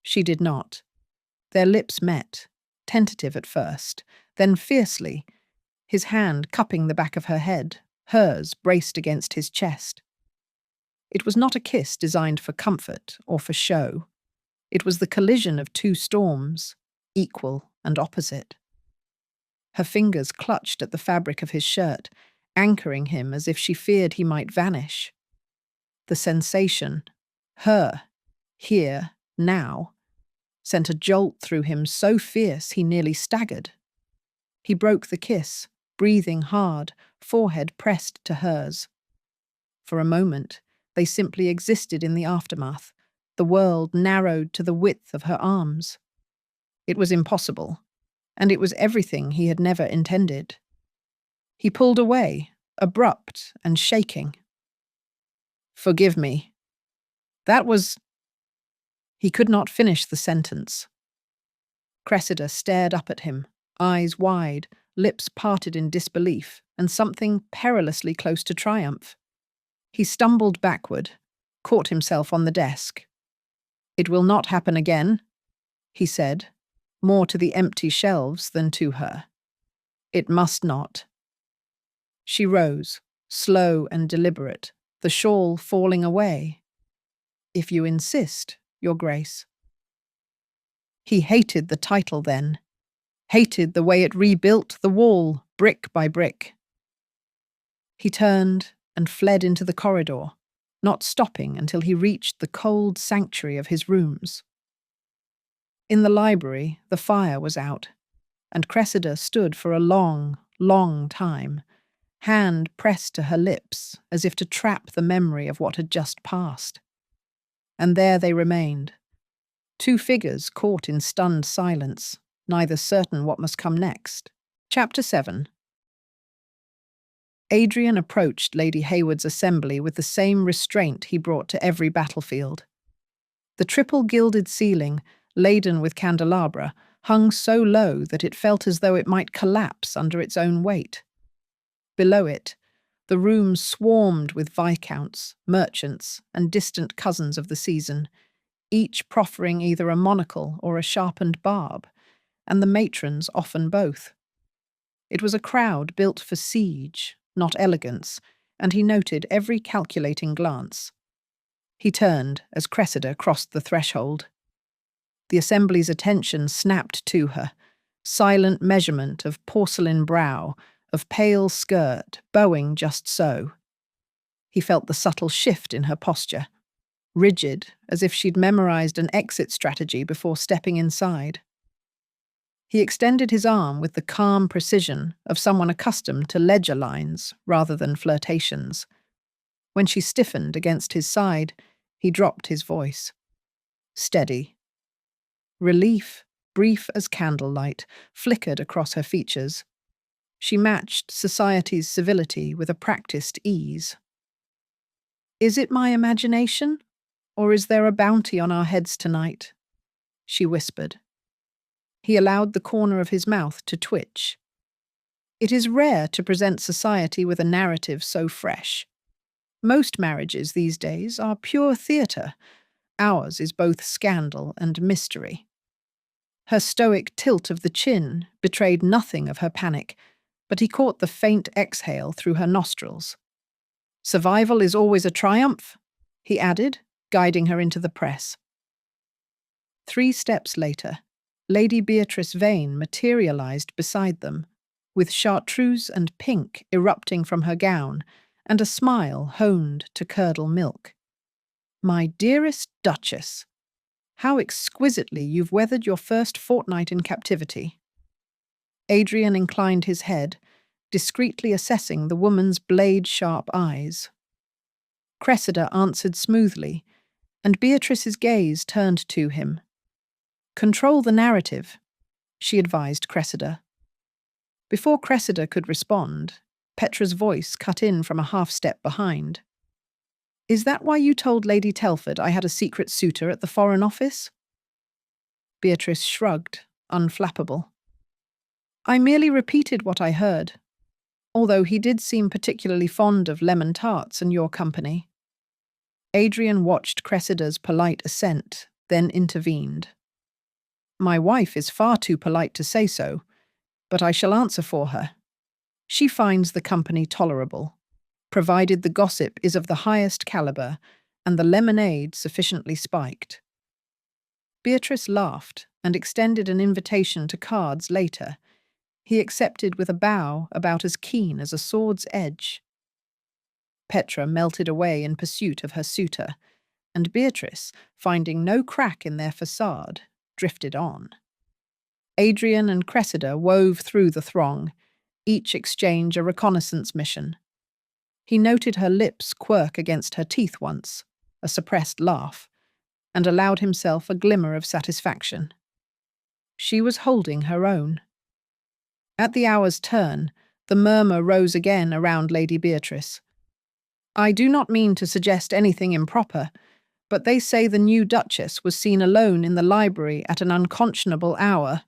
She did not. Their lips met, tentative at first, then fiercely, his hand cupping the back of her head, hers braced against his chest. It was not a kiss designed for comfort or for show. It was the collision of 2 storms, equal and opposite. Her fingers clutched at the fabric of his shirt, anchoring him as if she feared he might vanish. The sensation, her, here, now, sent a jolt through him so fierce he nearly staggered. He broke the kiss, breathing hard, forehead pressed to hers. For a moment, they simply existed in the aftermath, the world narrowed to the width of her arms. It was impossible, and it was everything he had never intended. He pulled away, abrupt and shaking. Forgive me. That was... He could not finish the sentence. Cressida stared up at him, eyes wide, lips parted in disbelief, and something perilously close to triumph. He stumbled backward, caught himself on the desk. It will not happen again, he said, more to the empty shelves than to her. It must not. She rose, slow and deliberate, the shawl falling away. If you insist, Your Grace. He hated the title then, hated the way it rebuilt the wall, brick by brick. He turned and fled into the corridor, not stopping until he reached the cold sanctuary of his rooms. In the library, the fire was out, and Cressida stood for a long, long time, hand pressed to her lips as if to trap the memory of what had just passed. And there they remained, 2 figures caught in stunned silence, neither certain what must come next. Chapter 7. Adrien approached Lady Hayward's assembly with the same restraint he brought to every battlefield. The triple gilded ceiling, laden with candelabra, hung so low that it felt as though it might collapse under its own weight. Below it, the room swarmed with viscounts, merchants, and distant cousins of the season, each proffering either a monocle or a sharpened barb, and the matrons often both. It was a crowd built for siege, not elegance, and he noted every calculating glance. He turned as Cressida crossed the threshold. The assembly's attention snapped to her. Silent measurement of porcelain brow, of pale skirt, bowing just so. He felt the subtle shift in her posture, rigid, as if she'd memorized an exit strategy before stepping inside. He extended his arm with the calm precision of someone accustomed to ledger lines rather than flirtations. When she stiffened against his side, he dropped his voice. Steady. Relief, brief as candlelight, flickered across her features. She matched society's civility with a practiced ease. Is it my imagination, or is there a bounty on our heads tonight? She whispered. He allowed the corner of his mouth to twitch. It is rare to present society with a narrative so fresh. Most marriages these days are pure theatre. Ours is both scandal and mystery. Her stoic tilt of the chin betrayed nothing of her panic, but he caught the faint exhale through her nostrils. Survival is always a triumph, he added, guiding her into the press. 3 steps later, Lady Beatrice Vane materialized beside them, with chartreuse and pink erupting from her gown, and a smile honed to curdle milk. My dearest Duchess, how exquisitely you've weathered your first fortnight in captivity. Adrien inclined his head, discreetly assessing the woman's blade-sharp eyes. Cressida answered smoothly, and Beatrice's gaze turned to him. Control the narrative, she advised Cressida. Before Cressida could respond, Petra's voice cut in from a half-step behind. Is that why you told Lady Telford I had a secret suitor at the Foreign Office? Beatrice shrugged, unflappable. I merely repeated what I heard, although he did seem particularly fond of lemon tarts and your company. Adrien watched Cressida's polite assent, then intervened. My wife is far too polite to say so, but I shall answer for her. She finds the company tolerable, provided the gossip is of the highest caliber and the lemonade sufficiently spiked. Beatrice laughed and extended an invitation to cards later. He accepted with a bow about as keen as a sword's edge. Petra melted away in pursuit of her suitor, and Beatrice, finding no crack in their facade, drifted on. Adrien and Cressida wove through the throng, each exchange a reconnaissance mission. He noted her lips quirk against her teeth once, a suppressed laugh, and allowed himself a glimmer of satisfaction. She was holding her own. At the hour's turn, the murmur rose again around Lady Beatrice. I do not mean to suggest anything improper, but they say the new Duchess was seen alone in the library at an unconscionable hour.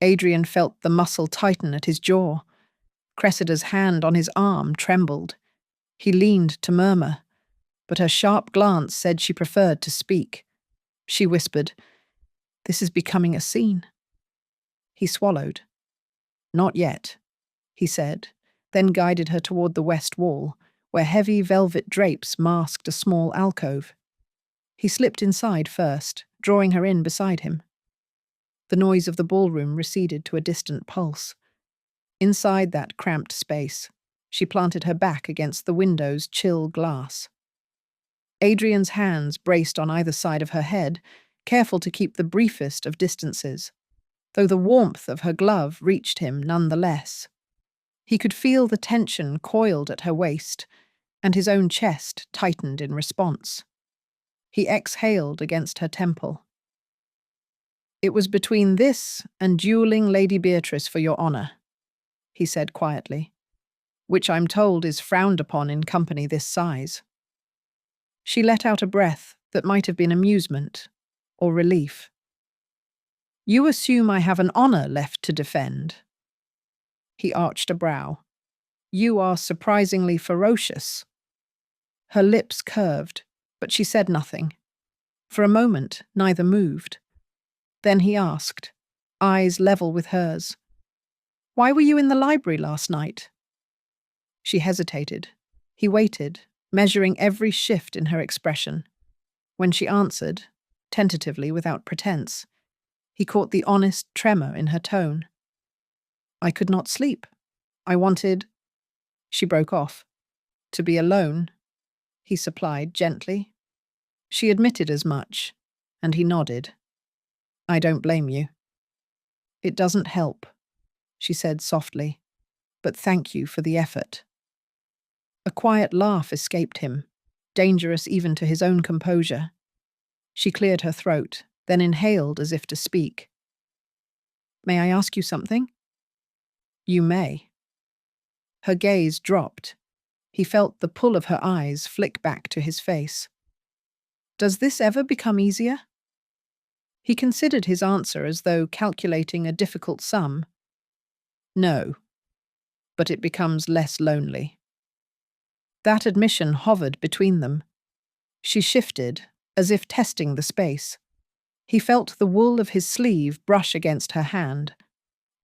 Adrien felt the muscle tighten at his jaw. Cressida's hand on his arm trembled. He leaned to murmur, but her sharp glance said she preferred to speak. She whispered, This is becoming a scene. He swallowed. Not yet, he said, then guided her toward the west wall, where heavy velvet drapes masked a small alcove. He slipped inside first, drawing her in beside him. The noise of the ballroom receded to a distant pulse. Inside that cramped space, she planted her back against the window's chill glass. Adrien's hands braced on either side of her head, careful to keep the briefest of distances, though the warmth of her glove reached him nonetheless. He could feel the tension coiled at her waist, and his own chest tightened in response. He exhaled against her temple. It was between this and dueling Lady Beatrice for your honour, he said quietly, which I'm told is frowned upon in company this size. She let out a breath that might have been amusement or relief. You assume I have an honour left to defend. He arched a brow. You are surprisingly ferocious. Her lips curved, but she said nothing. For a moment, neither moved. Then he asked, eyes level with hers, Why were you in the library last night? She hesitated. He waited, measuring every shift in her expression. When she answered, tentatively without pretense, he caught the honest tremor in her tone. "I could not sleep. I wanted—" She broke off. "To be alone," he supplied gently. She admitted as much, and he nodded. "I don't blame you." "It doesn't help," she said softly, "but thank you for the effort." A quiet laugh escaped him, dangerous even to his own composure. She cleared her throat, then inhaled as if to speak. "May I ask you something?" "You may." Her gaze dropped. He felt the pull of her eyes flick back to his face. "Does this ever become easier?" He considered his answer as though calculating a difficult sum. "No, but it becomes less lonely." That admission hovered between them. She shifted, as if testing the space. He felt the wool of his sleeve brush against her hand.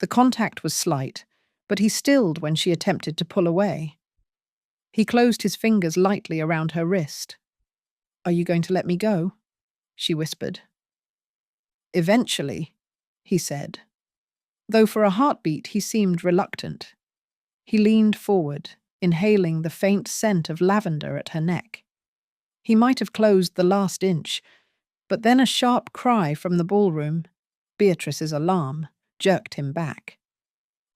The contact was slight, but he stilled when she attempted to pull away. He closed his fingers lightly around her wrist. "Are you going to let me go?" she whispered. "Eventually," he said. Though for a heartbeat he seemed reluctant. He leaned forward, inhaling the faint scent of lavender at her neck. He might have closed the last inch, but then a sharp cry from the ballroom, Beatrice's alarm, jerked him back.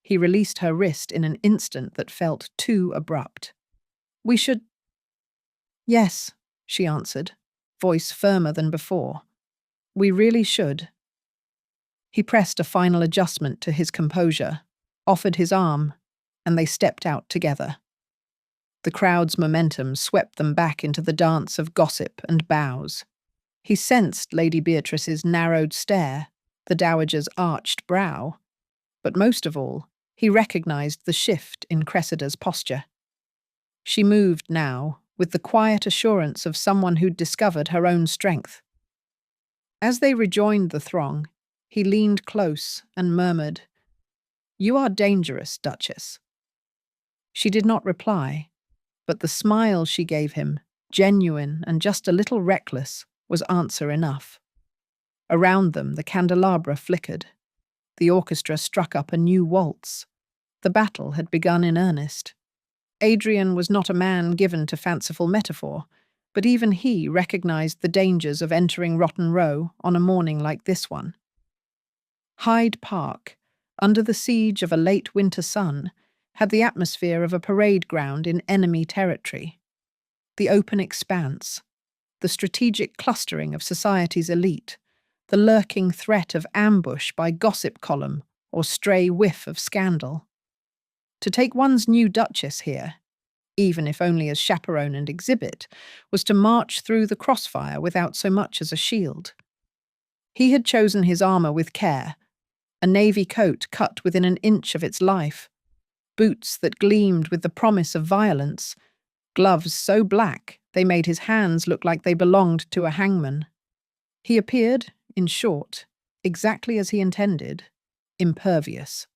He released her wrist in an instant that felt too abrupt. "We should—" "Yes," she answered, voice firmer than before. "We really should." He pressed a final adjustment to his composure, offered his arm, and they stepped out together. The crowd's momentum swept them back into the dance of gossip and bows. He sensed Lady Beatrice's narrowed stare, the dowager's arched brow, but most of all, he recognized the shift in Cressida's posture. She moved now, with the quiet assurance of someone who'd discovered her own strength. As they rejoined the throng, he leaned close and murmured, "You are dangerous, Duchess." She did not reply, but the smile she gave him, genuine and just a little reckless, was answer enough. Around them, the candelabra flickered. The orchestra struck up a new waltz. The battle had begun in earnest. Adrien was not a man given to fanciful metaphor, but even he recognized the dangers of entering Rotten Row on a morning like this one. Hyde Park, under the siege of a late winter sun, had the atmosphere of a parade ground in enemy territory. The open expanse, the strategic clustering of society's elite, the lurking threat of ambush by gossip column or stray whiff of scandal. To take one's new Duchess here, even if only as chaperone and exhibit, was to march through the crossfire without so much as a shield. He had chosen his armour with care, a navy coat cut within an inch of its life, boots that gleamed with the promise of violence, gloves so black they made his hands look like they belonged to a hangman. He appeared, in short, exactly as he intended, impervious.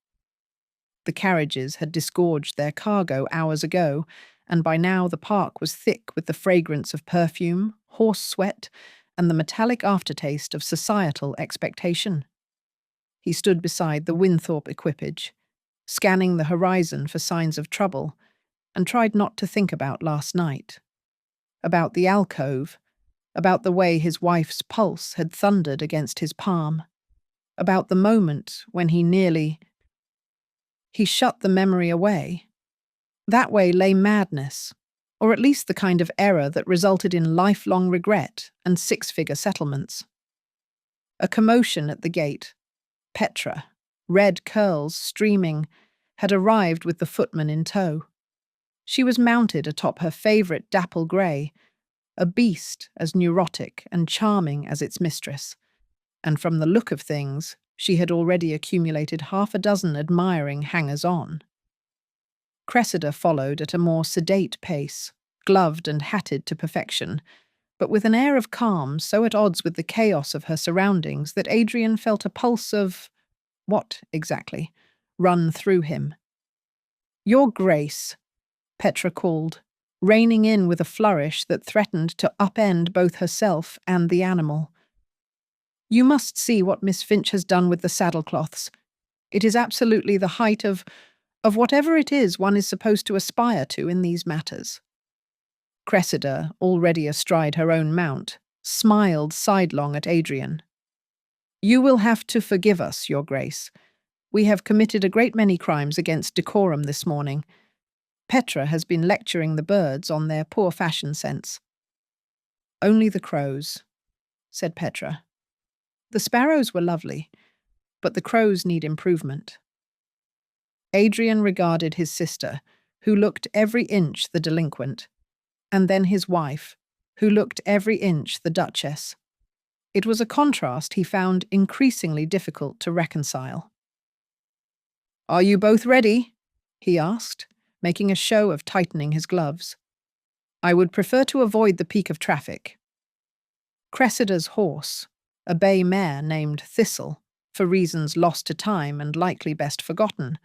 The carriages had disgorged their cargo hours ago, and by now the park was thick with the fragrance of perfume, horse sweat, and the metallic aftertaste of societal expectation. He stood beside the Winthorp equipage, scanning the horizon for signs of trouble, and tried not to think about last night. About the alcove, about the way his wife's pulse had thundered against his palm, about the moment when he shut the memory away. That way lay madness, or at least the kind of error that resulted in lifelong regret and six-figure settlements. A commotion at the gate. Petra, red curls streaming, had arrived with the footman in tow. She was mounted atop her favourite dapple grey, a beast as neurotic and charming as its mistress, and from the look of things, she had already accumulated half a dozen admiring hangers-on. Cressida followed at a more sedate pace, gloved and hatted to perfection, but with an air of calm so at odds with the chaos of her surroundings that Adrien felt a pulse of— what, exactly? Run through him. "Your Grace," Petra called, reining in with a flourish that threatened to upend both herself and the animal. You must see what Miss Finch has done with the saddlecloths. It is absolutely the height of whatever it is one is supposed to aspire to in these matters. Cressida, already astride her own mount, smiled sidelong at Adrien. You will have to forgive us, Your Grace. We have committed a great many crimes against decorum this morning. Petra has been lecturing the birds on their poor fashion sense. Only the crows, said Petra. The sparrows were lovely, but the crows need improvement. Adrien regarded his sister, who looked every inch the delinquent, and then his wife, who looked every inch the duchess. It was a contrast he found increasingly difficult to reconcile. "Are you both ready?" he asked, making a show of tightening his gloves. "I would prefer to avoid the peak of traffic." Cressida's horse, a bay mare named Thistle, for reasons lost to time and likely best forgotten,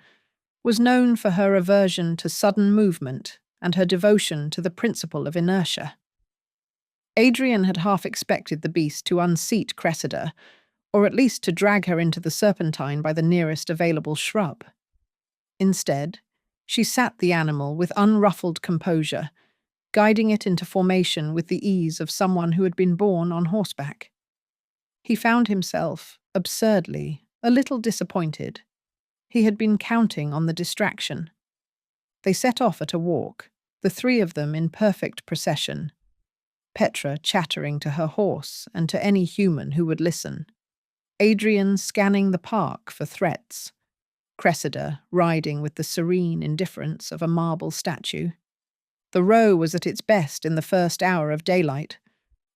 was known for her aversion to sudden movement and her devotion to the principle of inertia. Adrien had half expected the beast to unseat Cressida, or at least to drag her into the Serpentine by the nearest available shrub. Instead, she sat the animal with unruffled composure, guiding it into formation with the ease of someone who had been born on horseback. He found himself, absurdly, a little disappointed. He had been counting on the distraction. They set off at a walk, the three of them in perfect procession, Petra chattering to her horse and to any human who would listen, Adrien scanning the park for threats, Cressida riding with the serene indifference of a marble statue. The row was at its best in the first hour of daylight,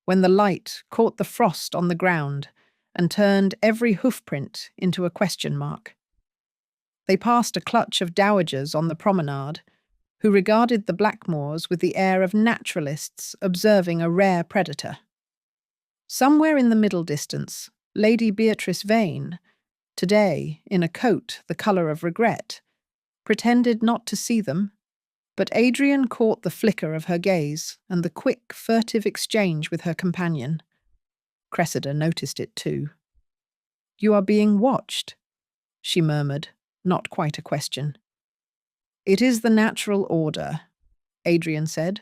when the light caught the frost on the ground and turned every hoofprint into a question mark. They passed a clutch of dowagers on the promenade, who regarded the Blackmores with the air of naturalists observing a rare predator. Somewhere in the middle distance, Lady Beatrice Vane, today in a coat the colour of regret, pretended not to see them, but Adrien caught the flicker of her gaze and the quick, furtive exchange with her companion. Cressida noticed it too. "You are being watched," she murmured, not quite a question. "It is the natural order," Adrien said.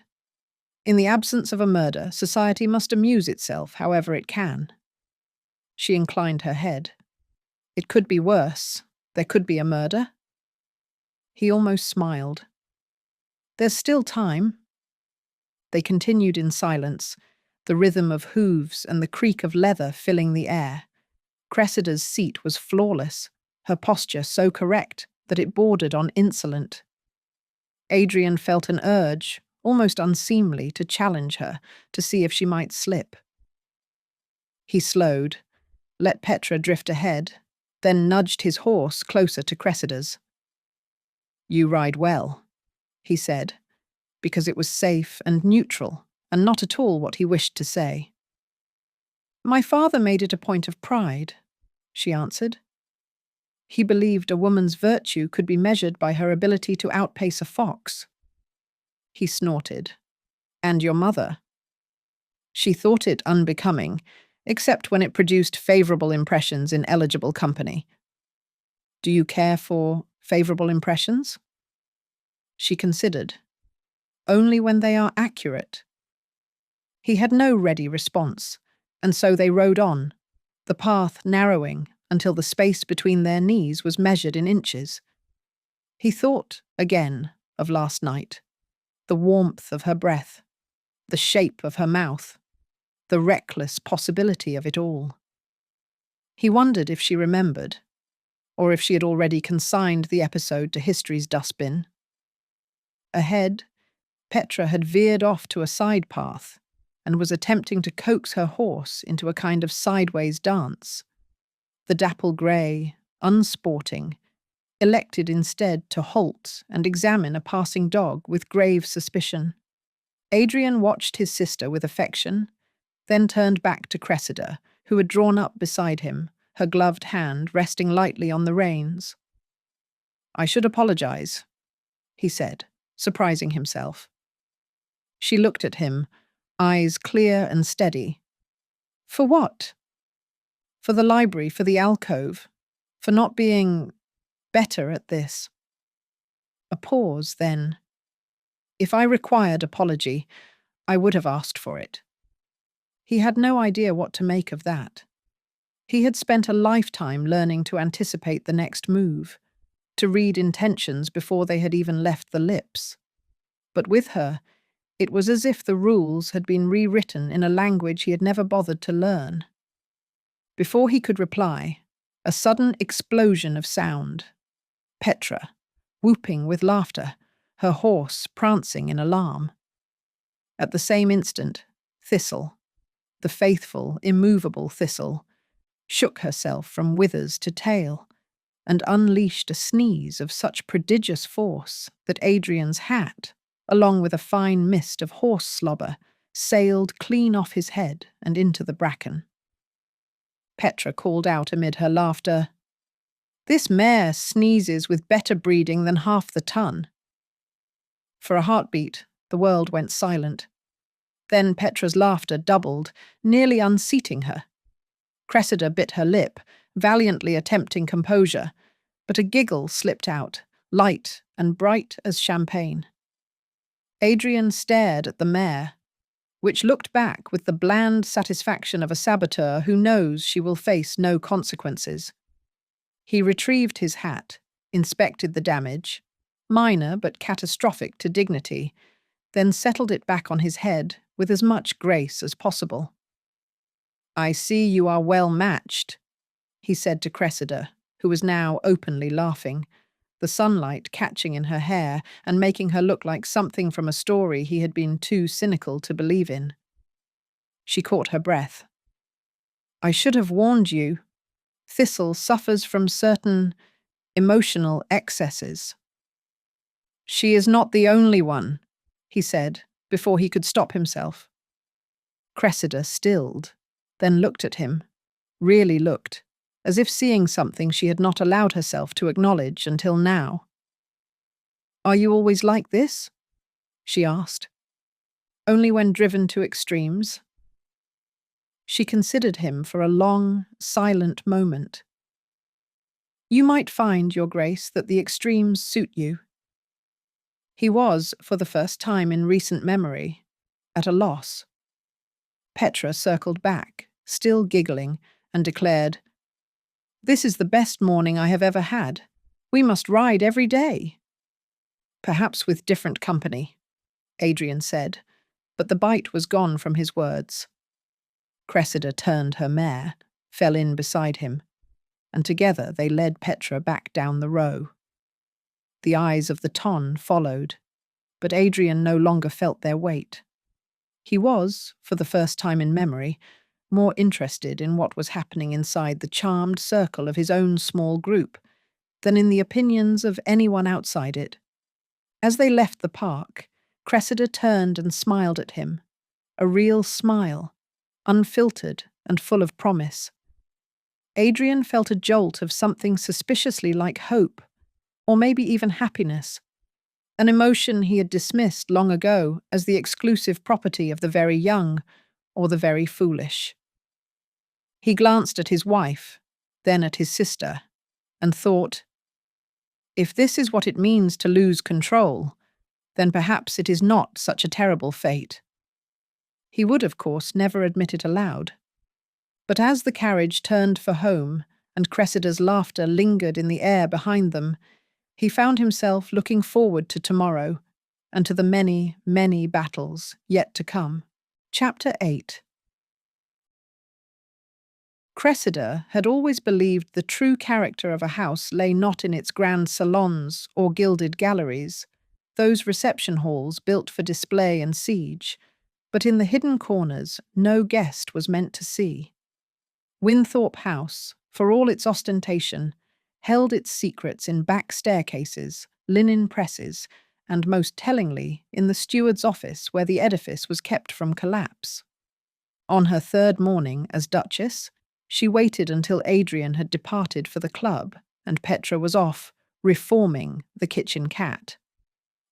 "In the absence of a murder, society must amuse itself however it can." She inclined her head. "It could be worse. There could be a murder." He almost smiled. "There's still time." They continued in silence, the rhythm of hooves and the creak of leather filling the air. Cressida's seat was flawless, her posture so correct that it bordered on insolent. Adrien felt an urge, almost unseemly, to challenge her, to see if she might slip. He slowed, let Petra drift ahead, then nudged his horse closer to Cressida's. "You ride well," he said, because it was safe and neutral, and not at all what he wished to say. "My father made it a point of pride," she answered. He believed a woman's virtue could be measured by her ability to outpace a fox. He snorted. "And your mother?" She thought it unbecoming, except when it produced favourable impressions in eligible company. "Do you care for favourable impressions?" She considered. "Only when they are accurate." He had no ready response, and so they rode on, the path narrowing until the space between their knees was measured in inches. He thought, again, of last night, the warmth of her breath, the shape of her mouth, the reckless possibility of it all. He wondered if she remembered, or if she had already consigned the episode to history's dustbin. Ahead, Petra had veered off to a side path and was attempting to coax her horse into a kind of sideways dance. The dapple grey, unsporting, elected instead to halt and examine a passing dog with grave suspicion. Adrien watched his sister with affection, then turned back to Cressida, who had drawn up beside him, her gloved hand resting lightly on the reins. "I should apologize," he said, surprising himself. She looked at him, eyes clear and steady. For what? For the library, for the alcove, for not being better at this. A pause, then. If I required apology, I would have asked for it. He had no idea what to make of that. He had spent a lifetime learning to anticipate the next move, to read intentions before they had even left the lips. But with her, it was as if the rules had been rewritten in a language he had never bothered to learn. Before he could reply, a sudden explosion of sound. Petra, whooping with laughter, her horse prancing in alarm. At the same instant, Thistle, the faithful, immovable Thistle, shook herself from withers to tail and unleashed a sneeze of such prodigious force that Adrien's hat, along with a fine mist of horse slobber, sailed clean off his head and into the bracken. Petra called out amid her laughter, "This mare sneezes with better breeding than half the ton." For a heartbeat, the world went silent. Then Petra's laughter doubled, nearly unseating her. Cressida bit her lip, valiantly attempting composure, but a giggle slipped out, light and bright as champagne. Adrien stared at the mare, which looked back with the bland satisfaction of a saboteur who knows she will face no consequences. He retrieved his hat, inspected the damage, minor but catastrophic to dignity, then settled it back on his head with as much grace as possible. "I see you are well matched," he said to Cressida, who was now openly laughing, the sunlight catching in her hair and making her look like something from a story he had been too cynical to believe in. She caught her breath. "I should have warned you. Thistle suffers from certain emotional excesses." "She is not the only one," he said, before he could stop himself. Cressida stilled, then looked at him, really looked, as if seeing something she had not allowed herself to acknowledge until now. "Are you always like this?" she asked. "Only when driven to extremes?" She considered him for a long, silent moment. "You might find, Your Grace, that the extremes suit you." He was, for the first time in recent memory, at a loss. Petra circled back, still giggling, and declared, "This is the best morning I have ever had. We must ride every day." "Perhaps with different company," Adrien said, but the bite was gone from his words. Cressida turned her mare, fell in beside him, and together they led Petra back down the row. The eyes of the ton followed, but Adrien no longer felt their weight. He was, for the first time in memory, more interested in what was happening inside the charmed circle of his own small group than in the opinions of anyone outside it. As they left the park, Cressida turned and smiled at him, a real smile, unfiltered and full of promise. Adrien felt a jolt of something suspiciously like hope, or maybe even happiness, an emotion he had dismissed long ago as the exclusive property of the very young or the very foolish. He glanced at his wife, then at his sister, and thought, if this is what it means to lose control, then perhaps it is not such a terrible fate. He would, of course, never admit it aloud. But as the carriage turned for home and Cressida's laughter lingered in the air behind them, he found himself looking forward to tomorrow and to the many, many battles yet to come. Chapter 8. Cressida had always believed the true character of a house lay not in its grand salons or gilded galleries, those reception halls built for display and siege, but in the hidden corners no guest was meant to see. Winthorp House, for all its ostentation, held its secrets in back staircases, linen presses, and most tellingly in the steward's office where the edifice was kept from collapse. On her third morning as Duchess, she waited until Adrien had departed for the club and Petra was off, reforming the kitchen cat.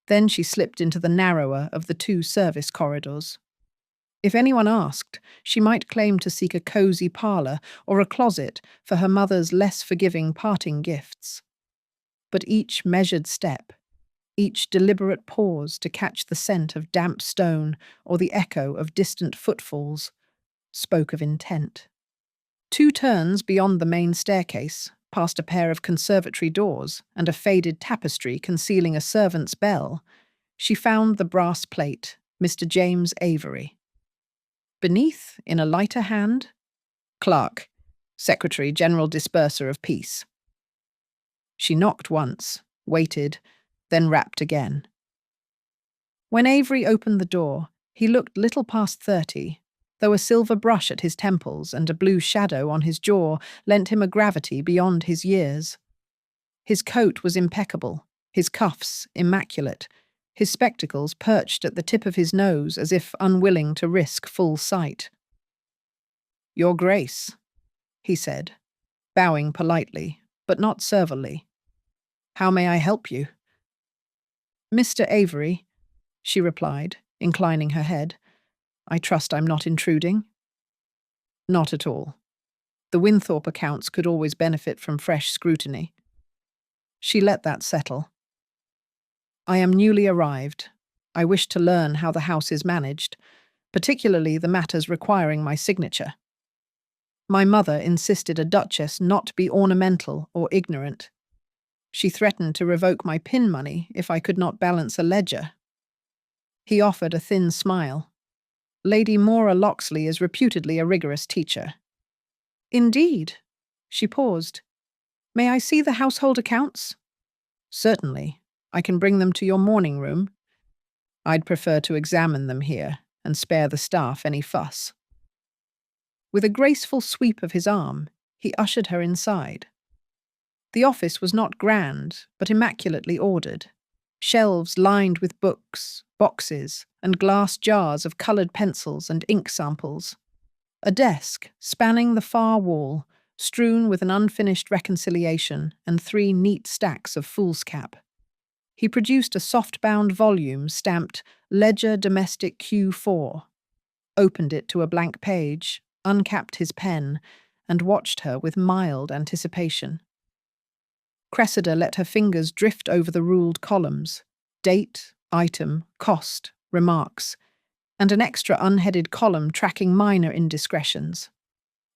Then she slipped into the narrower of the two service corridors. If anyone asked, she might claim to seek a cosy parlour or a closet for her mother's less forgiving parting gifts. But each measured step, each deliberate pause to catch the scent of damp stone or the echo of distant footfalls, spoke of intent. 2 turns beyond the main staircase, past a pair of conservatory doors and a faded tapestry concealing a servant's bell, she found the brass plate, Mr. James Avery. Beneath, in a lighter hand, Clerk, Secretary General Disperser of Peace. She knocked once, waited, then rapped again. When Avery opened the door, he looked little past 30, though a silver brush at his temples and a blue shadow on his jaw lent him a gravity beyond his years. His coat was impeccable, his cuffs immaculate, his spectacles perched at the tip of his nose as if unwilling to risk full sight. "Your Grace," he said, bowing politely, but not servilely. "How may I help you?" "Mr. Avery," she replied, inclining her head. "I trust I'm not intruding?" "Not at all. The Winthorp accounts could always benefit from fresh scrutiny." She let that settle. "I am newly arrived. I wish to learn how the house is managed, particularly the matters requiring my signature. My mother insisted a duchess not be ornamental or ignorant. She threatened to revoke my pin money if I could not balance a ledger." He offered a thin smile. "Lady Mora Lockxley is reputedly a rigorous teacher." "Indeed?" She paused. "May I see the household accounts?" "Certainly. I can bring them to your morning room." "I'd prefer to examine them here and spare the staff any fuss." With a graceful sweep of his arm, he ushered her inside. The office was not grand, but immaculately ordered. Shelves lined with books, boxes, and glass jars of coloured pencils and ink samples. A desk, spanning the far wall, strewn with an unfinished reconciliation and 3 neat stacks of foolscap. He produced a soft-bound volume stamped Ledger Domestic Q4, opened it to a blank page, uncapped his pen, and watched her with mild anticipation. Cressida let her fingers drift over the ruled columns, date, item, cost, remarks, and an extra unheaded column tracking minor indiscretions.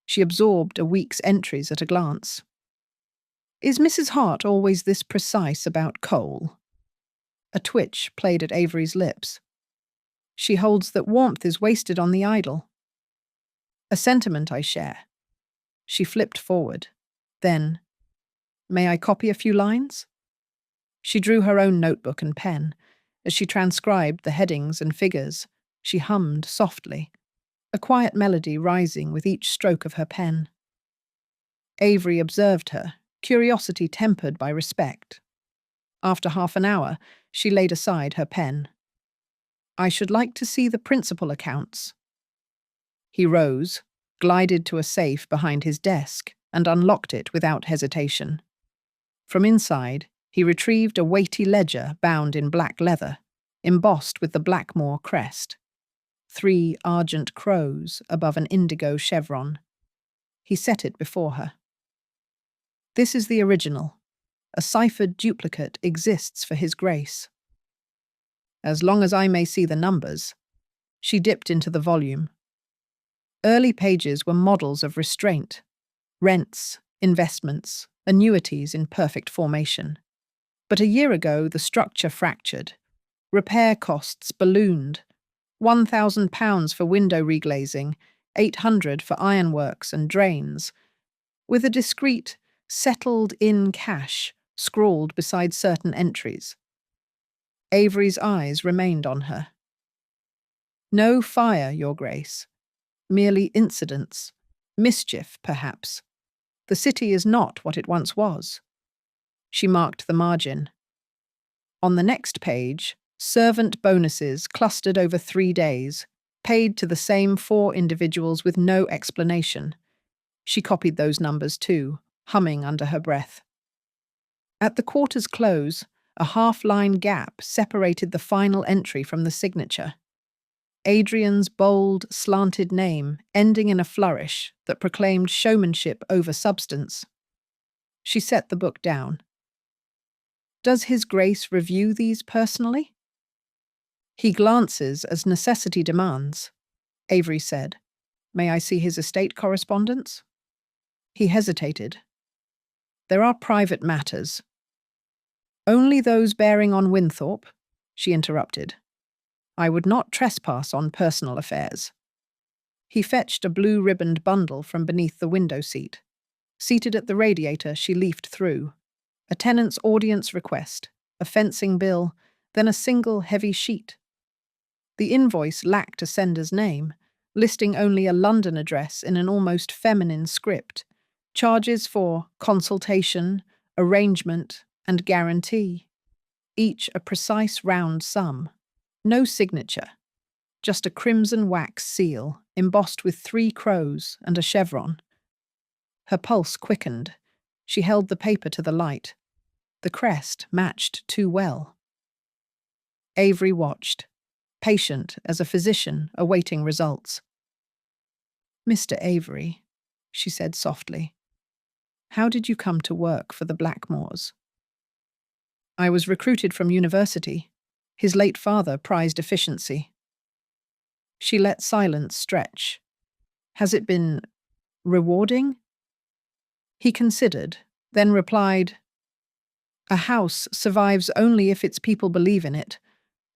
She absorbed a week's entries at a glance. "Is Mrs. Hart always this precise about coal?" A twitch played at Avery's lips. "She holds that warmth is wasted on the idle." "A sentiment I share." She flipped forward. Then, "May I copy a few lines?" She drew her own notebook and pen. As she transcribed the headings and figures, she hummed softly, a quiet melody rising with each stroke of her pen. Avery observed her, curiosity tempered by respect. After half an hour, she laid aside her pen. "I should like to see the principal accounts." He rose, glided to a safe behind his desk, and unlocked it without hesitation. From inside, he retrieved a weighty ledger bound in black leather, embossed with the Blackmore crest. 3 argent crows above an indigo chevron. He set it before her. "This is the original. A ciphered duplicate exists for His Grace." "As long as I may see the numbers." She dipped into the volume. Early pages were models of restraint. Rents, investments, annuities in perfect formation. But a year ago, the structure fractured. Repair costs ballooned. £1,000 for window reglazing, £800 for ironworks and drains, with a discreet, settled-in cash scrawled beside certain entries. Avery's eyes remained on her. "No fire, Your Grace. Merely incidents. Mischief, perhaps. The city is not what it once was." She marked the margin. On the next page, servant bonuses clustered over 3 days, paid to the same 4 individuals with no explanation. She copied those numbers too, humming under her breath. At the quarter's close, A half-line gap separated the final entry from the signature. Adrien's bold, slanted name, ending in a flourish that proclaimed showmanship over substance. She set the book down. Does His Grace review these personally? He glances as necessity demands, Avery said. May I see his estate correspondence? He hesitated. There are private matters. Only those bearing on Winthorp, she interrupted. I would not trespass on personal affairs. He fetched a blue-ribboned bundle from beneath the window seat. Seated at the radiator, she leafed through. A tenant's audience request, a fencing bill, then a single heavy sheet. The invoice lacked a sender's name, listing only a London address in an almost feminine script. Charges for consultation, arrangement, and guarantee. Each a precise round sum. No signature. Just a crimson wax seal, embossed with 3 crows and a chevron. Her pulse quickened. She held the paper to the light. The crest matched too well. Avery watched, patient as a physician awaiting results. Mr. Avery, she said softly, how did you come to work for the Blackmores? I was recruited from university. His late father prized efficiency. She let silence stretch. Has it been rewarding? He considered, then replied, a house survives only if its people believe in it.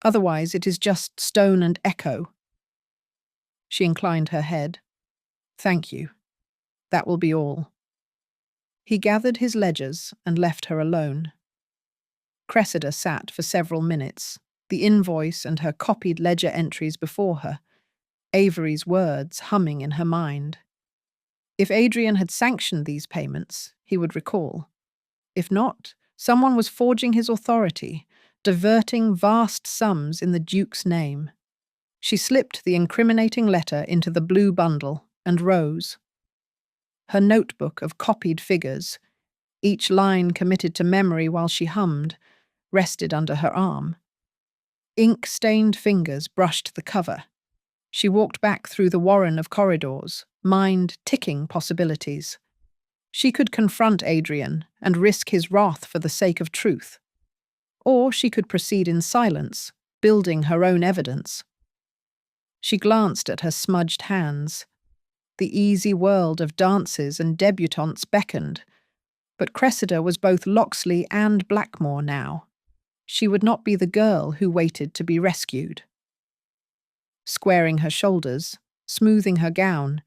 Otherwise, it is just stone and echo. She inclined her head. Thank you. That will be all. He gathered his ledgers and left her alone. Cressida sat for several minutes, the invoice and her copied ledger entries before her, Avery's words humming in her mind. If Adrien had sanctioned these payments, he would recall. If not, someone was forging his authority, diverting vast sums in the Duke's name. She slipped the incriminating letter into the blue bundle and rose. Her notebook of copied figures, each line committed to memory while she hummed, rested under her arm. Ink-stained fingers brushed the cover. She walked back through the warren of corridors, mind ticking possibilities. She could confront Adrien and risk his wrath for the sake of truth. Or she could proceed in silence, building her own evidence. She glanced at her smudged hands. The easy world of dances and debutantes beckoned, but Cressida was both Lockxley and Blackmore now. She would not be the girl who waited to be rescued. Squaring her shoulders, smoothing her gown,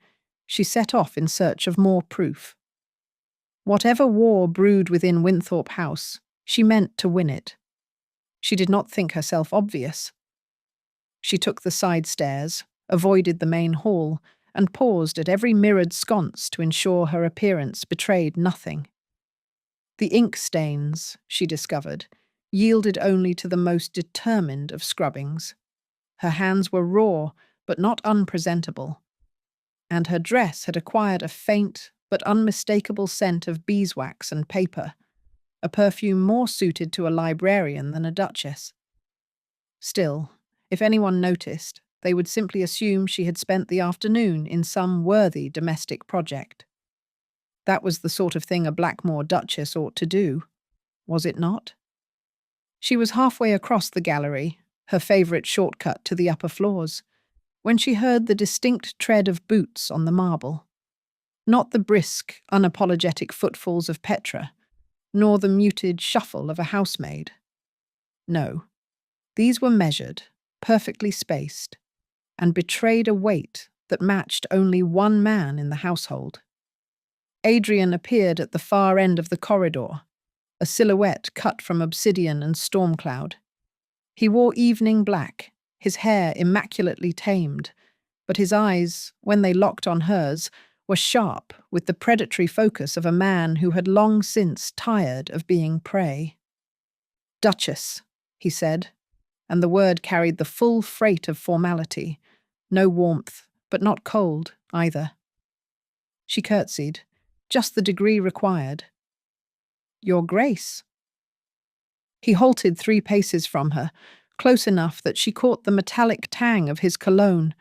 she set off in search of more proof. Whatever war brewed within Winthorp House, she meant to win it. She did not think herself obvious. She took the side stairs, avoided the main hall, and paused at every mirrored sconce to ensure her appearance betrayed nothing. The ink stains, she discovered, yielded only to the most determined of scrubbings. Her hands were raw, but not unpresentable, and her dress had acquired a faint but unmistakable scent of beeswax and paper, a perfume more suited to a librarian than a duchess. Still, if anyone noticed, they would simply assume she had spent the afternoon in some worthy domestic project. That was the sort of thing a Blackmore duchess ought to do, was it not? She was halfway across the gallery, her favourite shortcut to the upper floors, when she heard the distinct tread of boots on the marble. Not the brisk, unapologetic footfalls of Petra, nor the muted shuffle of a housemaid. No, these were measured, perfectly spaced, and betrayed a weight that matched only one man in the household. Adrien appeared at the far end of the corridor, a silhouette cut from obsidian and storm cloud. He wore evening black, his hair immaculately tamed, but his eyes, when they locked on hers, were sharp with the predatory focus of a man who had long since tired of being prey. "Duchess," he said, and the word carried the full freight of formality, no warmth, but not cold either. She curtsied, just the degree required. "Your Grace." He halted 3 paces from her, close enough that she caught the metallic tang of his cologne,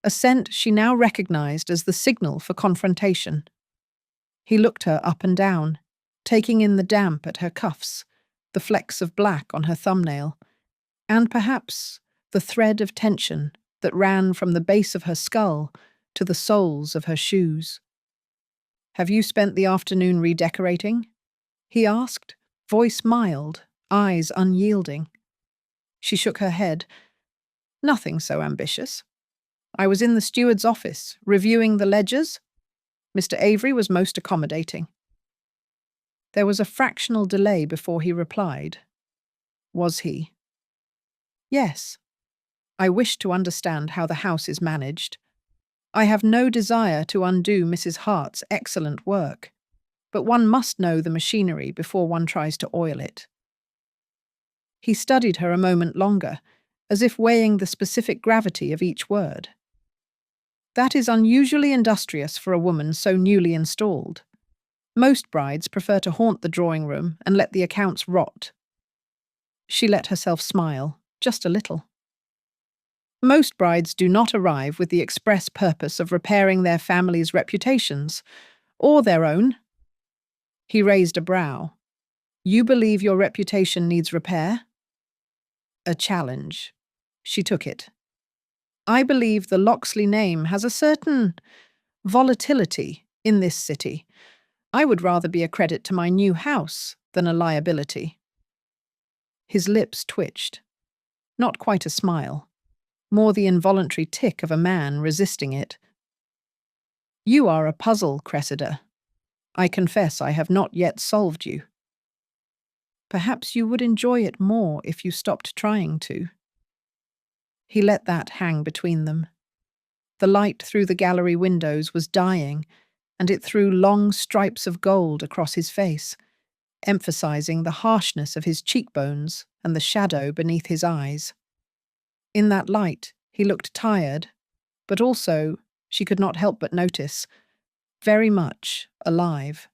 a scent she now recognized as the signal for confrontation. He looked her up and down, taking in the damp at her cuffs, the flecks of black on her thumbnail, and perhaps the thread of tension that ran from the base of her skull to the soles of her shoes. "Have you spent the afternoon redecorating?" he asked, voice mild, eyes unyielding. She shook her head. "Nothing so ambitious. I was in the steward's office, reviewing the ledgers. Mr. Avery was most accommodating." There was a fractional delay before he replied. "Was he?" "Yes. I wish to understand how the house is managed. I have no desire to undo Mrs. Hart's excellent work, but one must know the machinery before one tries to oil it." He studied her a moment longer, as if weighing the specific gravity of each word. "That is unusually industrious for a woman so newly installed. Most brides prefer to haunt the drawing room and let the accounts rot." She let herself smile, just a little. "Most brides do not arrive with the express purpose of repairing their families' reputations, or their own." He raised a brow. "You believe your reputation needs repair?" A challenge. She took it. "I believe the Lockxley name has a certain volatility in this city. I would rather be a credit to my new house than a liability." His lips twitched. Not quite a smile. More the involuntary tick of a man resisting it. "You are a puzzle, Cressida. I confess I have not yet solved you. Perhaps you would enjoy it more if you stopped trying to." He let that hang between them. The light through the gallery windows was dying, and it threw long stripes of gold across his face, emphasizing the harshness of his cheekbones and the shadow beneath his eyes. In that light, he looked tired, but also, she could not help but notice, very much alive.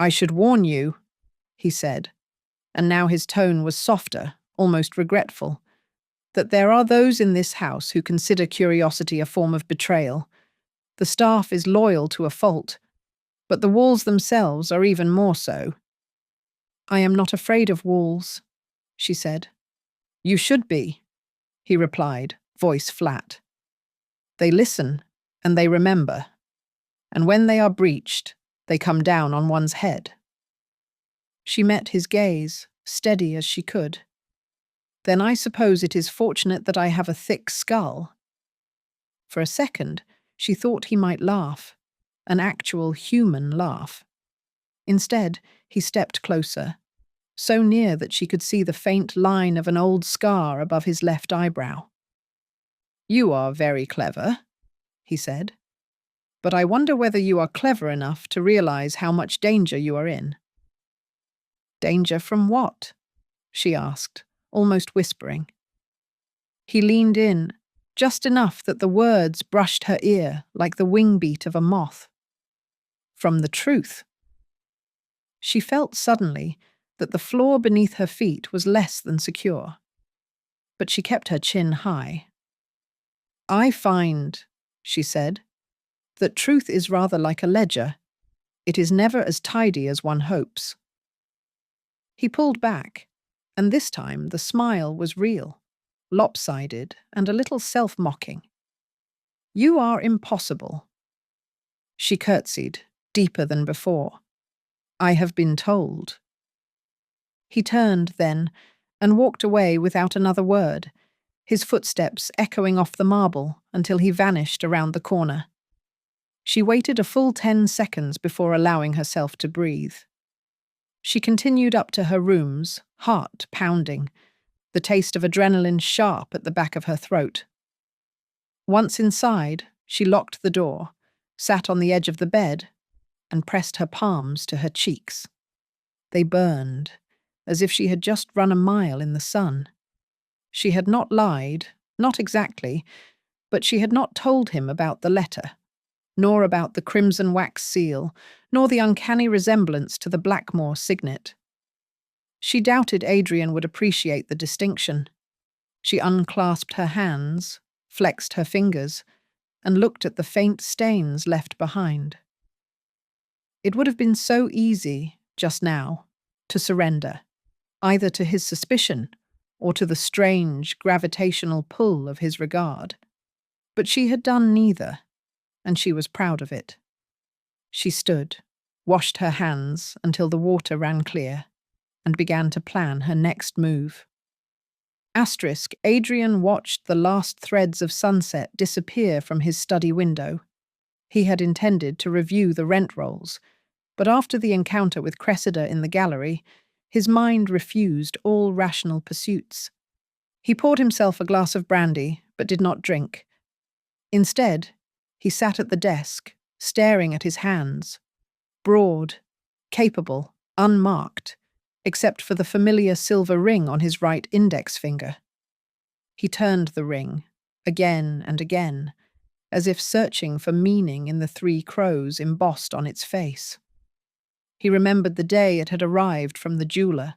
"I should warn you," he said, and now his tone was softer, almost regretful, "that there are those in this house who consider curiosity a form of betrayal. The staff is loyal to a fault, but the walls themselves are even more so." "I am not afraid of walls," she said. "You should be," he replied, voice flat. "They listen, and they remember. And when they are breached, they come down on one's head." She met his gaze, steady as she could. "Then I suppose it is fortunate that I have a thick skull." For a second, she thought he might laugh, an actual human laugh. Instead, he stepped closer, so near that she could see the faint line of an old scar above his left eyebrow. "You are very clever," he said, "but I wonder whether you are clever enough to realize how much danger you are in." "Danger from what?" she asked, almost whispering. He leaned in, just enough that the words brushed her ear like the wing beat of a moth. "From the truth." She felt suddenly that the floor beneath her feet was less than secure. But she kept her chin high. "I find," she said, "that truth is rather like a ledger. It is never as tidy as one hopes." He pulled back, and this time the smile was real, lopsided and a little self-mocking. "You are impossible." She curtsied, deeper than before. "I have been told." He turned then and walked away without another word, his footsteps echoing off the marble until he vanished around the corner. She waited a full 10 seconds before allowing herself to breathe. She continued up to her rooms, heart pounding, the taste of adrenaline sharp at the back of her throat. Once inside, she locked the door, sat on the edge of the bed, and pressed her palms to her cheeks. They burned, as if she had just run a mile in the sun. She had not lied, not exactly, but she had not told him about the letter, nor about the crimson wax seal, nor the uncanny resemblance to the Blackmore signet. She doubted Adrien would appreciate the distinction. She unclasped her hands, flexed her fingers, and looked at the faint stains left behind. It would have been so easy, just now, to surrender, either to his suspicion or to the strange gravitational pull of his regard. But she had done neither, and she was proud of it. She stood, washed her hands until the water ran clear, and began to plan her next move. Adrien watched the last threads of sunset disappear from his study window. He had intended to review the rent rolls, but after the encounter with Cressida in the gallery, his mind refused all rational pursuits. He poured himself a glass of brandy, but did not drink. Instead, he sat at the desk, staring at his hands, broad, capable, unmarked, except for the familiar silver ring on his right index finger. He turned the ring, again and again, as if searching for meaning in the three crows embossed on its face. He remembered the day it had arrived from the jeweller,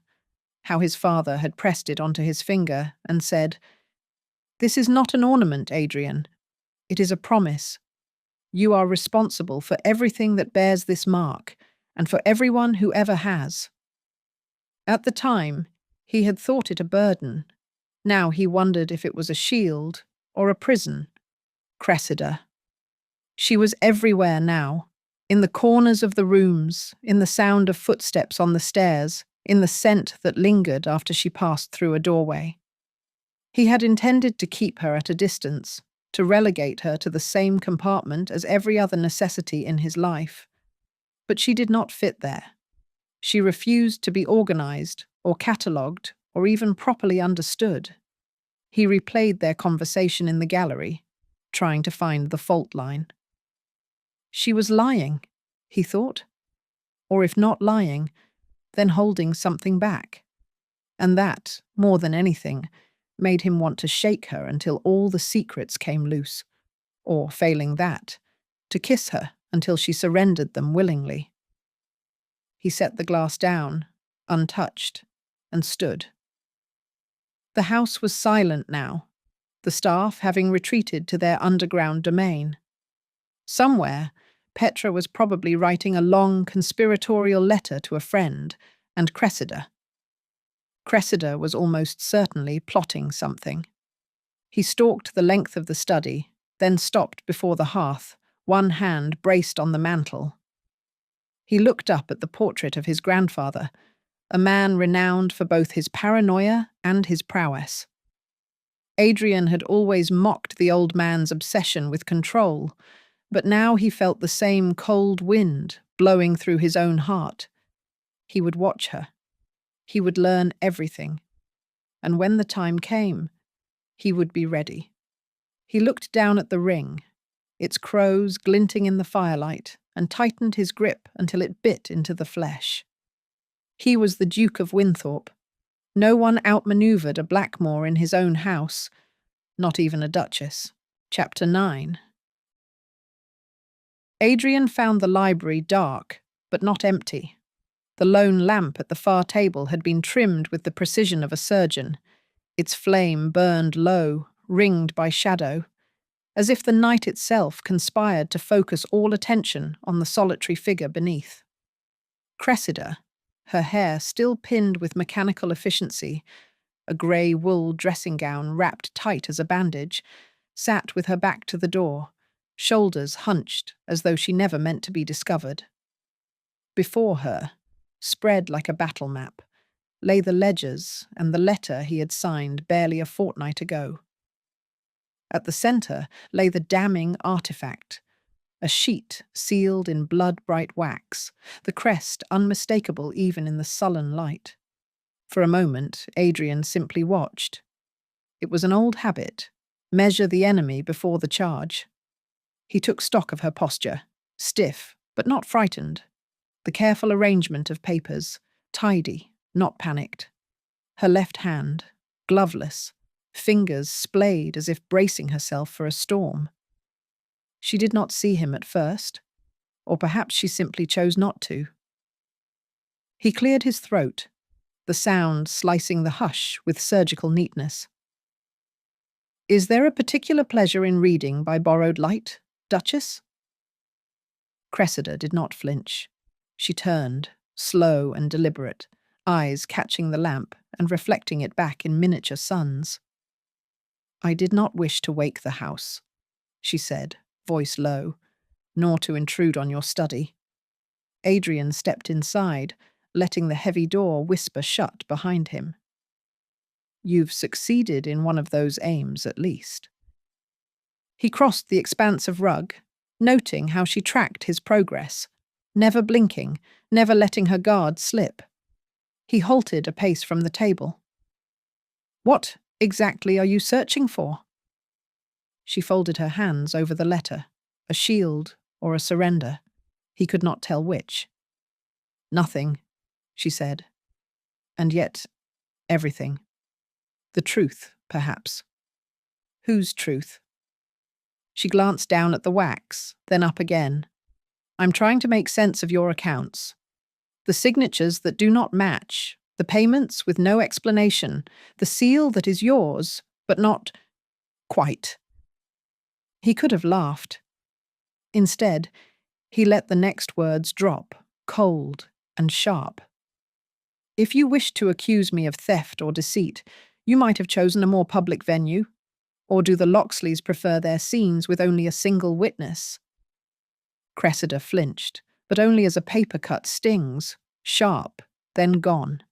how his father had pressed it onto his finger and said, "This is not an ornament, Adrien. It is a promise. You are responsible for everything that bears this mark, and for everyone who ever has." At the time, he had thought it a burden. Now he wondered if it was a shield or a prison. Cressida. She was everywhere now, in the corners of the rooms, in the sound of footsteps on the stairs, in the scent that lingered after she passed through a doorway. He had intended to keep her at a distance, to relegate her to the same compartment as every other necessity in his life. But she did not fit there. She refused to be organized, or catalogued, or even properly understood. He replayed their conversation in the gallery, trying to find the fault line. She was lying, he thought. Or if not lying, then holding something back. And that, more than anything, made him want to shake her until all the secrets came loose, or, failing that, to kiss her until she surrendered them willingly. He set the glass down, untouched, and stood. The house was silent now, the staff having retreated to their underground domain. Somewhere, Petra was probably writing a long conspiratorial letter to a friend, and Cressida. Cressida was almost certainly plotting something. He stalked the length of the study, then stopped before the hearth, one hand braced on the mantel. He looked up at the portrait of his grandfather, a man renowned for both his paranoia and his prowess. Adrien had always mocked the old man's obsession with control, but now he felt the same cold wind blowing through his own heart. He would watch her. He would learn everything. And when the time came, he would be ready. He looked down at the ring, its crows glinting in the firelight, and tightened his grip until it bit into the flesh. He was the Duke of Winthorp. No one outmaneuvered a Blackmore in his own house, not even a duchess. Chapter 9. Adrien found the library dark, but not empty. The lone lamp at the far table had been trimmed with the precision of a surgeon. Its flame burned low, ringed by shadow, as if the night itself conspired to focus all attention on the solitary figure beneath. Cressida, her hair still pinned with mechanical efficiency, a grey wool dressing gown wrapped tight as a bandage, sat with her back to the door, shoulders hunched as though she never meant to be discovered. Before her, spread like a battle map, lay the ledgers and the letter he had signed barely a fortnight ago. At the centre lay the damning artifact, a sheet sealed in blood-bright wax, the crest unmistakable even in the sullen light. For a moment, Adrien simply watched. It was an old habit, measure the enemy before the charge. He took stock of her posture, stiff but not frightened, the careful arrangement of papers, tidy, not panicked. Her left hand, gloveless, fingers splayed as if bracing herself for a storm. She did not see him at first, or perhaps she simply chose not to. He cleared his throat, the sound slicing the hush with surgical neatness. "Is there a particular pleasure in reading by borrowed light, Duchess?" Cressida did not flinch. She turned, slow and deliberate, eyes catching the lamp and reflecting it back in miniature suns. "I did not wish to wake the house," she said, voice low, "nor to intrude on your study." Adrien stepped inside, letting the heavy door whisper shut behind him. "You've succeeded in one of those aims, at least." He crossed the expanse of rug, noting how she tracked his progress, never blinking, never letting her guard slip. He halted a pace from the table. "What exactly are you searching for?" She folded her hands over the letter, a shield or a surrender. He could not tell which. "Nothing," she said. "And yet, everything. The truth, perhaps." "Whose truth?" She glanced down at the wax, then up again. "I'm trying to make sense of your accounts. The signatures that do not match, the payments with no explanation, the seal that is yours, but not quite." He could have laughed. Instead, he let the next words drop, cold and sharp. "If you wished to accuse me of theft or deceit, you might have chosen a more public venue. Or do the Lockxleys prefer their scenes with only a single witness?" Cressida flinched, but only as a paper cut stings, sharp, then gone.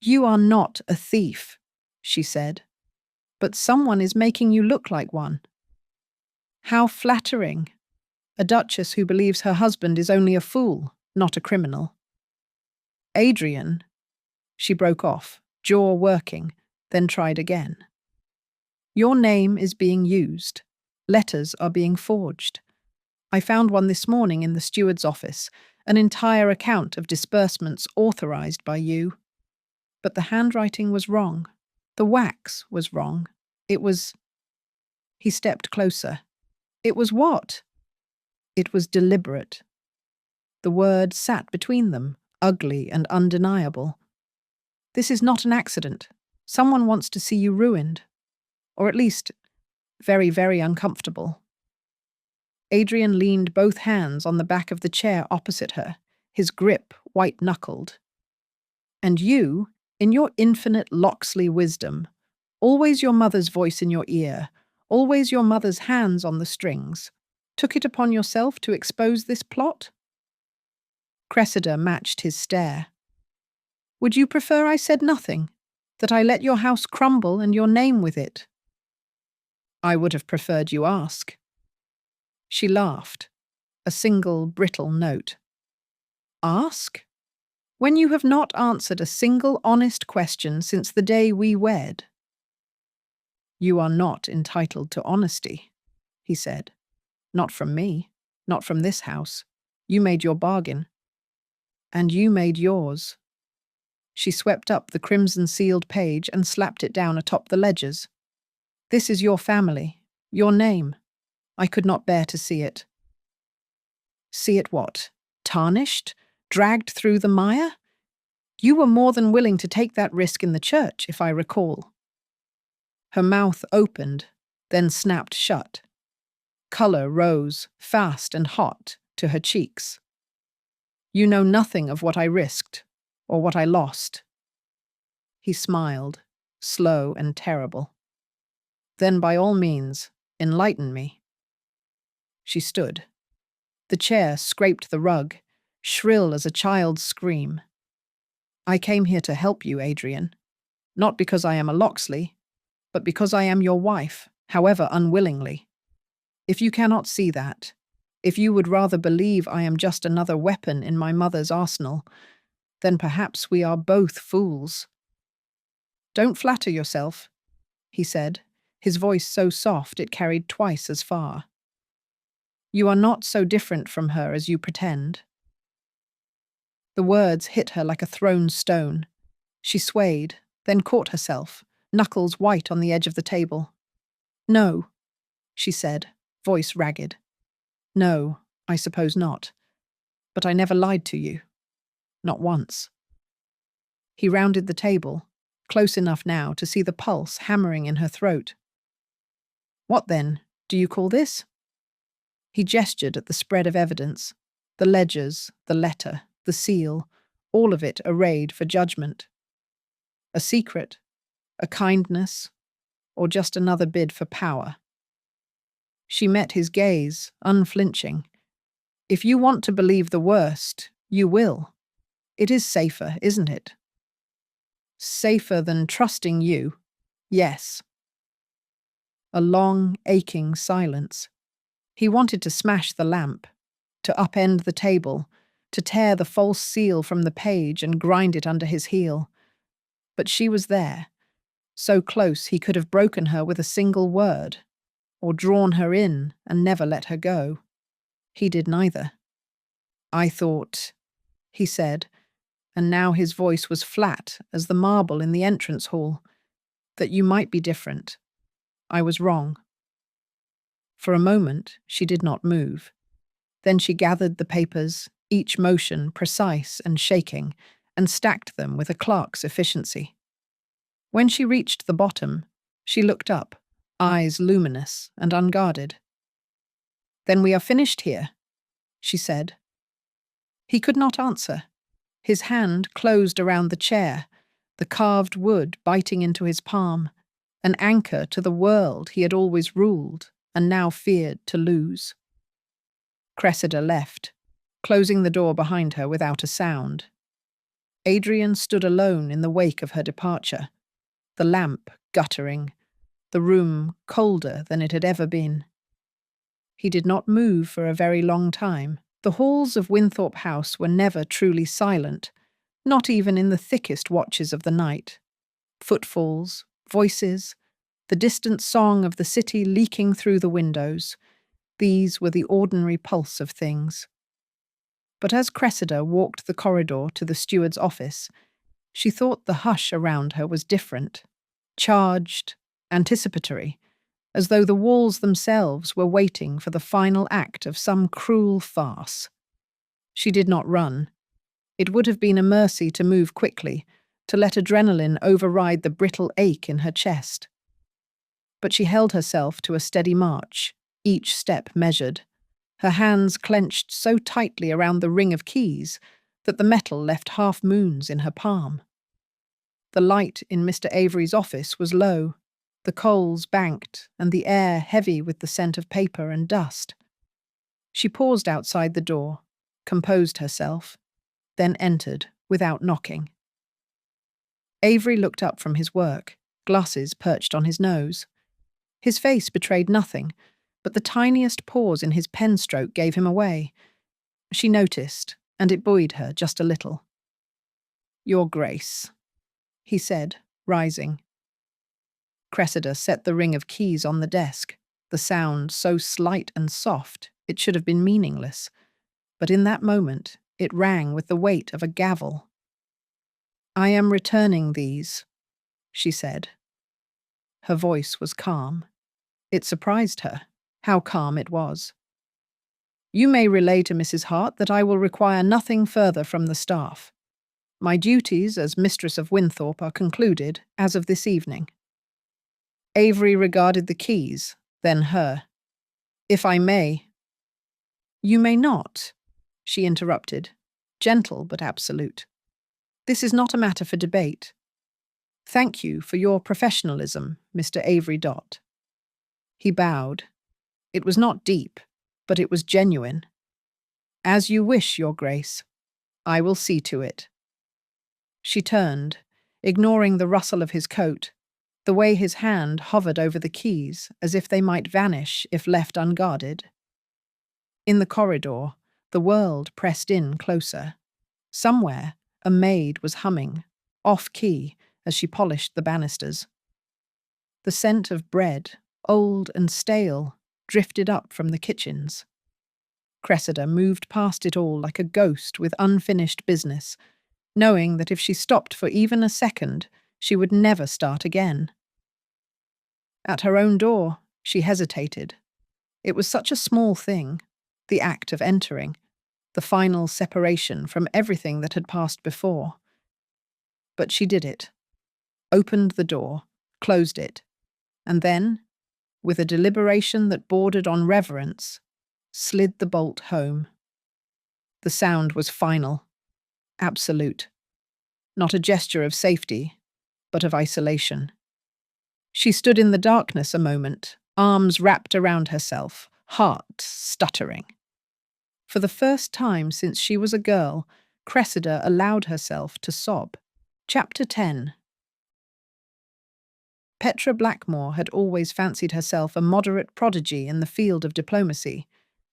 "You are not a thief," she said, "but someone is making you look like one." How flattering. A duchess who believes her husband is only a fool, not a criminal. "Adrien," she broke off, jaw working, then tried again. "Your name is being used. Letters are being forged. I found one this morning in the steward's office, an entire account of disbursements authorized by you. But the handwriting was wrong. The wax was wrong. It was—" He stepped closer. "It was what?" "It was deliberate." The word sat between them, ugly and undeniable. "This is not an accident. Someone wants to see you ruined. Or at least, very, very uncomfortable." Adrien leaned both hands on the back of the chair opposite her, his grip white-knuckled. "And you, in your infinite Lockxley wisdom, always your mother's voice in your ear, always your mother's hands on the strings, took it upon yourself to expose this plot?" Cressida matched his stare. "Would you prefer I said nothing? That I let your house crumble and your name with it?" "I would have preferred you ask." She laughed, a single brittle note. "Ask? When you have not answered a single honest question since the day we wed." "You are not entitled to honesty," he said. "Not from me, not from this house. You made your bargain. And you made yours." She swept up the crimson-sealed page and slapped it down atop the ledgers. "This is your family, your name. I could not bear to see it." "See it what? Tarnished? Dragged through the mire? You were more than willing to take that risk in the church, if I recall." Her mouth opened, then snapped shut. Colour rose, fast and hot, to her cheeks. "You know nothing of what I risked, or what I lost." He smiled, slow and terrible. "Then by all means, enlighten me." She stood. The chair scraped the rug, shrill as a child's scream. "I came here to help you, Adrien. Not because I am a Lockxley, but because I am your wife, however unwillingly. If you cannot see that, if you would rather believe I am just another weapon in my mother's arsenal, then perhaps we are both fools." "Don't flatter yourself," he said, his voice so soft it carried twice as far. "You are not so different from her as you pretend." The words hit her like a thrown stone. She swayed, then caught herself, knuckles white on the edge of the table. "No," she said, voice ragged. "No, I suppose not. But I never lied to you. Not once." He rounded the table, close enough now to see the pulse hammering in her throat. "What then, do you call this?" He gestured at the spread of evidence, the ledgers, the letter, the seal, all of it arrayed for judgment. A secret, a kindness, or just another bid for power? She met his gaze, unflinching. "If you want to believe the worst, you will. It is safer, isn't it?" "Safer than trusting you, yes." A long, aching silence. He wanted to smash the lamp, to upend the table, to tear the false seal from the page and grind it under his heel. But she was there, so close he could have broken her with a single word, or drawn her in and never let her go. He did neither. "I thought," he said, and now his voice was flat as the marble in the entrance hall, "that you might be different. I was wrong." For a moment, she did not move. Then she gathered the papers, each motion precise and shaking, and stacked them with a clerk's efficiency. When she reached the bottom, she looked up, eyes luminous and unguarded. "Then we are finished here," she said. He could not answer. His hand closed around the chair, the carved wood biting into his palm, an anchor to the world he had always ruled and now feared to lose. Cressida left, closing the door behind her without a sound. Adrien stood alone in the wake of her departure, the lamp guttering, the room colder than it had ever been. He did not move for a very long time. The halls of Winthorp House were never truly silent, not even in the thickest watches of the night. Footfalls, voices, the distant song of the city leaking through the windows, these were the ordinary pulse of things. But as Cressida walked the corridor to the steward's office, she thought the hush around her was different, charged, anticipatory, as though the walls themselves were waiting for the final act of some cruel farce. She did not run. It would have been a mercy to move quickly, to let adrenaline override the brittle ache in her chest. But she held herself to a steady march, each step measured, her hands clenched so tightly around the ring of keys that the metal left half-moons in her palm. The light in Mr. Avery's office was low, the coals banked and the air heavy with the scent of paper and dust. She paused outside the door, composed herself, then entered without knocking. Avery looked up from his work, glasses perched on his nose. His face betrayed nothing, but the tiniest pause in his pen stroke gave him away. She noticed, and it buoyed her just a little. "Your Grace," he said, rising. Cressida set the ring of keys on the desk, the sound so slight and soft it should have been meaningless, but in that moment it rang with the weight of a gavel. "I am returning these," she said. Her voice was calm. It surprised her, how calm it was. "You may relay to Mrs. Hart that I will require nothing further from the staff. My duties as Mistress of Winthorp are concluded as of this evening." Avery regarded the keys, then her. "If I may—" "You may not," she interrupted, gentle but absolute. "This is not a matter for debate. Thank you for your professionalism, Mr. Avery Dott." He bowed. It was not deep, but it was genuine. "As you wish, Your Grace. I will see to it." She turned, ignoring the rustle of his coat, the way his hand hovered over the keys as if they might vanish if left unguarded. In the corridor, the world pressed in closer. Somewhere, a maid was humming, off-key, as she polished the banisters. The scent of bread, old and stale, drifted up from the kitchens. Cressida moved past it all like a ghost with unfinished business, knowing that if she stopped for even a second, she would never start again. At her own door, she hesitated. It was such a small thing, the act of entering, the final separation from everything that had passed before. But she did it. Opened the door, closed it, and then, with a deliberation that bordered on reverence, slid the bolt home. The sound was final, absolute. Not a gesture of safety, but of isolation. She stood in the darkness a moment, arms wrapped around herself, heart stuttering. For the first time since she was a girl, Cressida allowed herself to sob. Chapter 10. Petra Blackmore had always fancied herself a moderate prodigy in the field of diplomacy.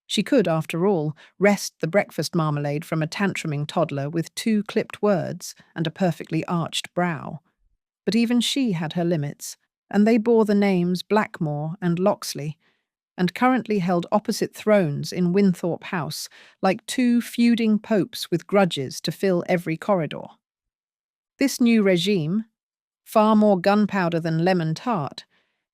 She could, after all, wrest the breakfast marmalade from a tantruming toddler with 2 clipped words and a perfectly arched brow. But even she had her limits, and they bore the names Blackmore and Lockxley, and currently held opposite thrones in Winthorp House, like 2 feuding popes with grudges to fill every corridor. This new regime, far more gunpowder than lemon tart,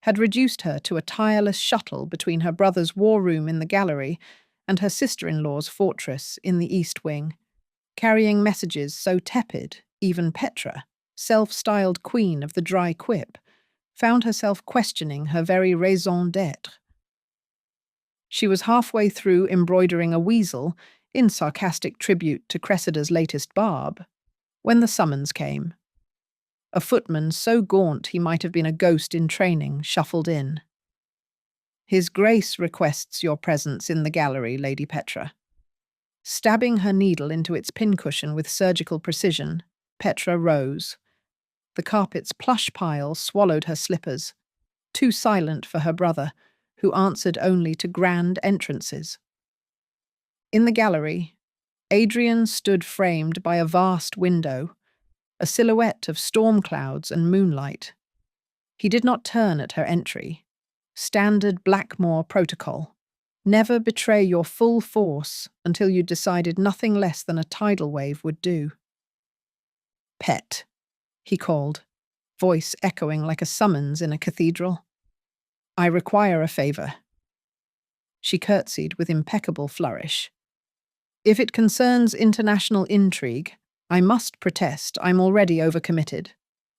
had reduced her to a tireless shuttle between her brother's war room in the gallery and her sister-in-law's fortress in the east wing, carrying messages so tepid, even Petra, self-styled queen of the dry quip, found herself questioning her very raison d'être. She was halfway through embroidering a weasel, in sarcastic tribute to Cressida's latest barb, when the summons came. A footman so gaunt he might have been a ghost in training shuffled in. "His Grace requests your presence in the gallery, Lady Petra." Stabbing her needle into its pincushion with surgical precision, Petra rose. The carpet's plush pile swallowed her slippers, too silent for her brother, who answered only to grand entrances. In the gallery, Adrien stood framed by a vast window, a silhouette of storm clouds and moonlight. He did not turn at her entry. Standard Blackmore protocol. Never betray your full force until you decided nothing less than a tidal wave would do. "Pet," he called, voice echoing like a summons in a cathedral. "I require a favour." She curtsied with impeccable flourish. "If it concerns international intrigue, I must protest I'm already overcommitted.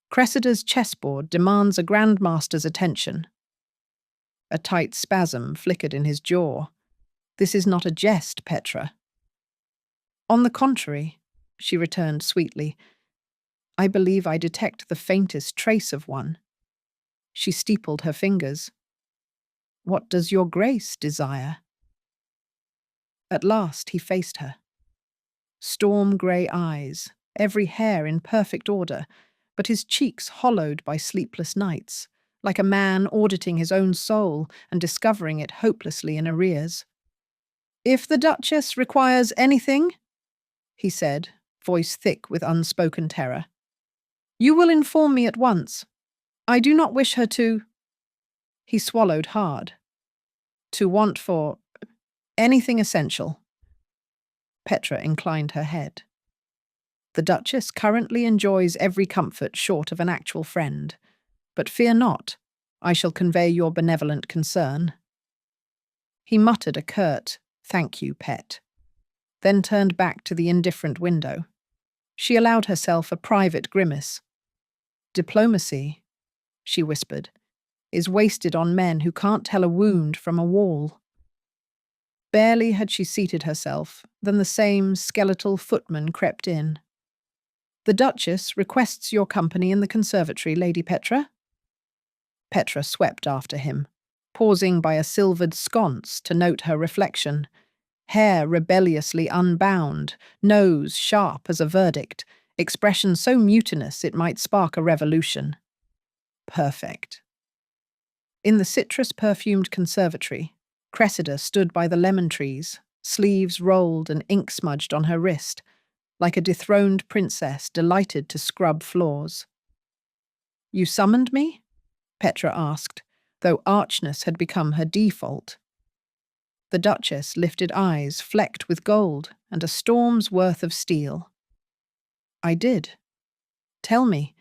Cressida's chessboard demands a grandmaster's attention." A tight spasm flickered in his jaw. "This is not a jest, Petra." "On the contrary," she returned sweetly, "I believe I detect the faintest trace of one." She steepled her fingers. "What does your Grace desire?" At last he faced her. Storm-grey eyes, every hair in perfect order, but his cheeks hollowed by sleepless nights, like a man auditing his own soul and discovering it hopelessly in arrears. "If the Duchess requires anything," he said, voice thick with unspoken terror, "you will inform me at once. I do not wish her to—" He swallowed hard. "To want for anything essential." Petra inclined her head. "The Duchess currently enjoys every comfort short of an actual friend. But fear not, I shall convey your benevolent concern." He muttered a curt, "Thank you, pet," then turned back to the indifferent window. She allowed herself a private grimace. "Diplomacy," she whispered, "is wasted on men who can't tell a wound from a wall." Barely had she seated herself than the same skeletal footman crept in. "The Duchess requests your company in the conservatory, Lady Petra." Petra swept after him, pausing by a silvered sconce to note her reflection. Hair rebelliously unbound, nose sharp as a verdict, expression so mutinous it might spark a revolution. Perfect. In the citrus-perfumed conservatory, Cressida stood by the lemon trees, sleeves rolled and ink smudged on her wrist, like a dethroned princess delighted to scrub floors. "You summoned me?" Petra asked, though archness had become her default. The Duchess lifted eyes flecked with gold and a storm's worth of steel. "I did. Tell me,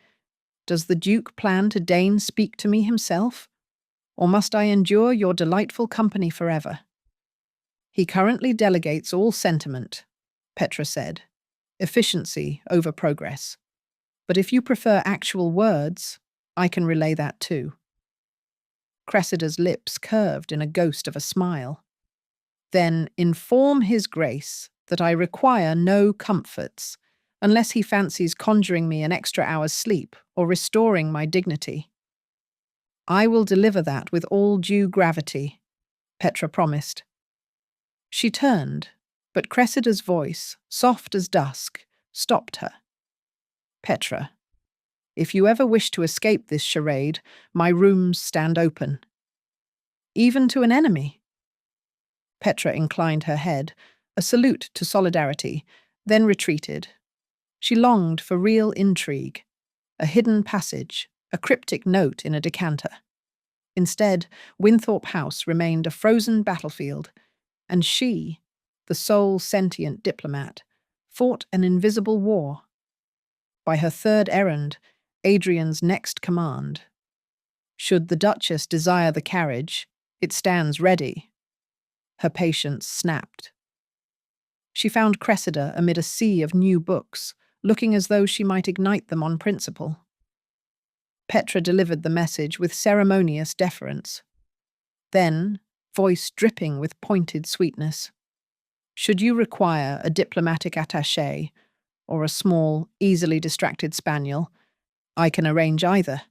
does the Duke plan to deign speak to me himself? Or must I endure your delightful company forever?" "He currently delegates all sentiment," Petra said. "Efficiency over progress. but if you prefer actual words, I can relay that too. Cressida's lips curved in a ghost of a smile. Then inform his grace that I require no comforts, unless he fancies conjuring me an extra hour's sleep or restoring my dignity. I will deliver that with all due gravity, Petra promised. She turned, but Cressida's voice, soft as dusk, stopped her. Petra, if you ever wish to escape this charade, my rooms stand open. Even to an enemy? Petra inclined her head, a salute to solidarity, then retreated. She longed for real intrigue, a hidden passage, a cryptic note in a decanter. Instead, Winthorp House remained a frozen battlefield, and she, the sole sentient diplomat, fought an invisible war. By her third errand, Adrien's next command. Should the Duchess desire the carriage, it stands ready. Her patience snapped. She found Cressida amid a sea of new books, looking as though she might ignite them on principle. Petra delivered the message with ceremonious deference. Then, voice dripping with pointed sweetness. Should you require a diplomatic attaché or a small, easily distracted spaniel, I can arrange either.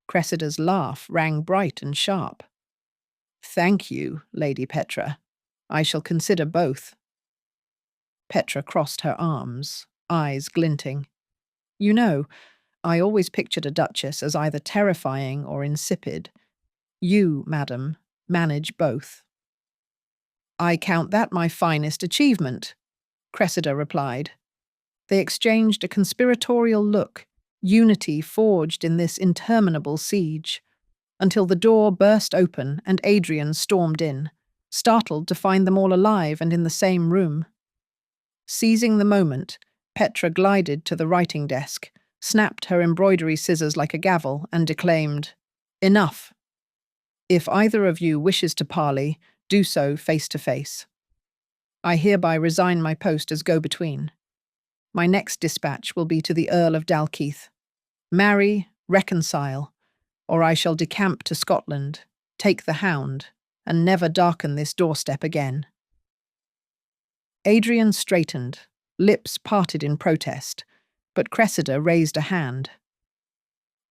Cressida's laugh rang bright and sharp. Thank you, Lady Petra. I shall consider both. Petra crossed her arms, eyes glinting. You know, I always pictured a duchess as either terrifying or insipid. You, madam, manage both. I count that my finest achievement, Cressida replied. They exchanged a conspiratorial look, unity forged in this interminable siege, until the door burst open and Adrien stormed in, startled to find them all alive and in the same room. Seizing the moment, Petra glided to the writing desk, snapped her embroidery scissors like a gavel, and declaimed, Enough. If either of you wishes to parley, do so face to face. I hereby resign my post as go-between. My next dispatch will be to the Earl of Dalkeith. Marry, reconcile, or I shall decamp to Scotland, take the hound, and never darken this doorstep again. Adrien straightened, lips parted in protest, but Cressida raised a hand.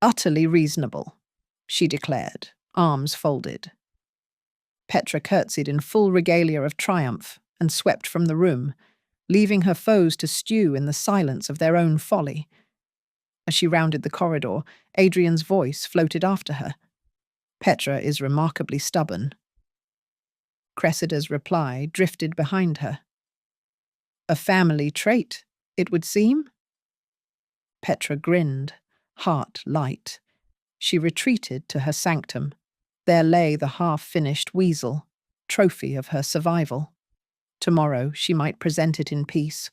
Utterly reasonable, she declared, arms folded. Petra curtsied in full regalia of triumph and swept from the room, leaving her foes to stew in the silence of their own folly. As she rounded the corridor, Adrien's voice floated after her. Petra is remarkably stubborn. Cressida's reply drifted behind her. A family trait, it would seem? Petra grinned, heart light. She retreated to her sanctum. There lay the half-finished weasel, trophy of her survival. Tomorrow she might present it in peace,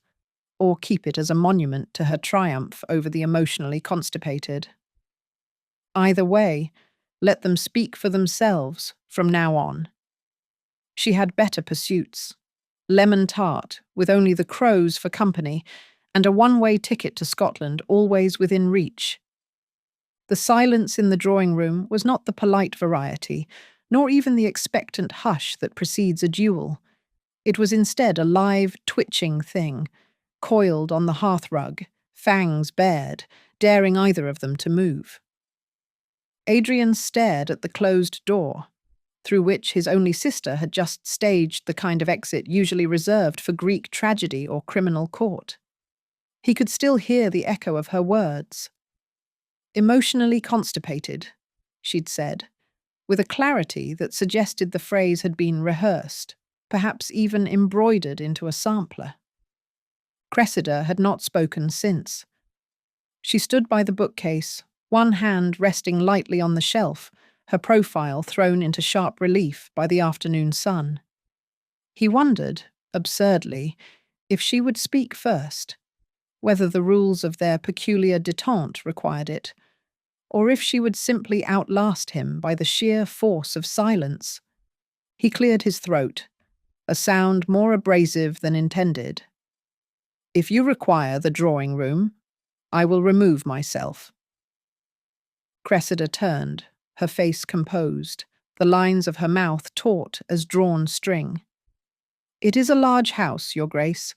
or keep it as a monument to her triumph over the emotionally constipated. Either way, let them speak for themselves from now on. She had better pursuits. Lemon tart, with only the crows for company, and a one-way ticket to Scotland always within reach. The silence in the drawing room was not the polite variety, nor even the expectant hush that precedes a duel. It was instead a live, twitching thing, coiled on the hearthrug, fangs bared, daring either of them to move. Adrien stared at the closed door, through which his only sister had just staged the kind of exit usually reserved for Greek tragedy or criminal court. He could still hear the echo of her words. Emotionally constipated, she'd said, with a clarity that suggested the phrase had been rehearsed, perhaps even embroidered into a sampler. Cressida had not spoken since. She stood by the bookcase, one hand resting lightly on the shelf, her profile thrown into sharp relief by the afternoon sun. He wondered, absurdly, if she would speak first, whether the rules of their peculiar détente required it, or if she would simply outlast him by the sheer force of silence. He cleared his throat, a sound more abrasive than intended. If you require the drawing room, I will remove myself." Cressida turned, her face composed, the lines of her mouth taut as drawn string. "It is a large house, Your Grace.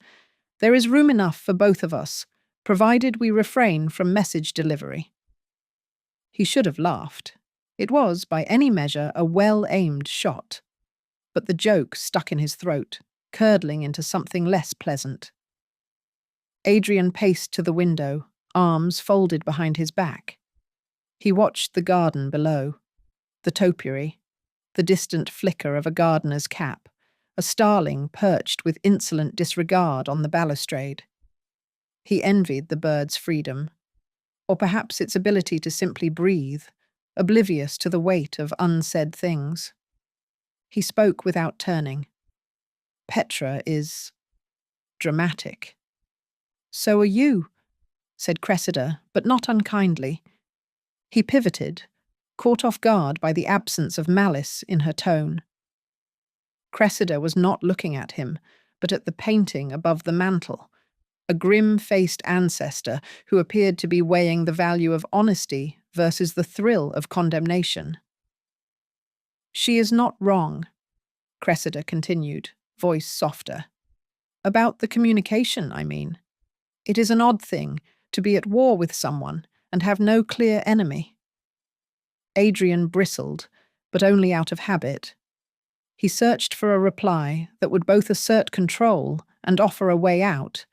There is room enough for both of us, provided we refrain from message delivery." He should have laughed. It was, by any measure, a well-aimed shot. But the joke stuck in his throat, curdling into something less pleasant. Adrien paced to the window, arms folded behind his back. He watched the garden below, the topiary, the distant flicker of a gardener's cap, a starling perched with insolent disregard on the balustrade. He envied the bird's freedom, or perhaps its ability to simply breathe, oblivious to the weight of unsaid things. He spoke without turning. "Petra is dramatic." "So are you," said Cressida, but not unkindly. He pivoted, caught off guard by the absence of malice in her tone. Cressida was not looking at him, but at the painting above the mantel, a grim-faced ancestor who appeared to be weighing the value of honesty versus the thrill of condemnation. "She is not wrong," Cressida continued, voice softer. "About the communication, I mean. It is an odd thing to be at war with someone and have no clear enemy." Adrien bristled, but only out of habit. He searched for a reply that would both assert control and offer a way out,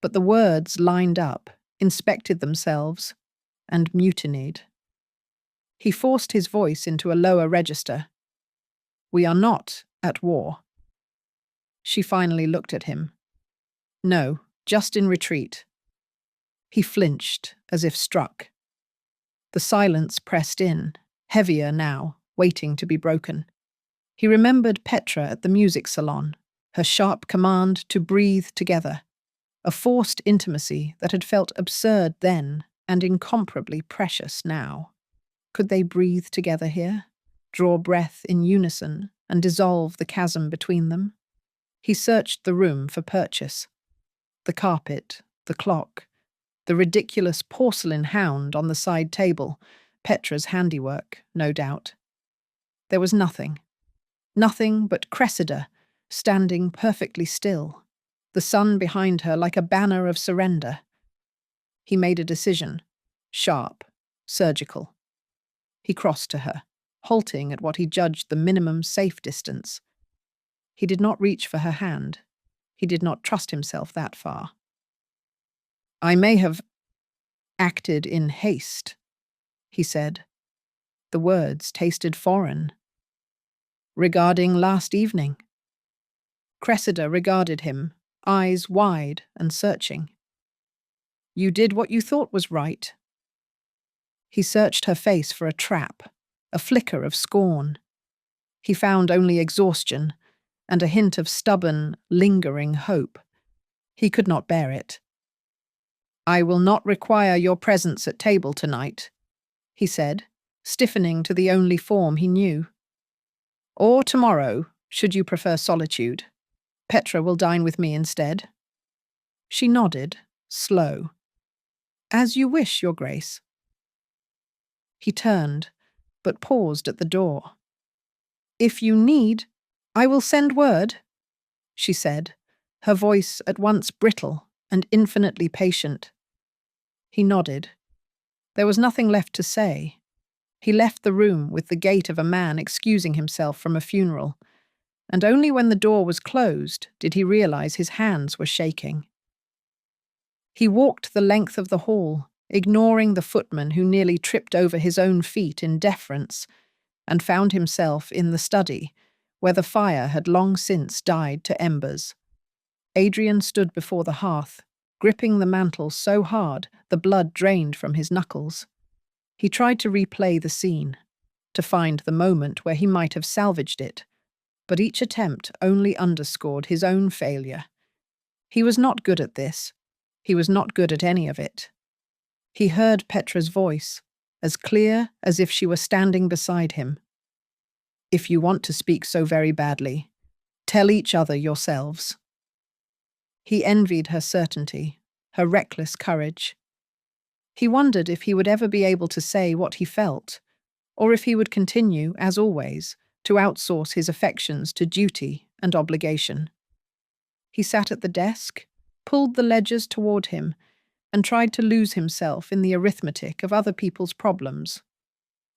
but the words lined up, inspected themselves, and mutinied. He forced his voice into a lower register. "We are not at war." She finally looked at him. "No, just in retreat." He flinched, as if struck. The silence pressed in, heavier now, waiting to be broken. He remembered Petra at the music salon, her sharp command to breathe together, a forced intimacy that had felt absurd then and incomparably precious now. Could they breathe together here, draw breath in unison, and dissolve the chasm between them? He searched the room for purchase. The carpet, the clock, the ridiculous porcelain hound on the side table, Petra's handiwork, no doubt. There was nothing. Nothing but Cressida, standing perfectly still, the sun behind her like a banner of surrender. He made a decision, sharp, surgical. He crossed to her, halting at what he judged the minimum safe distance. He did not reach for her hand. He did not trust himself that far. "I may have acted in haste," he said. The words tasted foreign. "Regarding last evening." Cressida regarded him, eyes wide and searching. "You did what you thought was right." He searched her face for a trap, a flicker of scorn. He found only exhaustion and a hint of stubborn, lingering hope. He could not bear it. "I will not require your presence at table tonight," he said, stiffening to the only form he knew. "Or tomorrow, should you prefer solitude. Petra will dine with me instead." She nodded, slow. "As you wish, Your Grace." He turned, but paused at the door. "If you need, I will send word," she said, her voice at once brittle and infinitely patient. He nodded. There was nothing left to say. He left the room with the gait of a man excusing himself from a funeral, and only when the door was closed did he realize his hands were shaking. He walked the length of the hall, ignoring the footman who nearly tripped over his own feet in deference, and found himself in the study, where the fire had long since died to embers. Adrien stood before the hearth, gripping the mantel so hard the blood drained from his knuckles. He tried to replay the scene, to find the moment where he might have salvaged it, but each attempt only underscored his own failure. He was not good at this. He was not good at any of it. He heard Petra's voice, as clear as if she were standing beside him. "If you want to speak so very badly, tell each other yourselves." He envied her certainty, her reckless courage. He wondered if he would ever be able to say what he felt, or if he would continue, as always, to outsource his affections to duty and obligation. He sat at the desk, pulled the ledgers toward him, and tried to lose himself in the arithmetic of other people's problems.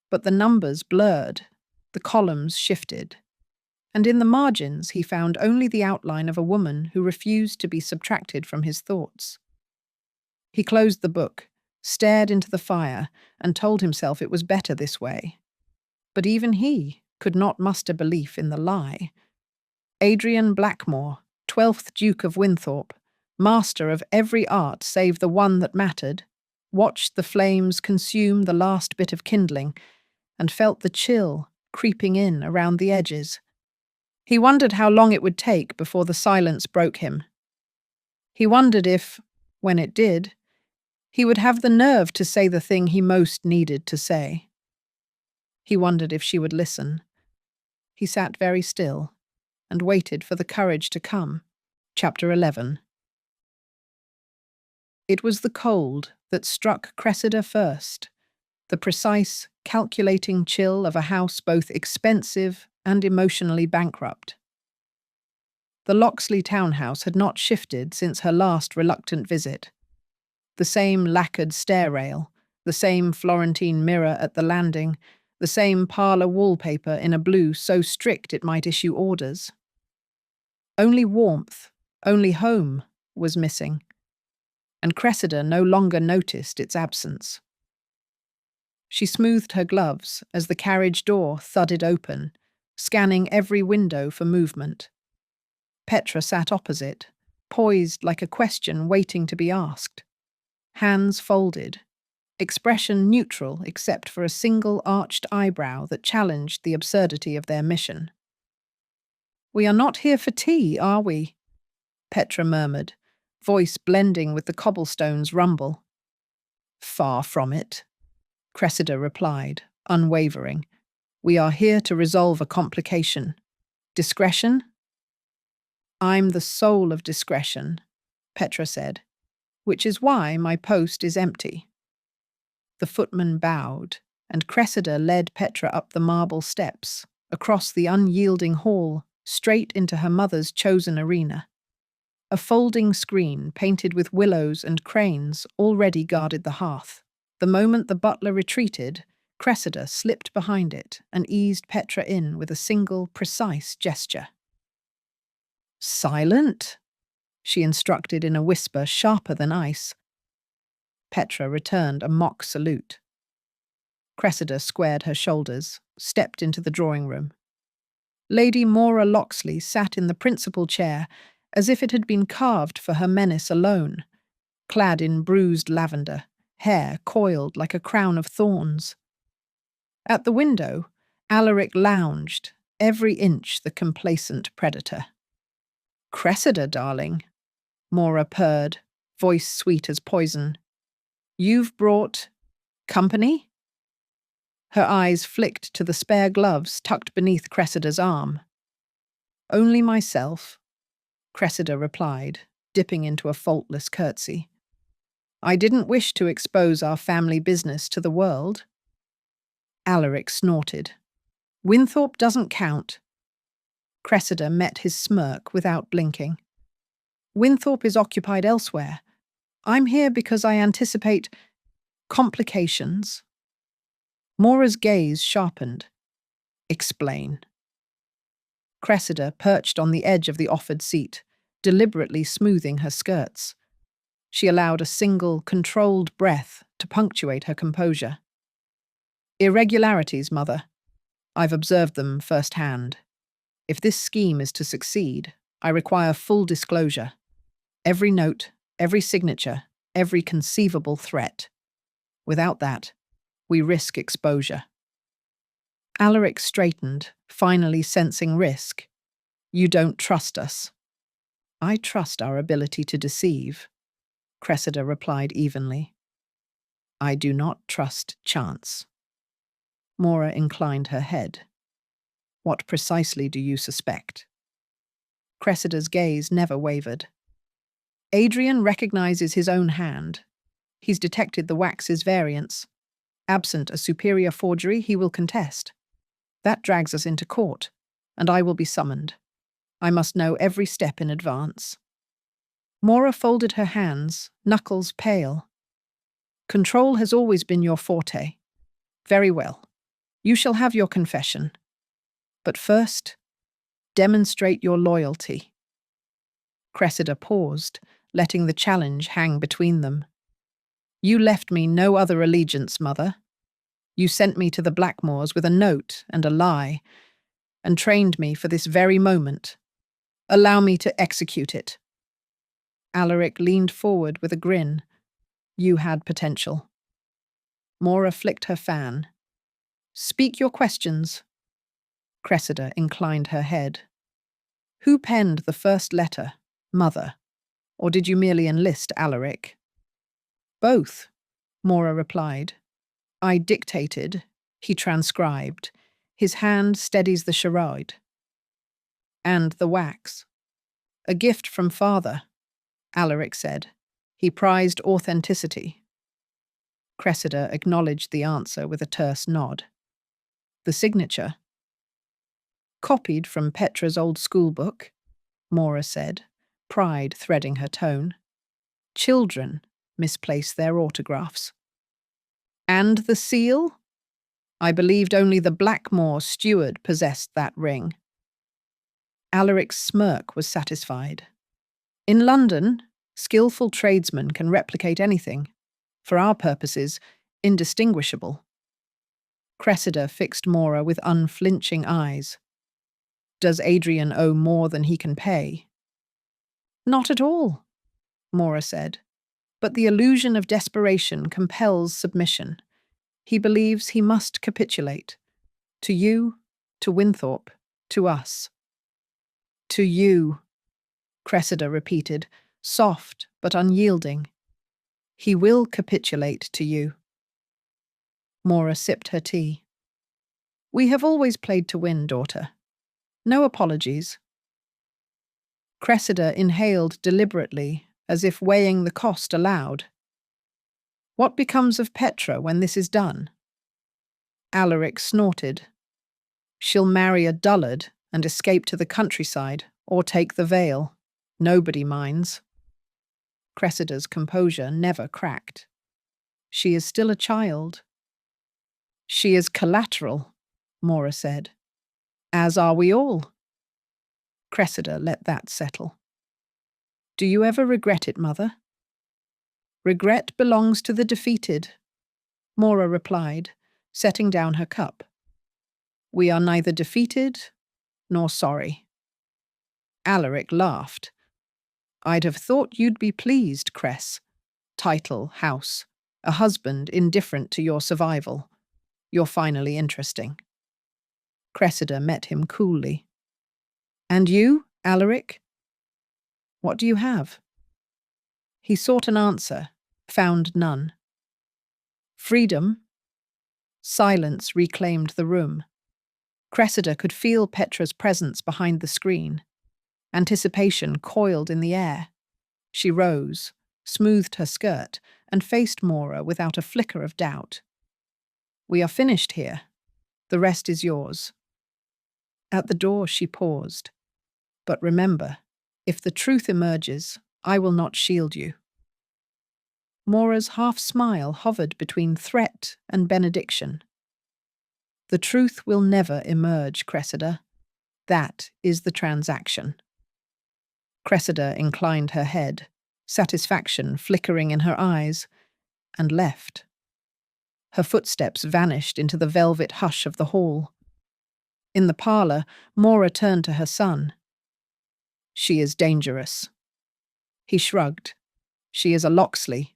But the numbers blurred, the columns shifted, and in the margins he found only the outline of a woman who refused to be subtracted from his thoughts. He closed the book, stared into the fire, and told himself it was better this way. But even he could not muster belief in the lie. Adrien Blackmore, 12th Duke of Winthorp, master of every art save the one that mattered, watched the flames consume the last bit of kindling and felt the chill creeping in around the edges. He wondered how long it would take before the silence broke him. He wondered if, when it did, he would have the nerve to say the thing he most needed to say. He wondered if she would listen. He sat very still and waited for the courage to come. Chapter 11. It was the cold that struck Cressida first, the precise, calculating chill of a house both expensive and emotionally bankrupt. The Lockxley townhouse had not shifted since her last reluctant visit. The same lacquered stair rail, the same Florentine mirror at the landing, the same parlour wallpaper in a blue so strict it might issue orders. Only warmth, only home, was missing, and Cressida no longer noticed its absence. She smoothed her gloves as the carriage door thudded open, scanning every window for movement. Petra sat opposite, poised like a question waiting to be asked. Hands folded, expression neutral except for a single arched eyebrow that challenged the absurdity of their mission. "We are not here for tea, are we?" Petra murmured, voice blending with the cobblestone's rumble. "Far from it," Cressida replied, unwavering. "We are here to resolve a complication. Discretion?" "I'm the soul of discretion," Petra said, "which is why my post is empty." The footman bowed, and Cressida led Petra up the marble steps, across the unyielding hall, straight into her mother's chosen arena. A folding screen painted with willows and cranes already guarded the hearth. The moment the butler retreated, Cressida slipped behind it and eased Petra in with a single, precise gesture. "Silent," she instructed in a whisper sharper than ice. Petra returned a mock salute. Cressida squared her shoulders, stepped into the drawing room. Lady Mora Lockxley sat in the principal chair as if it had been carved for her menace alone, clad in bruised lavender, hair coiled like a crown of thorns. At the window, Alaric lounged, every inch the complacent predator. "Cressida, darling," Mora purred, voice sweet as poison. "You've brought company?" Her eyes flicked to the spare gloves tucked beneath Cressida's arm. "Only myself," Cressida replied, dipping into a faultless curtsy. "I didn't wish to expose our family business to the world." Alaric snorted. "Winthorp doesn't count." Cressida met his smirk without blinking. "Winthorp is occupied elsewhere. I'm here because I anticipate complications." Mora's gaze sharpened. "Explain." Cressida perched on the edge of the offered seat, deliberately smoothing her skirts. She allowed a single, controlled breath to punctuate her composure. "Irregularities, Mother. I've observed them firsthand. If this scheme is to succeed, I require full disclosure. Every note, every signature, every conceivable threat. Without that, we risk exposure." Alaric straightened, finally sensing risk. "You don't trust us." "I trust our ability to deceive," Cressida replied evenly. "I do not trust chance." Mora inclined her head. "What precisely do you suspect?" Cressida's gaze never wavered. "Adrien recognizes his own hand. He's detected the wax's variance. Absent a superior forgery, he will contest. That drags us into court, and I will be summoned. I must know every step in advance. Mora folded her hands, knuckles pale. Control has always been your forte. Very well. You shall have your confession. But first, demonstrate your loyalty. Cressida paused, letting the challenge hang between them. You left me no other allegiance, mother. You sent me to the Blackmoors with a note and a lie, and trained me for this very moment. Allow me to execute it. Alaric leaned forward with a grin. You had potential. Mora flicked her fan. Speak your questions. Cressida inclined her head. Who penned the first letter, mother? Or did you merely enlist Alaric? Both, Mora replied. I dictated, he transcribed. His hand steadies the charade. And the wax. A gift from father, Alaric said. He prized authenticity. Cressida acknowledged the answer with a terse nod. The signature? Copied from Petra's old schoolbook, Mora said, pride threading her tone. Children misplace their autographs. And the seal? I believed only the Blackmoor steward possessed that ring. Alaric's smirk was satisfied. In London, skillful tradesmen can replicate anything. For our purposes, indistinguishable. Cressida fixed Mora with unflinching eyes. Does Adrien owe more than he can pay? Not at all, Mora said. But the illusion of desperation compels submission. He believes he must capitulate. To you, to Winthorp, to us. To you, Cressida repeated, soft but unyielding. He will capitulate to you. Mora sipped her tea. We have always played to win, daughter. No apologies. Cressida inhaled deliberately, as if weighing the cost aloud. What becomes of Petra when this is done? Alaric snorted. She'll marry a dullard and escape to the countryside, or take the veil. Nobody minds. Cressida's composure never cracked. She is still a child. She is collateral, Mora said. As are we all. Cressida let that settle. Do you ever regret it, mother? Regret belongs to the defeated, Mora replied, setting down her cup. We are neither defeated nor sorry. Alaric laughed. I'd have thought you'd be pleased, Cress. Title, house, a husband indifferent to your survival. You're finally interesting. Cressida met him coolly. And you, Alaric? What do you have? He sought an answer, found none. Freedom? Silence reclaimed the room. Cressida could feel Petra's presence behind the screen. Anticipation coiled in the air. She rose, smoothed her skirt, and faced Mora without a flicker of doubt. We are finished here. The rest is yours. At the door she paused. But remember, if the truth emerges, I will not shield you. Mora's half-smile hovered between threat and benediction. The truth will never emerge, Cressida. That is the transaction. Cressida inclined her head, satisfaction flickering in her eyes, and left. Her footsteps vanished into the velvet hush of the hall. In the parlour, Mora turned to her son. She is dangerous. He shrugged. She is a Lockxley.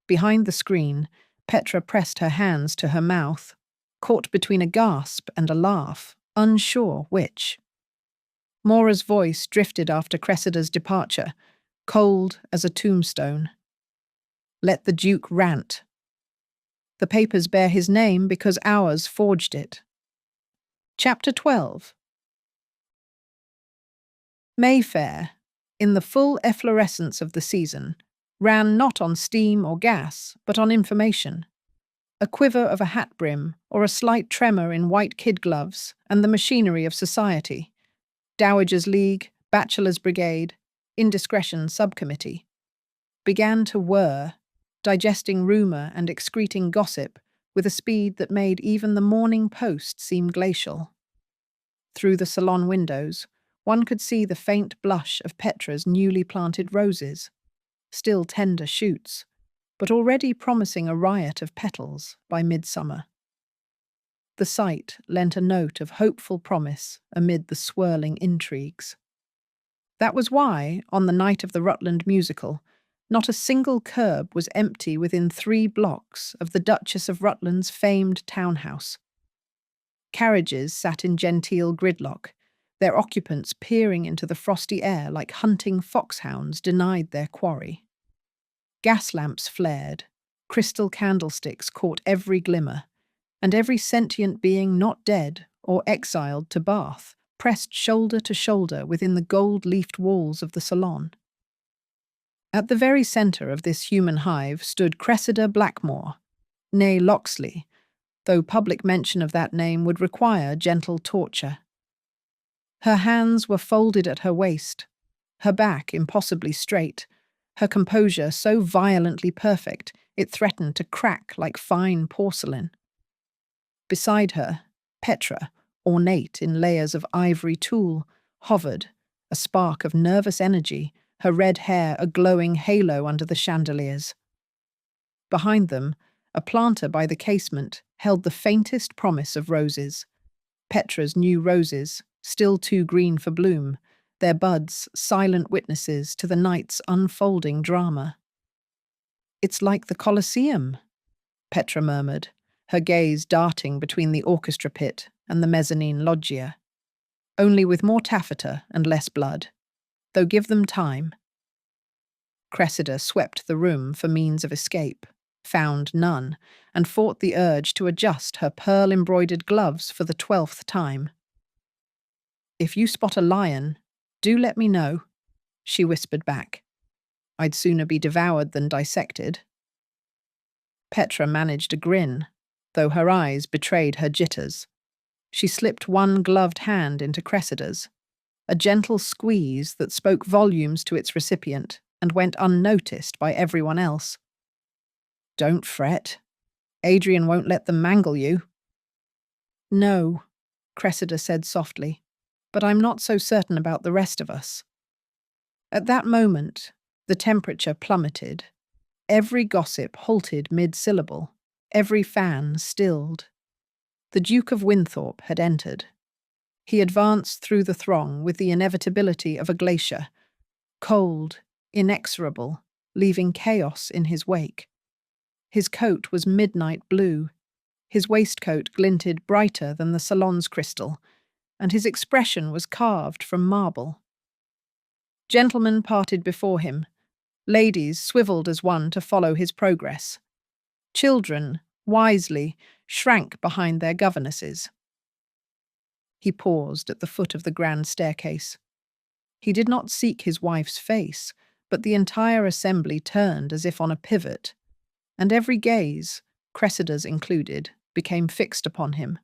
Behind the screen, Petra pressed her hands to her mouth, caught between a gasp and a laugh, unsure which. Mora's voice drifted after Cressida's departure, cold as a tombstone. Let the Duke rant. The papers bear his name because ours forged it. Chapter 12. Mayfair, in the full efflorescence of the season, ran not on steam or gas, but on information. A quiver of a hat brim or a slight tremor in white kid gloves and the machinery of society. Dowagers' League, Bachelors' Brigade, Indiscretion Subcommittee, began to whir, digesting rumour and excreting gossip with a speed that made even the Morning Post seem glacial. Through the salon windows, one could see the faint blush of Petra's newly planted roses, still tender shoots, but already promising a riot of petals by midsummer. The sight lent a note of hopeful promise amid the swirling intrigues. That was why, on the night of the Rutland musical, not a single curb was empty within 3 blocks of the Duchess of Rutland's famed townhouse. Carriages sat in genteel gridlock, their occupants peering into the frosty air like hunting foxhounds denied their quarry. Gas lamps flared, crystal candlesticks caught every glimmer, and every sentient being not dead or exiled to Bath pressed shoulder to shoulder within the gold-leafed walls of the salon. At the very centre of this human hive stood Cressida Blackmore, née Lockxley, though public mention of that name would require gentle torture. Her hands were folded at her waist, her back impossibly straight, her composure so violently perfect it threatened to crack like fine porcelain. Beside her, Petra, ornate in layers of ivory tulle, hovered, a spark of nervous energy, her red hair a glowing halo under the chandeliers. Behind them, a planter by the casement held the faintest promise of roses. Petra's new roses, still too green for bloom, their buds silent witnesses to the night's unfolding drama. "It's like the Colosseum," Petra murmured, her gaze darting between the orchestra pit and the mezzanine loggia. "Only with more taffeta and less blood. Though give them time." Cressida swept the room for means of escape, found none, and fought the urge to adjust her pearl-embroidered gloves for the 12th time. "If you spot a lion, do let me know," she whispered back. "I'd sooner be devoured than dissected." Petra managed a grin, though her eyes betrayed her jitters. She slipped one gloved hand into Cressida's, a gentle squeeze that spoke volumes to its recipient and went unnoticed by everyone else. "Don't fret. Adrien won't let them mangle you." "No," Cressida said softly, "but I'm not so certain about the rest of us." At that moment, the temperature plummeted. Every gossip halted mid-syllable, every fan stilled. The Duke of Winthorp had entered. He advanced through the throng with the inevitability of a glacier, cold, inexorable, leaving chaos in his wake. His coat was midnight blue, his waistcoat glinted brighter than the salon's crystal, and his expression was carved from marble. Gentlemen parted before him, ladies swiveled as one to follow his progress. Children, wisely, shrank behind their governesses. He paused at the foot of the grand staircase. He did not seek his wife's face, but the entire assembly turned as if on a pivot, and every gaze, Cressida's included, became fixed upon him.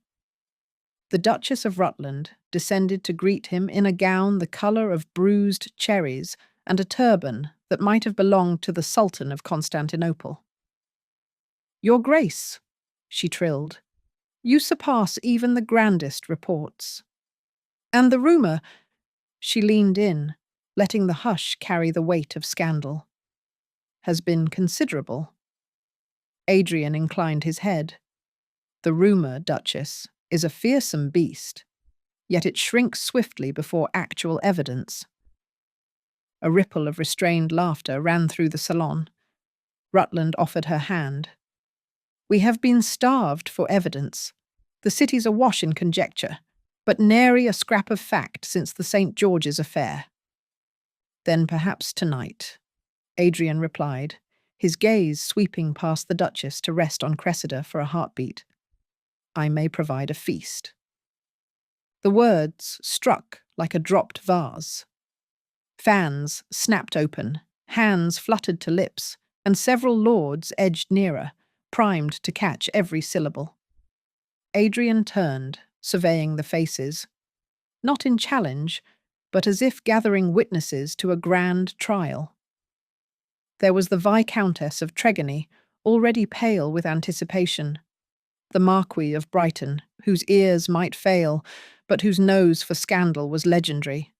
The Duchess of Rutland descended to greet him in a gown the colour of bruised cherries and a turban that might have belonged to the Sultan of Constantinople. "Your Grace," she trilled, "you surpass even the grandest reports. And the rumour—" She leaned in, letting the hush carry the weight of scandal. "Has been considerable." Adrien inclined his head. "The rumour, Duchess, is a fearsome beast, yet it shrinks swiftly before actual evidence." A ripple of restrained laughter ran through the salon. Rutland offered her hand. "We have been starved for evidence. The city's awash in conjecture, but nary a scrap of fact since the St. George's affair." "Then perhaps tonight," Adrien replied, his gaze sweeping past the Duchess to rest on Cressida for a heartbeat. "I may provide a feast." The words struck like a dropped vase. Fans snapped open, Hands fluttered to lips, and several lords edged nearer, primed to catch every syllable. Adrien turned, surveying the faces, not in challenge, but as if gathering witnesses to a grand trial. There was the Viscountess of Tregony, already pale with anticipation, the Marquis of Brighton, whose ears might fail, but whose nose for scandal was legendary,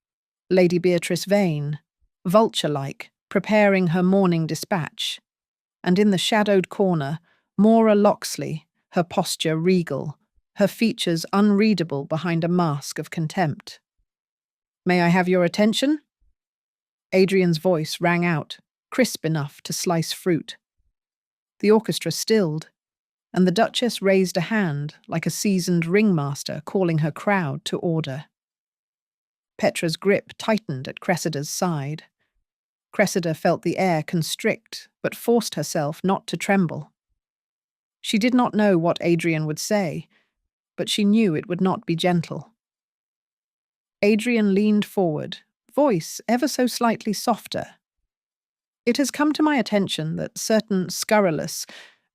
Lady Beatrice Vane, vulture-like, preparing her morning dispatch, and in the shadowed corner, Mora Lockxley, her posture regal, her features unreadable behind a mask of contempt. "May I have your attention?" Adrien's voice rang out, crisp enough to slice fruit. The orchestra stilled, and the Duchess raised a hand like a seasoned ringmaster calling her crowd to order. Petra's grip tightened at Cressida's side. Cressida felt the air constrict, but forced herself not to tremble. She did not know what Adrien would say, but she knew it would not be gentle. Adrien leaned forward, voice ever so slightly softer. "It has come to my attention that certain scurrilous,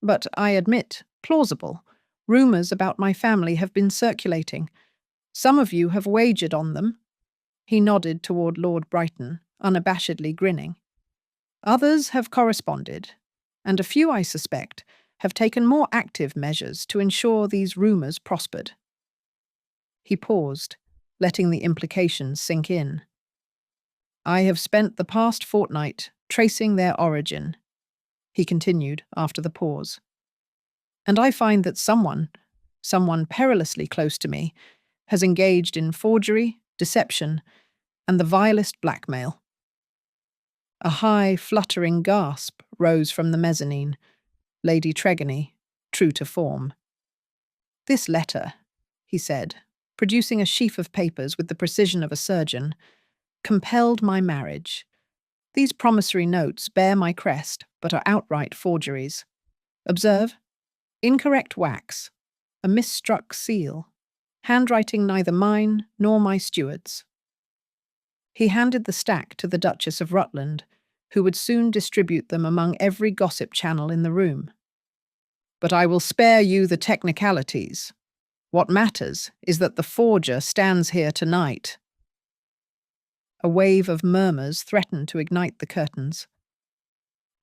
but I admit, plausible, rumours about my family have been circulating. Some of you have wagered on them." He nodded toward Lord Brighton, unabashedly grinning. "Others have corresponded, and a few, I suspect, have taken more active measures to ensure these rumours prospered." He paused, letting the implications sink in. "I have spent the past fortnight tracing their origin," he continued after the pause. "And I find that someone perilously close to me, has engaged in forgery, deception, and the vilest blackmail." A high, fluttering gasp rose from the mezzanine, Lady Tregony, true to form. "This letter," he said, producing a sheaf of papers with the precision of a surgeon, "compelled my marriage. These promissory notes bear my crest, but are outright forgeries. Observe: incorrect wax, a misstruck seal, handwriting neither mine nor my steward's." He handed the stack to the Duchess of Rutland, who would soon distribute them among every gossip channel in the room. "But I will spare you the technicalities. What matters is that the forger stands here tonight." A wave of murmurs threatened to ignite the curtains.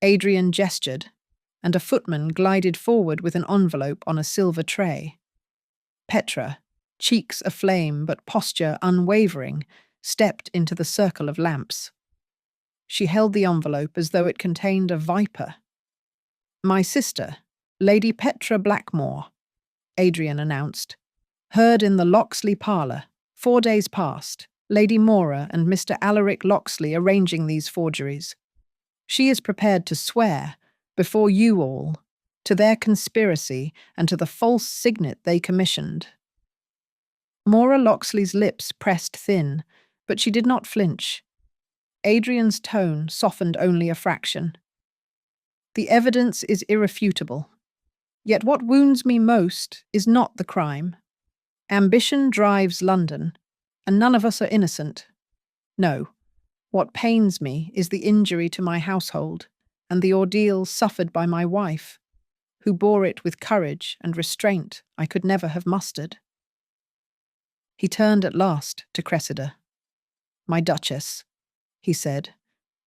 Adrien gestured, and a footman glided forward with an envelope on a silver tray. Petra, cheeks aflame but posture unwavering, stepped into the circle of lamps. She held the envelope as though it contained a viper. "My sister, Lady Petra Blackmore," Adrien announced, "heard in the Lockxley parlour, 4 days past, Lady Mora and Mr. Alaric Lockxley arranging these forgeries. She is prepared to swear, before you all, to their conspiracy and to the false signet they commissioned." Mora Lockxley's lips pressed thin, but she did not flinch. Adrien's tone softened only a fraction. "The evidence is irrefutable. Yet what wounds me most is not the crime. Ambition drives London, and none of us are innocent. No, what pains me is the injury to my household and the ordeal suffered by my wife, who bore it with courage and restraint I could never have mustered." He turned at last to Cressida. "My Duchess," he said,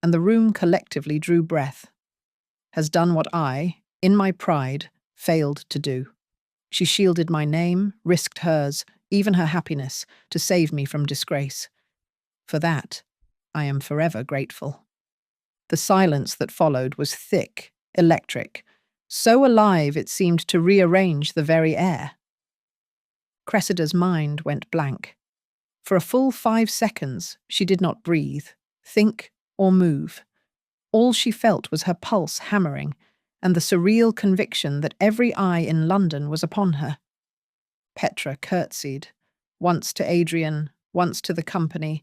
and the room collectively drew breath, "has done what I, in my pride, failed to do. She shielded my name, risked hers, even her happiness, to save me from disgrace. For that, I am forever grateful." The silence that followed was thick, electric, so alive it seemed to rearrange the very air. Cressida's mind went blank. For a full 5 seconds, she did not breathe, think, or move. All she felt was her pulse hammering, and the surreal conviction that every eye in London was upon her. Petra curtsied, once to Adrien, once to the company,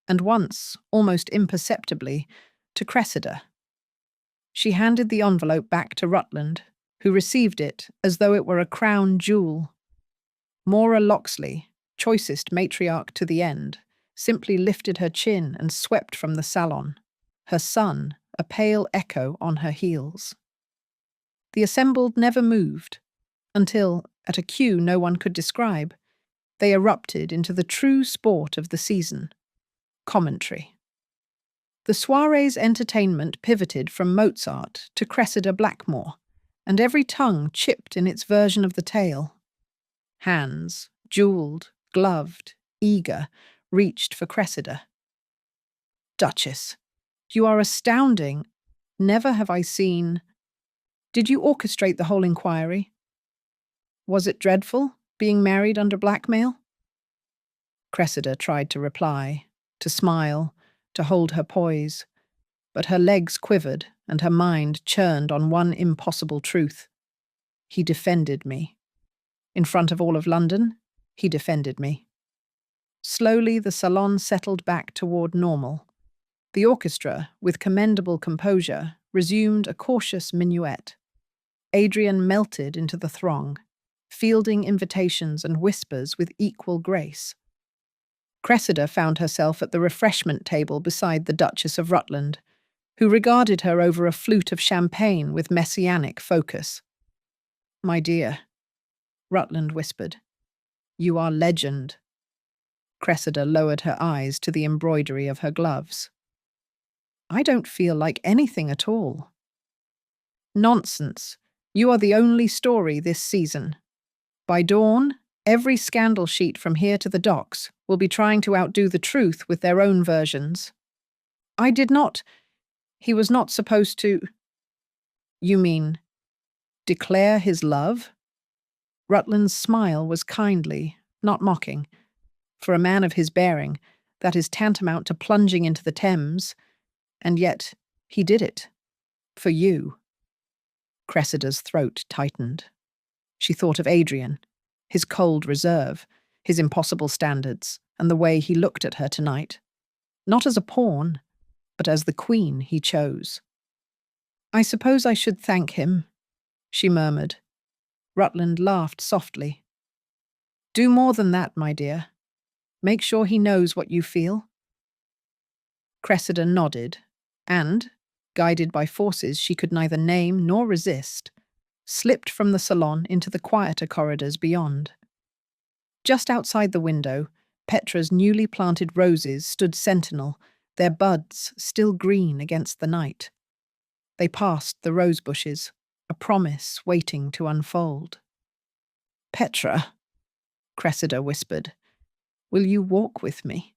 and once, almost imperceptibly, to Cressida. She handed the envelope back to Rutland, who received it as though it were a crown jewel. Mora Lockxley, choicest matriarch to the end, simply lifted her chin and swept from the salon. Her son, a pale echo on her heels. The assembled never moved, until, at a cue no one could describe, they erupted into the true sport of the season: commentary. The soiree's entertainment pivoted from Mozart to Cressida Blackmore, and every tongue chipped in its version of the tale. Hands, jewelled, gloved, eager, reached for Cressida. "Duchess, you are astounding. Never have I seen—" "Did you orchestrate the whole inquiry? Was it dreadful, being married under blackmail?" Cressida tried to reply, to smile, to hold her poise, but her legs quivered and her mind churned on one impossible truth. He defended me. In front of all of London, he defended me. Slowly the salon settled back toward normal. The orchestra, with commendable composure, resumed a cautious minuet. Adrien melted into the throng, fielding invitations and whispers with equal grace. Cressida found herself at the refreshment table beside the Duchess of Rutland, who regarded her over a flute of champagne with messianic focus. "My dear," Rutland whispered, "you are legend." Cressida lowered her eyes to the embroidery of her gloves. "I don't feel like anything at all." "Nonsense. You are the only story this season. By dawn, every scandal sheet from here to the docks will be trying to outdo the truth with their own versions." "I did not— He was not supposed to—" "You mean, declare his love?" Rutland's smile was kindly, not mocking. For a man of his bearing, that is tantamount to plunging into the Thames, and yet he did it. For you. Cressida's throat tightened. She thought of Adrien, his cold reserve, his impossible standards, and the way he looked at her tonight. Not as a pawn, but as the queen he chose. "I suppose I should thank him," she murmured. Rutland laughed softly. "Do more than that, my dear. Make sure he knows what you feel." Cressida nodded, and, guided by forces she could neither name nor resist, slipped from the salon into the quieter corridors beyond. Just outside the window, Petra's newly planted roses stood sentinel, their buds still green against the night. They passed the rose bushes, a promise waiting to unfold. "Petra," Cressida whispered, "will you walk with me?"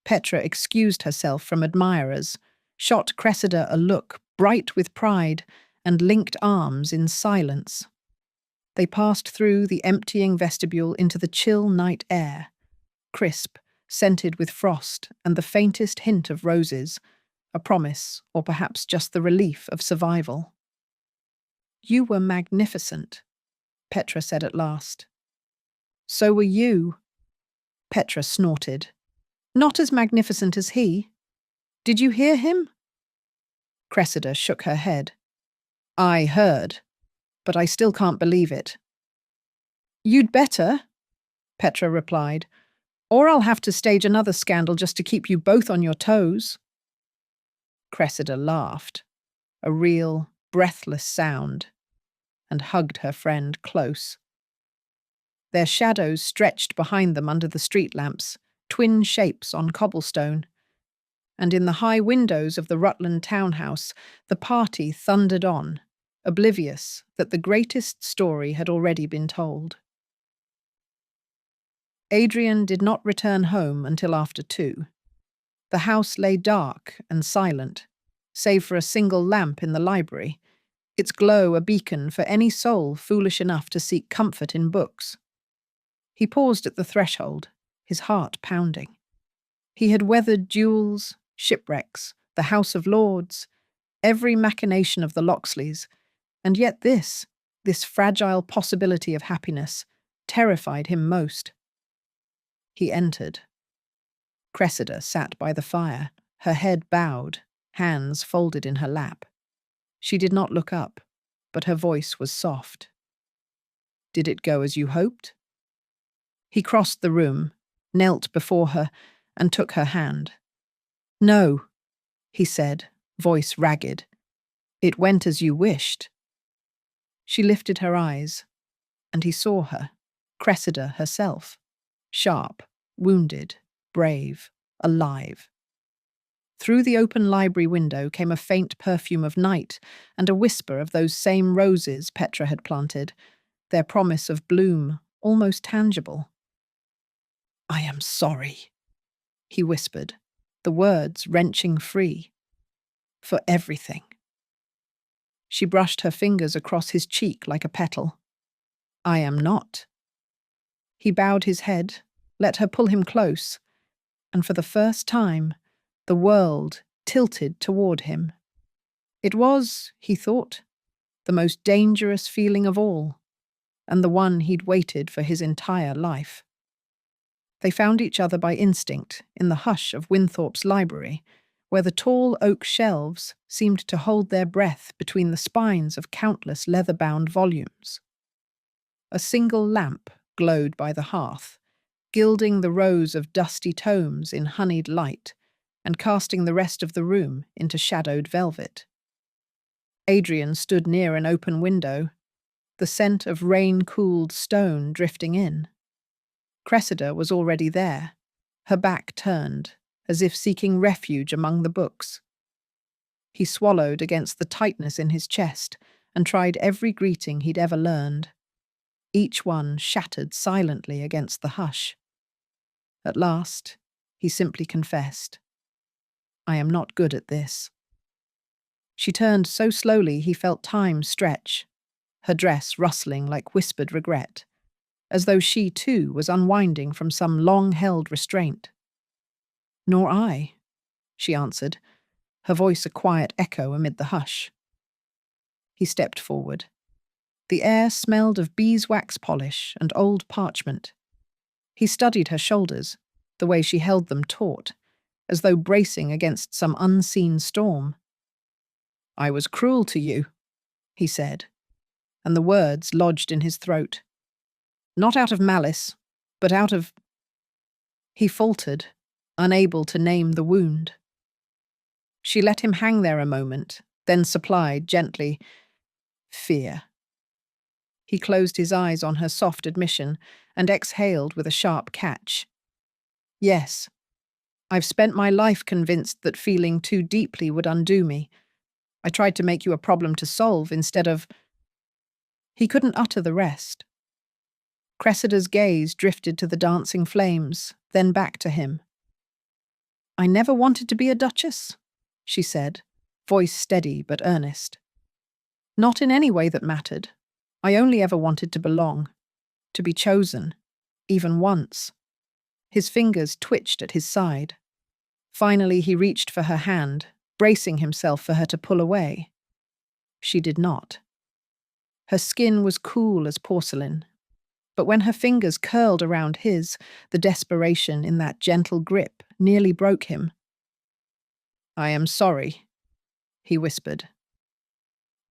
Petra excused herself from admirers, shot Cressida a look bright with pride, and linked arms in silence. They passed through the emptying vestibule into the chill night air, crisp, scented with frost and the faintest hint of roses, a promise, or perhaps just the relief of survival. "You were magnificent," Petra said at last. "So were you." Petra snorted. "Not as magnificent as he. Did you hear him?" Cressida shook her head. "I heard, but I still can't believe it." "You'd better," Petra replied, "or I'll have to stage another scandal just to keep you both on your toes." Cressida laughed, a real, breathless sound, and hugged her friend close. Their shadows stretched behind them under the street lamps, twin shapes on cobblestone, and in the high windows of the Rutland townhouse the party thundered on, oblivious that the greatest story had already been told. Adrien did not return home until after 2. The house lay dark and silent, save for a single lamp in the library, its glow a beacon for any soul foolish enough to seek comfort in books. He paused at the threshold, his heart pounding. He had weathered duels, shipwrecks, the House of Lords, every machination of the Lockxleys, and yet this fragile possibility of happiness, terrified him most. He entered. Cressida sat by the fire, her head bowed, hands folded in her lap. She did not look up, but her voice was soft. "Did it go as you hoped?" He crossed the room, knelt before her, and took her hand. "No," he said, voice ragged. "It went as you wished." She lifted her eyes, and he saw her, Cressida herself, sharp, wounded, brave, alive. Through the open library window came a faint perfume of night and a whisper of those same roses Petra had planted, their promise of bloom almost tangible. "I am sorry," he whispered, the words wrenching free. "For everything." She brushed her fingers across his cheek like a petal. "I am not." He bowed his head, let her pull him close, and for the first time, the world tilted toward him. It was, he thought, the most dangerous feeling of all, and the one he'd waited for his entire life. They found each other by instinct in the hush of Winthorp's library, where the tall oak shelves seemed to hold their breath between the spines of countless leather-bound volumes. A single lamp glowed by the hearth, gilding the rows of dusty tomes in honeyed light and casting the rest of the room into shadowed velvet. Adrien stood near an open window, the scent of rain-cooled stone drifting in. Cressida was already there, her back turned, as if seeking refuge among the books. He swallowed against the tightness in his chest and tried every greeting he'd ever learned. Each one shattered silently against the hush. At last, he simply confessed, "I am not good at this." She turned so slowly he felt time stretch, her dress rustling like whispered regret, as though she too was unwinding from some long-held restraint. "Nor I," she answered, her voice a quiet echo amid the hush. He stepped forward. The air smelled of beeswax polish and old parchment. He studied her shoulders, the way she held them taut, as though bracing against some unseen storm. "I was cruel to you," he said, and the words lodged in his throat. "Not out of malice, but out of—" He faltered, unable to name the wound. She let him hang there a moment, then supplied gently, "Fear." He closed his eyes on her soft admission and exhaled with a sharp catch. "Yes, I've spent my life convinced that feeling too deeply would undo me. I tried to make you a problem to solve instead of—" He couldn't utter the rest. Cressida's gaze drifted to the dancing flames, then back to him. "I never wanted to be a duchess," she said, voice steady but earnest. "Not in any way that mattered. I only ever wanted to belong, to be chosen, even once." His fingers twitched at his side. Finally he reached for her hand, bracing himself for her to pull away. She did not. Her skin was cool as porcelain, but when her fingers curled around his, the desperation in that gentle grip nearly broke him. "I am sorry," he whispered.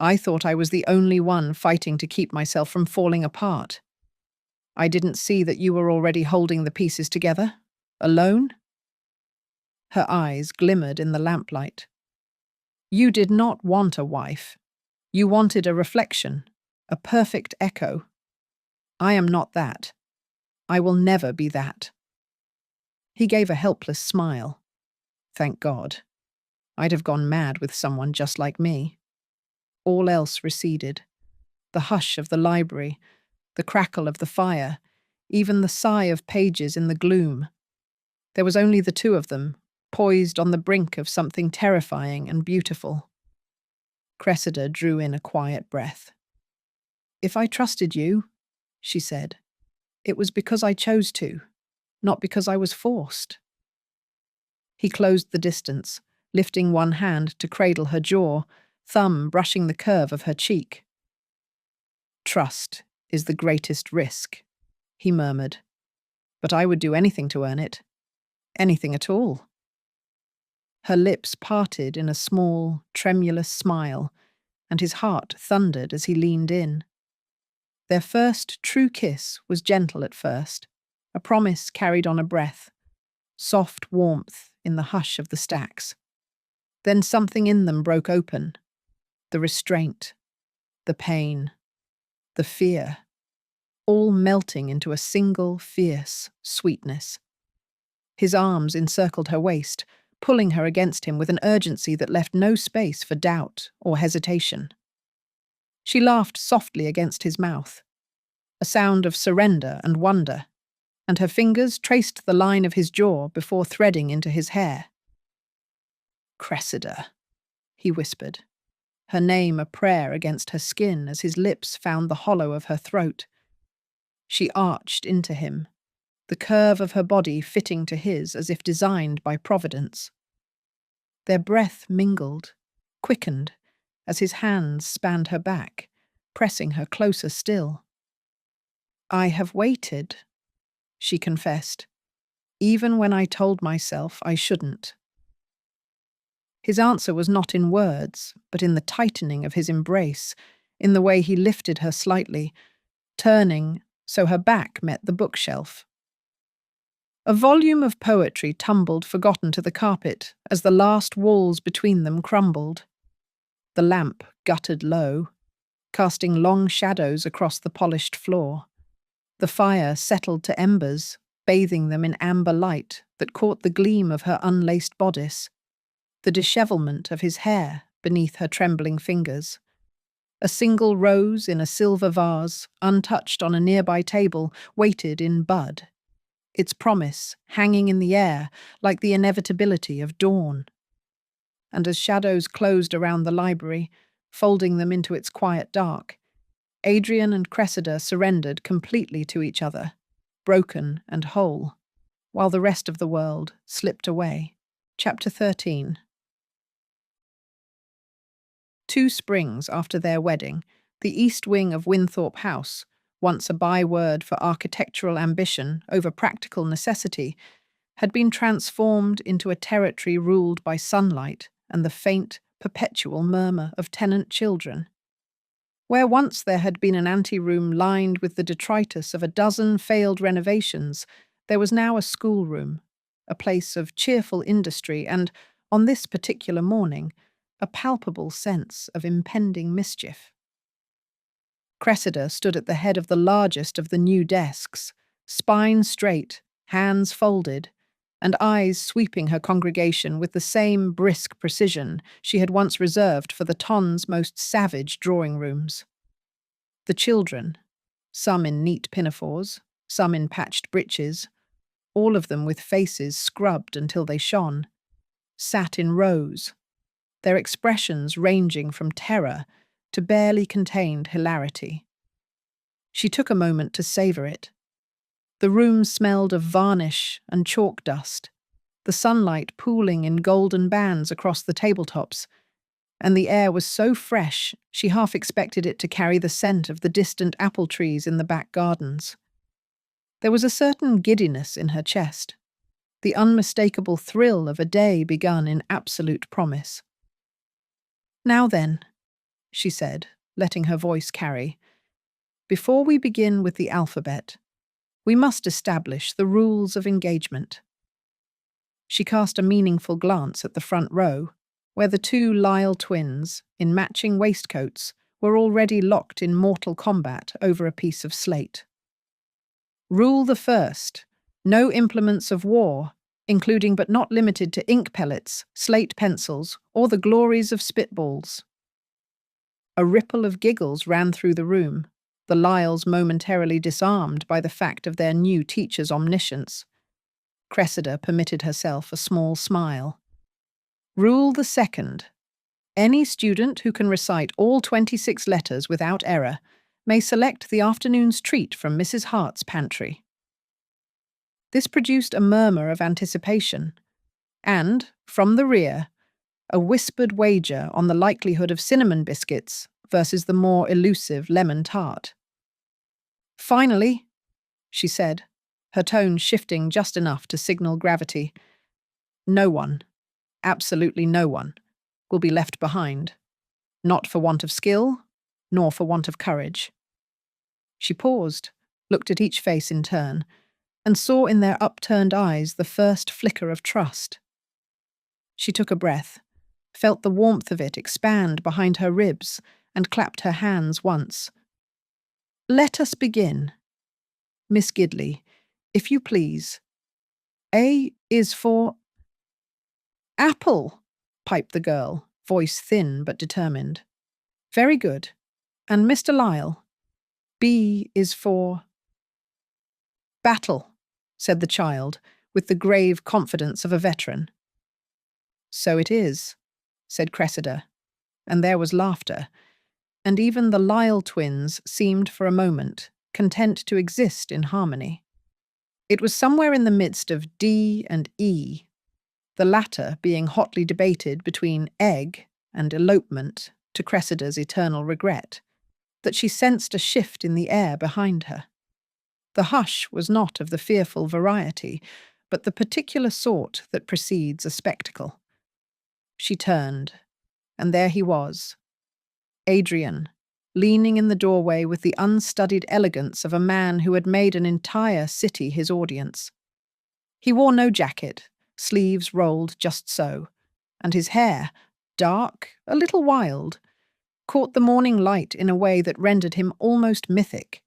"I thought I was the only one fighting to keep myself from falling apart. I didn't see that you were already holding the pieces together, alone." Her eyes glimmered in the lamplight. "You did not want a wife. You wanted a reflection, a perfect echo. I am not that. I will never be that." He gave a helpless smile. "Thank God. I'd have gone mad with someone just like me." All else receded. The hush of the library, the crackle of the fire, even the sigh of pages in the gloom. There was only the two of them, poised on the brink of something terrifying and beautiful. Cressida drew in a quiet breath. "If I trusted you," she said, "it was because I chose to, not because I was forced." He closed the distance, lifting one hand to cradle her jaw, thumb brushing the curve of her cheek. "Trust is the greatest risk," he murmured, "but I would do anything to earn it. Anything at all." Her lips parted in a small, tremulous smile, and his heart thundered as he leaned in. Their first true kiss was gentle at first, a promise carried on a breath, soft warmth in the hush of the stacks. Then something in them broke open. The restraint, the pain, the fear, all melting into a single fierce sweetness. His arms encircled her waist, pulling her against him with an urgency that left no space for doubt or hesitation. She laughed softly against his mouth, a sound of surrender and wonder, and her fingers traced the line of his jaw before threading into his hair. "Cressida," he whispered, her name a prayer against her skin as his lips found the hollow of her throat. She arched into him, the curve of her body fitting to his as if designed by Providence. Their breath mingled, quickened, as his hands spanned her back, pressing her closer still. "I have waited," she confessed, "even when I told myself I shouldn't." His answer was not in words, but in the tightening of his embrace, in the way he lifted her slightly, turning so her back met the bookshelf. A volume of poetry tumbled forgotten to the carpet as the last walls between them crumbled. The lamp guttered low, casting long shadows across the polished floor. The fire settled to embers, bathing them in amber light that caught the gleam of her unlaced bodice, the dishevelment of his hair beneath her trembling fingers. A single rose in a silver vase, untouched on a nearby table, waited in bud, its promise hanging in the air like the inevitability of dawn. And as shadows closed around the library, folding them into its quiet dark, Adrien and Cressida surrendered completely to each other, broken and whole, while the rest of the world slipped away. Chapter 13. 2 springs after their wedding, the east wing of Winthorp House, once a byword for architectural ambition over practical necessity, had been transformed into a territory ruled by sunlight and the faint, perpetual murmur of tenant children. Where once there had been an anteroom lined with the detritus of a dozen failed renovations, there was now a schoolroom, a place of cheerful industry and, on this particular morning, a palpable sense of impending mischief. Cressida stood at the head of the largest of the new desks, spine straight, hands folded, and eyes sweeping her congregation with the same brisk precision she had once reserved for the ton's most savage drawing rooms. The children, some in neat pinafores, some in patched breeches, all of them with faces scrubbed until they shone, sat in rows, their expressions ranging from terror to barely contained hilarity. She took a moment to savour it. The room smelled of varnish and chalk dust, the sunlight pooling in golden bands across the tabletops, and the air was so fresh she half expected it to carry the scent of the distant apple trees in the back gardens. There was a certain giddiness in her chest, the unmistakable thrill of a day begun in absolute promise. "Now then," she said, letting her voice carry, "before we begin with the alphabet, we must establish the rules of engagement." She cast a meaningful glance at the front row, where the 2 Lyle twins, in matching waistcoats, were already locked in mortal combat over a piece of slate. "Rule the first: no implements of war, including but not limited to ink pellets, slate pencils, or the glories of spitballs." A ripple of giggles ran through the room, the Lyles momentarily disarmed by the fact of their new teacher's omniscience. Cressida permitted herself a small smile. "Rule the second: any student who can recite all 26 letters without error may select the afternoon's treat from Mrs. Hart's pantry." This produced a murmur of anticipation, and, from the rear, a whispered wager on the likelihood of cinnamon biscuits versus the more elusive lemon tart. "Finally," she said, her tone shifting just enough to signal gravity, "no one, absolutely no one, will be left behind, not for want of skill, nor for want of courage." She paused, looked at each face in turn, and saw in their upturned eyes the first flicker of trust. She took a breath, felt the warmth of it expand behind her ribs, and clapped her hands once. "Let us begin. Miss Gidley, if you please. A is for—" "Apple," piped the girl, voice thin but determined. "Very good. And Mr. Lyle, B is for—" "Battle," said the child, with the grave confidence of a veteran. "So it is," said Cressida, and there was laughter, and even the Lyle twins seemed for a moment content to exist in harmony. It was somewhere in the midst of D and E, the latter being hotly debated between egg and elopement, to Cressida's eternal regret, that she sensed a shift in the air behind her. The hush was not of the fearful variety, but the particular sort that precedes a spectacle. She turned, and there he was, Adrien, leaning in the doorway with the unstudied elegance of a man who had made an entire city his audience. He wore no jacket, sleeves rolled just so, and his hair, dark, a little wild, caught the morning light in a way that rendered him almost mythic.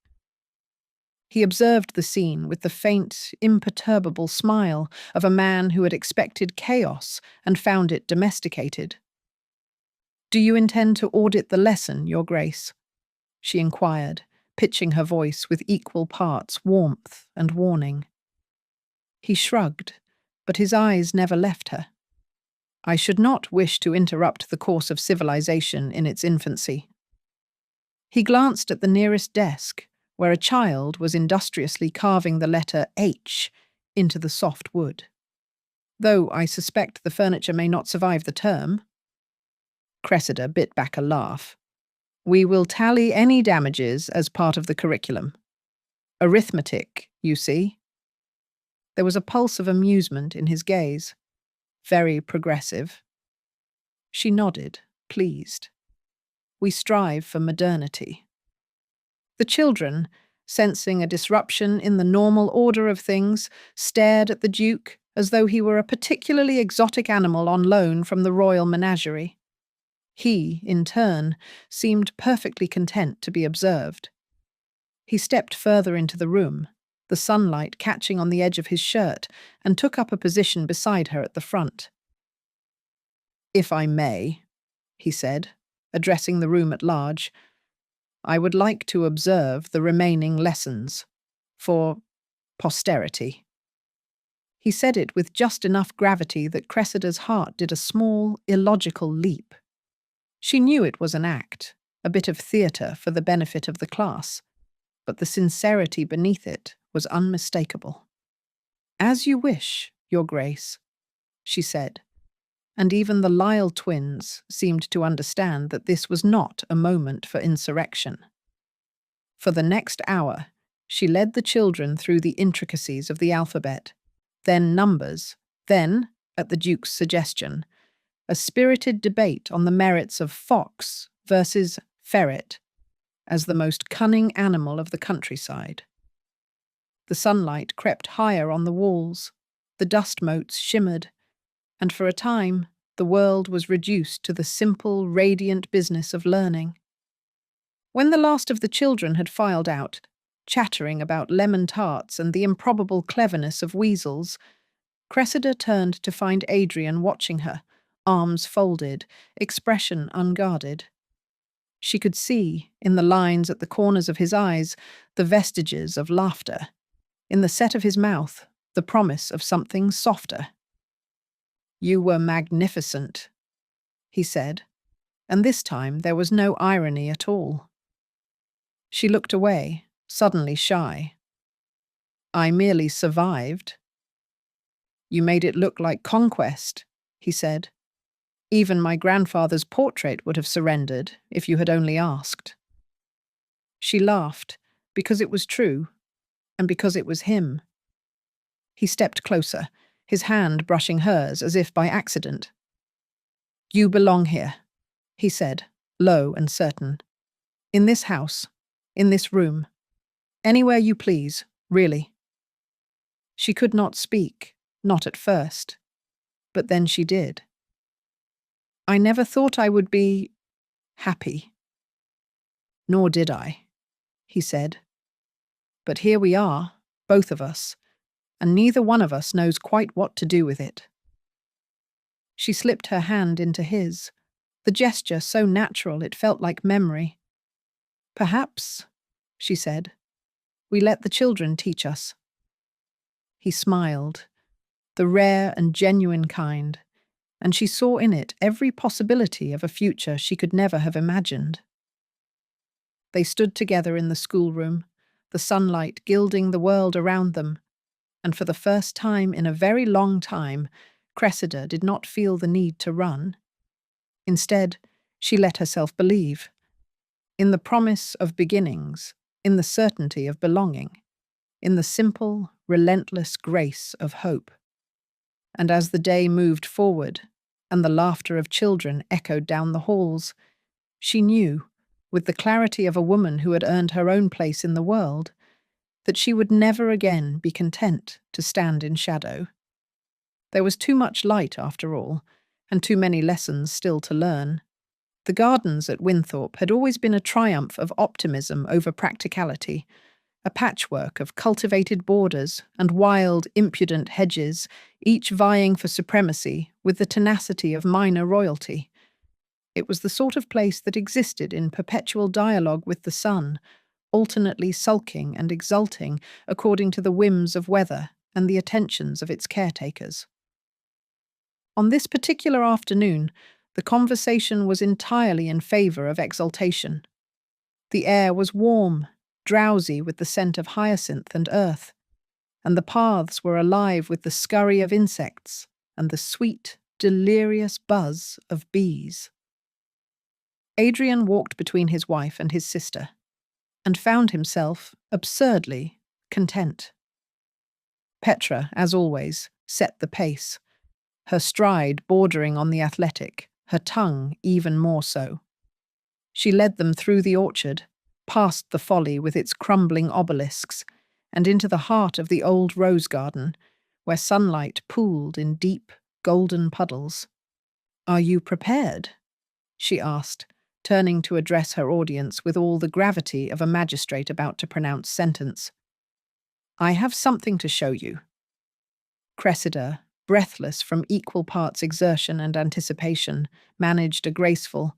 He observed the scene with the faint, imperturbable smile of a man who had expected chaos and found it domesticated. "Do you intend to audit the lesson, Your Grace?" she inquired, pitching her voice with equal parts warmth and warning. He shrugged, but his eyes never left her. "I should not wish to interrupt the course of civilization in its infancy." He glanced at the nearest desk, where a child was industriously carving the letter H into the soft wood. "Though I suspect the furniture may not survive the term." Cressida bit back a laugh. "We will tally any damages as part of the curriculum. Arithmetic, you see." There was a pulse of amusement in his gaze. "Very progressive." She nodded, pleased. "We strive for modernity." The children, sensing a disruption in the normal order of things, stared at the Duke as though he were a particularly exotic animal on loan from the royal menagerie. He, in turn, seemed perfectly content to be observed. He stepped further into the room, the sunlight catching on the edge of his shirt, and took up a position beside her at the front. "If I may," he said, addressing the room at large, "I would like to observe the remaining lessons. For posterity." He said it with just enough gravity that Cressida's heart did a small, illogical leap. She knew it was an act, a bit of theatre for the benefit of the class, but the sincerity beneath it was unmistakable. "As you wish, Your Grace," she said, and even the Lyle twins seemed to understand that this was not a moment for insurrection. For the next hour, she led the children through the intricacies of the alphabet, then numbers, then, at the Duke's suggestion, a spirited debate on the merits of fox versus ferret as the most cunning animal of the countryside. The sunlight crept higher on the walls, the dust motes shimmered, and for a time the world was reduced to the simple, radiant business of learning. When the last of the children had filed out, chattering about lemon tarts and the improbable cleverness of weasels, Cressida turned to find Adrien watching her, arms folded, expression unguarded. She could see, in the lines at the corners of his eyes, the vestiges of laughter. In the set of his mouth, the promise of something softer. "You were magnificent," he said, and this time there was no irony at all. She looked away, suddenly shy. "I merely survived." "You made it look like conquest," he said. "Even my grandfather's portrait would have surrendered if you had only asked." She laughed, because it was true, and because it was him. He stepped closer, his hand brushing hers as if by accident. "You belong here," he said, low and certain. "In this house, in this room. Anywhere you please, really." She could not speak, not at first. But then she did. I never thought I would be happy. Nor did I, he said. But here we are, both of us, and neither one of us knows quite what to do with it. She slipped her hand into his, the gesture so natural it felt like memory. Perhaps, she said, we let the children teach us. He smiled, the rare and genuine kind, and she saw in it every possibility of a future she could never have imagined. They stood together in the schoolroom, the sunlight gilding the world around them, and for the first time in a very long time, Cressida did not feel the need to run. Instead, she let herself believe. In the promise of beginnings, in the certainty of belonging, in the simple, relentless grace of hope. And as the day moved forward, and the laughter of children echoed down the halls, she knew, with the clarity of a woman who had earned her own place in the world, that she would never again be content to stand in shadow. There was too much light, after all, and too many lessons still to learn. The gardens at Winthorp had always been a triumph of optimism over practicality, a patchwork of cultivated borders and wild, impudent hedges, each vying for supremacy with the tenacity of minor royalty. It was the sort of place that existed in perpetual dialogue with the sun, alternately sulking and exulting according to the whims of weather and the attentions of its caretakers. On this particular afternoon, the conversation was entirely in favour of exultation. The air was warm, drowsy with the scent of hyacinth and earth, and the paths were alive with the scurry of insects and the sweet, delirious buzz of bees. Adrien walked between his wife and his sister, and found himself, absurdly, content. Petra, as always, set the pace, her stride bordering on the athletic, her tongue even more so. She led them through the orchard, past the folly with its crumbling obelisks, and into the heart of the old rose garden, where sunlight pooled in deep, golden puddles. "Are you prepared?" she asked, turning to address her audience with all the gravity of a magistrate about to pronounce sentence. "I have something to show you." Cressida, breathless from equal parts exertion and anticipation, managed a graceful,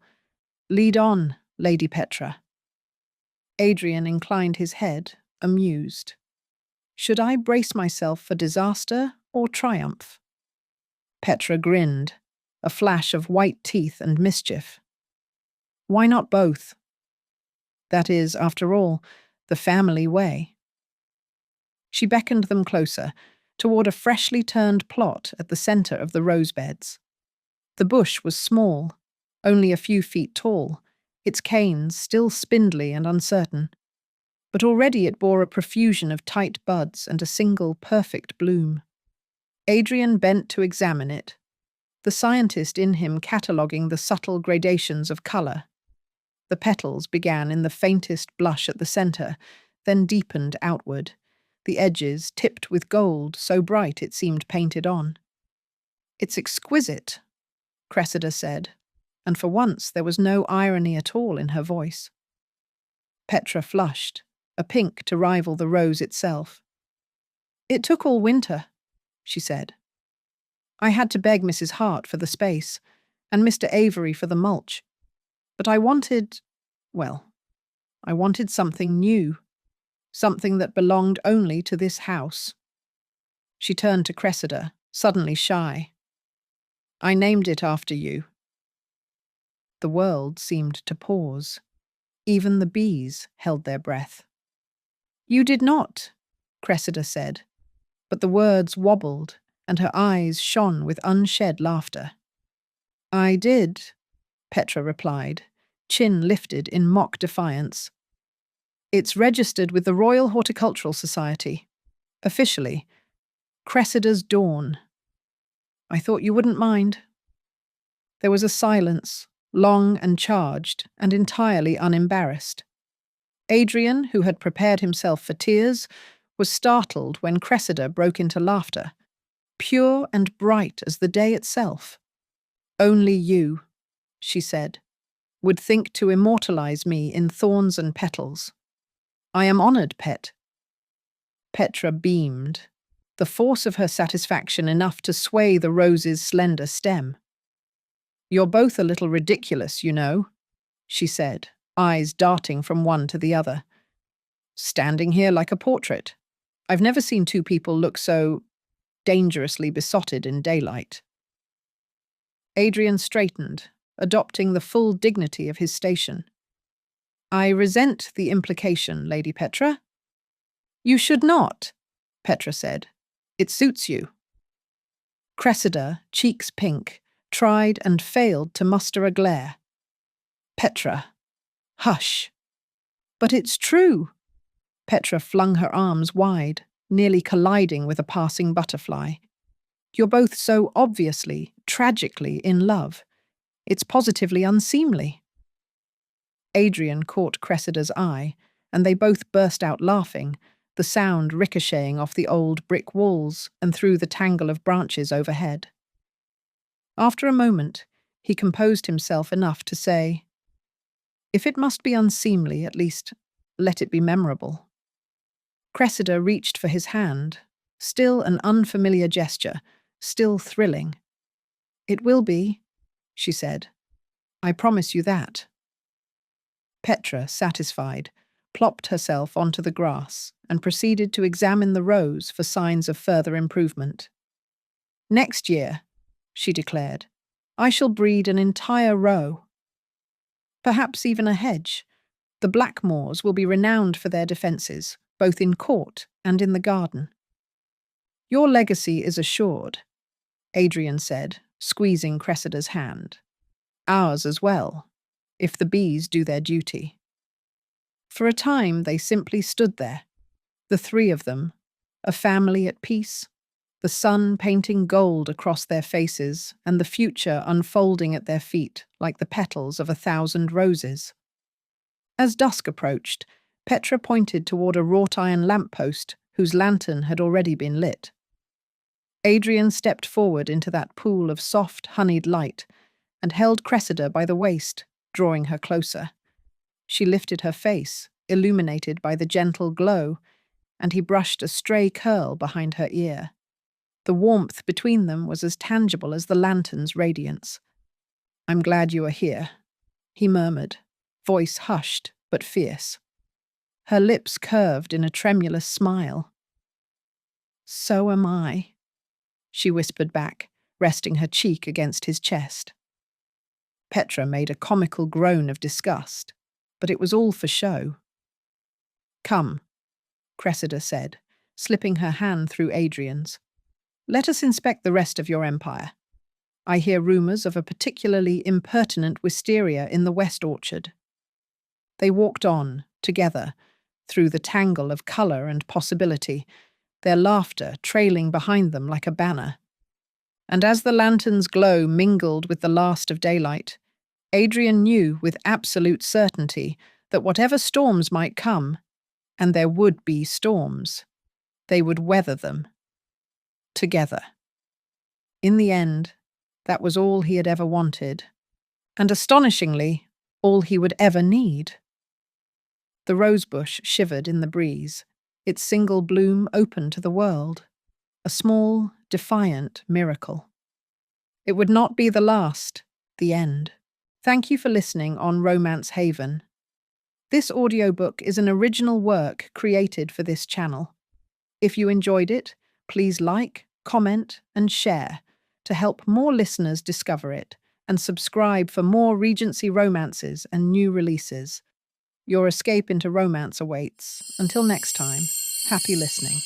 "Lead on, Lady Petra." Adrien inclined his head, amused. "Should I brace myself for disaster or triumph?" Petra grinned, a flash of white teeth and mischief. "Why not both? That is, after all, the family way." She beckoned them closer, toward a freshly turned plot at the centre of the rose beds. The bush was small, only a few feet tall, its canes still spindly and uncertain, but already it bore a profusion of tight buds and a single perfect bloom. Adrien bent to examine it, the scientist in him cataloguing the subtle gradations of colour. The petals began in the faintest blush at the centre, then deepened outward, the edges tipped with gold so bright it seemed painted on. "It's exquisite," Cressida said, and for once there was no irony at all in her voice. Petra flushed, a pink to rival the rose itself. "It took all winter," she said. "I had to beg Mrs. Hart for the space, and Mr. Avery for the mulch. But I wanted something new, something that belonged only to this house." She turned to Cressida, suddenly shy. "I named it after you." The world seemed to pause. Even the bees held their breath. "You did not," Cressida said, but the words wobbled, and her eyes shone with unshed laughter. "I did," Petra replied, chin lifted in mock defiance. "It's registered with the Royal Horticultural Society. Officially. Cressida's Dawn. I thought you wouldn't mind." There was a silence, long and charged, and entirely unembarrassed. Adrien, who had prepared himself for tears, was startled when Cressida broke into laughter, pure and bright as the day itself. "Only you," she said, would think to immortalize me in thorns and petals. I am honored, Pet. Petra beamed, the force of her satisfaction enough to sway the rose's slender stem. You're both a little ridiculous, you know, she said, eyes darting from one to the other. Standing here like a portrait. I've never seen two people look so dangerously besotted in daylight. Adrien straightened, adopting the full dignity of his station. I resent the implication, Lady Petra. You should not, Petra said. It suits you. Cressida, cheeks pink, tried and failed to muster a glare. Petra, hush. But it's true. Petra flung her arms wide, nearly colliding with a passing butterfly. You're both so obviously, tragically in love. It's positively unseemly. Adrien caught Cressida's eye, and they both burst out laughing, the sound ricocheting off the old brick walls and through the tangle of branches overhead. After a moment, he composed himself enough to say, If it must be unseemly, at least let it be memorable. Cressida reached for his hand, still an unfamiliar gesture, still thrilling. It will be, she said. I promise you that. Petra, satisfied, plopped herself onto the grass and proceeded to examine the rose for signs of further improvement. Next year, she declared, I shall breed an entire row. Perhaps even a hedge. The Blackmores will be renowned for their defences, both in court and in the garden. Your legacy is assured, Adrien said, squeezing Cressida's hand. Ours as well, if the bees do their duty. For a time they simply stood there, the three of them, a family at peace, the sun painting gold across their faces and the future unfolding at their feet like the petals of 1,000 roses. As dusk approached, Petra pointed toward a wrought-iron lamppost whose lantern had already been lit. Adrien stepped forward into that pool of soft, honeyed light and held Cressida by the waist, drawing her closer. She lifted her face, illuminated by the gentle glow, and he brushed a stray curl behind her ear. The warmth between them was as tangible as the lantern's radiance. I'm glad you are here, he murmured, voice hushed but fierce. Her lips curved in a tremulous smile. So am I, she whispered back, resting her cheek against his chest. Petra made a comical groan of disgust, but it was all for show. Come, Cressida said, slipping her hand through Adrien's. Let us inspect the rest of your empire. I hear rumours of a particularly impertinent wisteria in the West Orchard. They walked on, together, through the tangle of colour and possibility, their laughter trailing behind them like a banner. And as the lantern's glow mingled with the last of daylight, Adrien knew with absolute certainty that whatever storms might come, and there would be storms, they would weather them. Together. In the end, that was all he had ever wanted, and astonishingly, all he would ever need. The rosebush shivered in the breeze, its single bloom open to the world, a small, defiant miracle. It would not be the last, the end. Thank you for listening on Romance Haven. This audiobook is an original work created for this channel. If you enjoyed it, please like, comment, and share to help more listeners discover it, and subscribe for more Regency romances and new releases. Your escape into romance awaits. Until next time, happy listening.